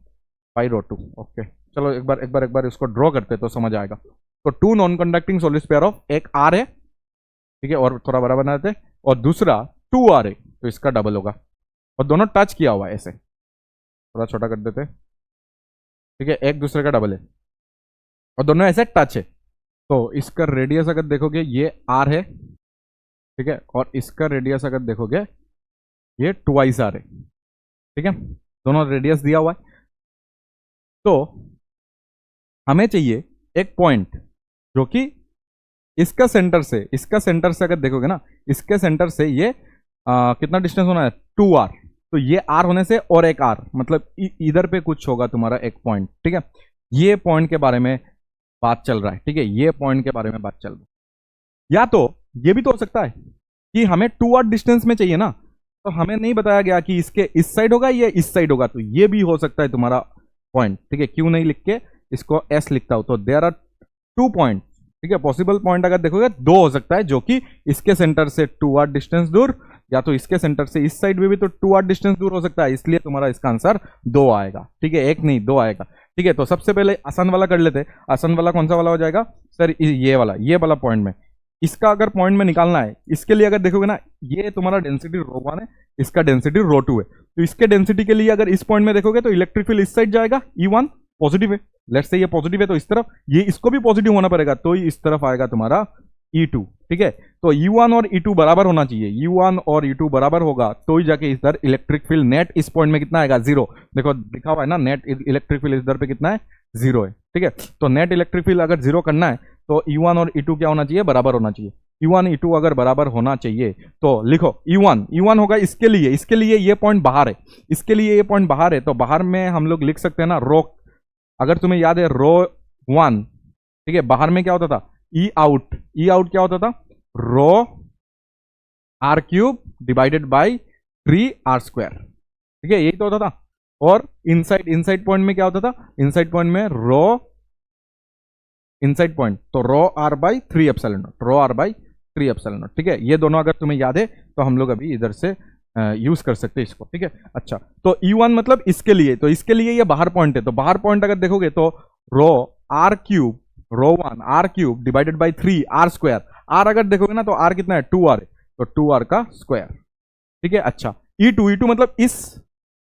by ρ2। Okay, चलो एक बार इसको ड्रॉ करते तो समझ आएगा। तो 2 non conducting solid sphere of, एक r है, ठीक है, और थोड़ा बड़ा बना देते, और दूसरा 2r है तो इसका डबल होगा, और दोनों टच किया हुआ है, ऐसे थोड़ा छोटा कर देते, ठीक है, एक दूसरे का डबल है और दोनों ऐसे टच है। तो इसका रेडियस अगर देखोगे ये r है, ठीक है, और इसका रेडियस अगर देखोगे ये 2r है, ठीक है, दोनों रेडियस दिया हुआ है। तो हमें चाहिए एक पॉइंट जो कि इसका सेंटर से अगर देखोगे ना, इसके सेंटर से ये कितना डिस्टेंस होना है 2r, तो ये r होने से और एक r, मतलब इधर पे कुछ होगा तुम्हारा एक पॉइंट, ठीक है, ये पॉइंट के बारे में बात चल रहा है, ठीक है, ये पॉइंट के बारे में बात चल रही है। या तो ये भी तो हो सकता है कि हमें 2r डिस्टेंस में चाहिए ना, तो हमें नहीं बताया गया कि इसके इस साइड होगा या इस साइड होगा, तो ये भी हो सकता है तुम्हारा पॉइंट, ठीक है, क्यों नहीं लिख के इसको s लिखता हूं। तो देयर आर 2 पॉइंट, ठीक है, पॉसिबल पॉइंट अगर देखोगे 2 हो सकता है, जो कि इसके सेंटर से 2r डिस्टेंस दूर, या तो इसके सेंटर से इस साइड में भी तो 2r डिस्टेंस दूर हो सकता है, इसलिए तुम्हारा इसका आंसर 2 आएगा, ठीक है, एक नहीं 2 आएगा। ठीक है, तो सबसे पहले आसान वाला कर लेते हैं। आसान वाला कौन सा वाला हो जाएगा सर, ये वाला पॉइंट में, इसका अगर पॉइंट में निकालना है, इसके लिए अगर देखोगे ना, ये तुम्हारा डेंसिटी ρ1 है, इसका डेंसिटी ρ2 है, तो इसके डेंसिटी के लिए अगर इस पॉइंट में देखोगे तो इलेक्ट्रिक फील्ड इस साइड जाएगा, E1 पॉजिटिव है, लेट्स से ये पॉजिटिव है तो इस तरफ, ये इसको भी पॉजिटिव होना पड़ेगा, तो इस तरफ आएगा तुम्हारा E2, ठीक है, तो E1 और E2 बराबर होना चाहिए, E1 और E2 बराबर होगा तो ही जाके इधर इलेक्ट्रिक फील्ड नेट इस पॉइंट में कितना आएगा 0, देखो लिखा हुआ है ना, नेट इलेक्ट्रिक फील्ड इधर पे कितना है 0 है, ठीक है, तो नेट इलेक्ट्रिक फील्ड अगर 0 करना है तो E1 और E2 क्या होना चाहिए, बराबर होना चाहिए। E1 E2 अगर बराबर होना चाहिए तो लिखो E1 होगा, इसके लिए ये पॉइंट बाहर है, इसके लिए ये पॉइंट बाहर है, तो बाहर में हम लोग लिख सकते हैं ना रो, अगर तुम्हें याद है ρ1, ठीक है, बाहर में क्या होता था E आउट क्या होता था रो r cube divided by 3r square, ठीक है, यही तो होता था। और इनसाइड पॉइंट में क्या होता था, इनसाइड पॉइंट में इनसाइड पॉइंट तो ρr बाई 3 एप्सिलॉन नॉट, ठीक है, ये दोनों अगर तुम्हें याद है तो हम लोग अभी इधर से यूज कर सकते हैं इसको, ठीक है। अच्छा, तो E1 मतलब इसके लिए, तो इसके लिए ये बाहर पॉइंट है, तो बाहर पॉइंट अगर देखोगे तो ρr cube ρ1 r cube divided by 3r square, r अगर देखोगे ना तो r कितना है 2r है, तो 2r का स्क्वायर, ठीक है। अच्छा, E2 मतलब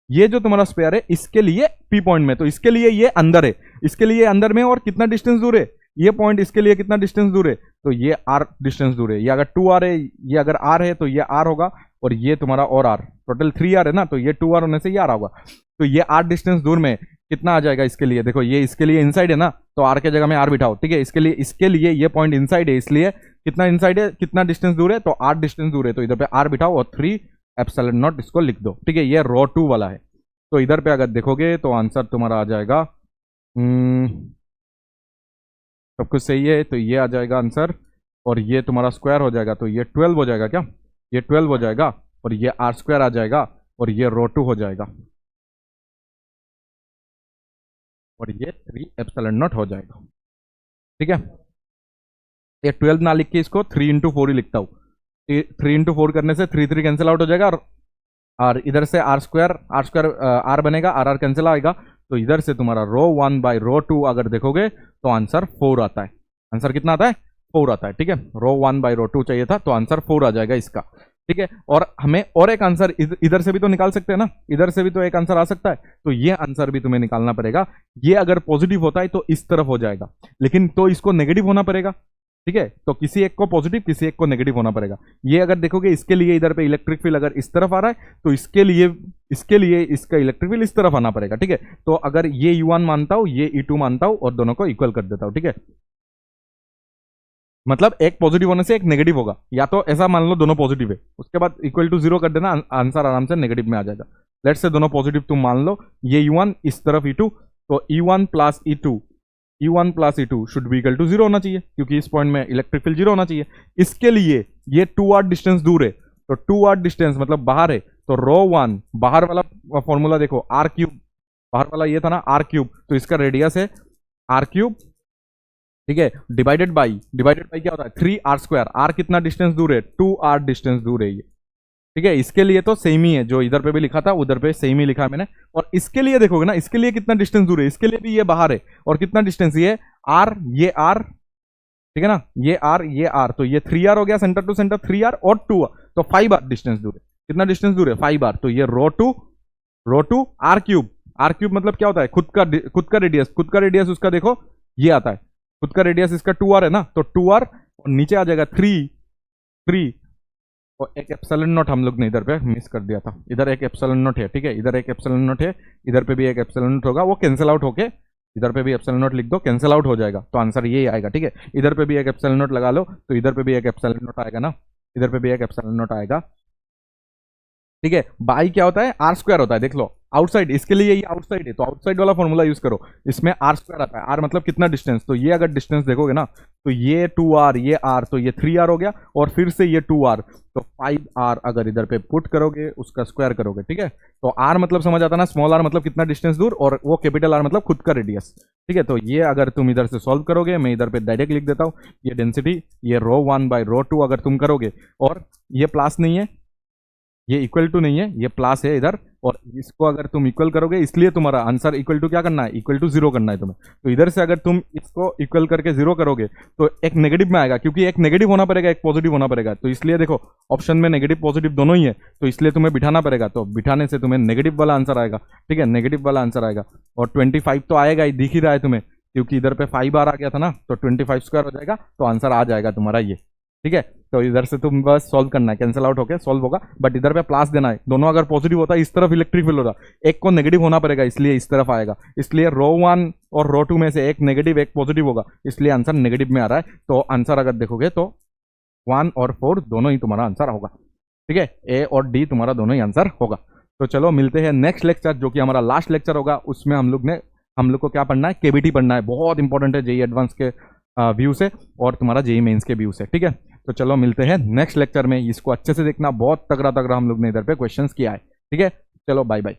ये जो तुम्हारा स्क्वायर है इसके लिए P पॉइंट में, तो इसके लिए ये अंदर है, इसके लिए अंदर में, और कितना डिस्टेंस दूर है ये पॉइंट, इसके लिए कितना डिस्टेंस दूर है, तो ये r डिस्टेंस दूर है, ये अगर 2r है, ये अगर r है तो ये r होगा, और ये तुम्हारा और r, टोटल 3r है ना, तो ये 2r होने से ये r होगा, तो ये r डिस्टेंस दूर में कितना आ जाएगा इसके लिए, देखो ये इसके लिए इनसाइड है ना, तो r के जगह में r बिठाओ, ठीक है, इसके लिए ये पॉइंट इनसाइड है, इसलिए कितना इनसाइड है, कितना डिस्टेंस दूर है, तो r डिस्टेंस दूर है, तो इधर पे r बिठाओ और 3 एप्सिलॉन नॉट इसको लिख दो, ठीक है, ये ρ2 वाला है। तो इधर पे अगर देखोगे तो आंसर तुम्हारा आ जाएगा, सब कुछ सही है तो ये आ जाएगा आंसर, और ये तुम्हारा स्क्वायर हो जाएगा तो ये 12 हो जाएगा क्या, ये 12 हो जाएगा, और ये आर स्क्वायर आ जाएगा, और ये रो 2 हो जाएगा, और ये 3 एप्सिलॉन नॉट हो जाएगा। ठीक है, ये 12 ना लिख के इसको 3 इंटू 4 ही लिखता हूँ। 3 इंटू 4 करने से 3 3 कैंसिल आउट हो जाएगा, और इधर से आर स्क्वायर आर बनेगा, आर आर कैंसिल आएगा, तो इधर से तुम्हारा रो 1 बाई रो 2 अगर देखोगे तो आंसर 4 आता है। आंसर कितना आता है, 4 आता है। ठीक है, रो 1 बाई रो 2 चाहिए था तो आंसर 4 आ जाएगा इसका। ठीक है, और हमें और एक आंसर इधर से भी तो निकाल सकते हैं ना, इधर से भी तो एक आंसर आ सकता है, तो ये आंसर भी तुम्हें निकालना पड़ेगा। ये अगर पॉजिटिव होता है तो इस तरफ हो जाएगा, लेकिन तो इसको नेगेटिव होना पड़ेगा। ठीक है, तो किसी एक को पॉजिटिव किसी एक को नेगेटिव होना पड़ेगा। ये अगर देखोगे इसके लिए इधर पे इलेक्ट्रिक फील्ड अगर इस तरफ आ रहा है तो इसके लिए इसका इलेक्ट्रिक फील्ड इस तरफ आना पड़ेगा। ठीक है, तो अगर ये U1 मानता हूं, ये E2 मानता हूं, और दोनों को इक्वल कर देता हूं। ठीक है, मतलब एक पॉजिटिव होने से एक नेगेटिव होगा, या तो ऐसा मान लो दोनों पॉजिटिव है, उसके बाद इक्वल टू 0 कर देना, आंसर आराम से नेगेटिव में आ जाएगा। लेट्स से दोनों पॉजिटिव तुम मान लो, ये U1 इस तरफ E2, तो E1 plus E2 should be equal to 0 होना चाहिए, क्योंकि इस पॉइंट में इलेक्ट्रिक फील्ड 0 होना चाहिए। इसके लिए ये 2r डिस्टेंस दूर है, तो 2r डिस्टेंस मतलब बाहर है, तो रो 1 बाहर वाला फॉर्मूला देखो, r क्यूब, बाहर वाला ये था ना r क्यूब, तो इसका रेडियस है r क्यूब। ठीक है, डिवाइडेड बाई क्या होता है 3r स्क्वायर, r कितना डिस्टेंस दूर है, 2r डिस्टेंस दूर है ये। ठीक है, इसके लिए तो सेम ही है, जो इधर पे भी लिखा था उधर पे सेम ही लिखा है मैंने। और इसके लिए देखोगे ना, इसके लिए कितना डिस्टेंस दूर है, इसके लिए भी ये बाहर है, और कितना डिस्टेंस ये r, ये r, ठीक है ना, ये r, तो ये 3r हो गया, सेंटर टू सेंटर 3r और 2r, तो 5r डिस्टेंस दूर है। कितना डिस्टेंस दूर है, 5r, तो ये रो 2 r क्यूब मतलब क्या होता है, खुद का रेडियस उसका देखो ये आता है, खुद का रेडियस इसका 2r है ना, तो 2r, और नीचे आ जाएगा 3, और एक एप्सिलॉन नॉट हम लोग ने इधर पे मिस कर दिया था, इधर एक एप्सिलॉन नॉट है। ठीक है, इधर एक एप्सिलॉन नॉट है, इधर पे भी एक एप्सिलॉन नॉट होगा, वो कैंसिल आउट होके इधर पे भी एप्सिलॉन नॉट लिख दो, कैंसिल आउट हो जाएगा, तो आंसर ये आएगा। ठीक है, इधर पे भी एक एप्सिलॉन नॉट लगा लो, तो इधर पे भी एक एप्सिलॉन नॉट आएगा ना, इधर पे भी एक एप्सिलॉन नॉट आएगा। ठीक है, बाई क्या होता है, आर स्क्वायर होता है, देख लो आउटसाइड, इसके लिए ये आउटसाइड है, तो आउटसाइड वाला फॉर्मूला यूज करो, इसमें आर स्क्वायर आता है, आर मतलब कितना डिस्टेंस, तो ये अगर डिस्टेंस देखोगे ना, तो ये 2r, ये r, तो ये 3r हो गया, और फिर से ये 2r, तो 5r अगर इधर पे पुट करोगे उसका स्क्वायर करोगे। ठीक है, तो r मतलब समझ आता ना, स्मॉल r मतलब कितना डिस्टेंस दूर, और वो कैपिटल R मतलब खुद का रेडियस। ठीक है, तो ये अगर तुम इधर से सॉल्व करोगे, मैं इधर पे डायरेक्ट लिख देता हूँ, ये डेंसिटी, ये रो 1 बाई रो 2 अगर तुम करोगे, और ये प्लस नहीं है, ये इक्वल टू नहीं है, ये प्लस है इधर, और इसको अगर तुम इक्वल करोगे, इसलिए तुम्हारा आंसर इक्वल टू क्या करना है, इक्वल टू 0 करना है तुम्हें। तो इधर से अगर तुम इसको इक्वल करके 0 करोगे तो एक नेगेटिव में आएगा, क्योंकि एक नेगेटिव होना पड़ेगा एक पॉजिटिव होना पड़ेगा, तो इसलिए देखो ऑप्शन में नेगेटिव पॉजिटिव दोनों ही है, तो इसलिए तुम्हें बिठाना पड़ेगा, तो बिठाने से तुम्हें नेगेटिव वाला आंसर आएगा। ठीक है, नेगेटिव वाला आंसर आएगा, और 25 तो आएगा ही, दिख ही रहा है तुम्हें, क्योंकि इधर पे 5r आ गया था ना, तो 25 स्क्वायर हो जाएगा, तो आंसर आ जाएगा तुम्हारा ये। ठीक है, तो इधर से तुम बस सॉल्व करना है, कैंसिल आउट होके सॉल्व होगा, बट इधर पे प्लस देना है, दोनों अगर पॉजिटिव होता है इस तरफ इलेक्ट्रिक फील्ड होता, एक को नेगेटिव होना पड़ेगा, इसलिए इस तरफ आएगा, इसलिए रो 1 और रो 2 में से एक नेगेटिव एक पॉजिटिव होगा, इसलिए आंसर नेगेटिव में आ रहा है। तो आंसर अगर देखोगे तो 1 और 4 दोनों ही तुम्हारा आंसर होगा। ठीक है, ए और डी तुम्हारा दोनों ही आंसर होगा। तो चलो मिलते हैं नेक्स्ट लेक्चर, जो कि हमारा लास्ट लेक्चर होगा, उसमें हम लोग को क्या पढ़ना है, केबीटी पढ़ना है, बहुत इंपॉर्टेंट है जेई एडवांस के व्यू से और तुम्हारा जेई मेंस के व्यू से। ठीक है, तो चलो मिलते हैं नेक्स्ट लेक्चर में, इसको अच्छे से देखना, बहुत तगड़ा हम लोग ने इधर पे क्वेश्चंस किया है। ठीक है, चलो बाय बाय।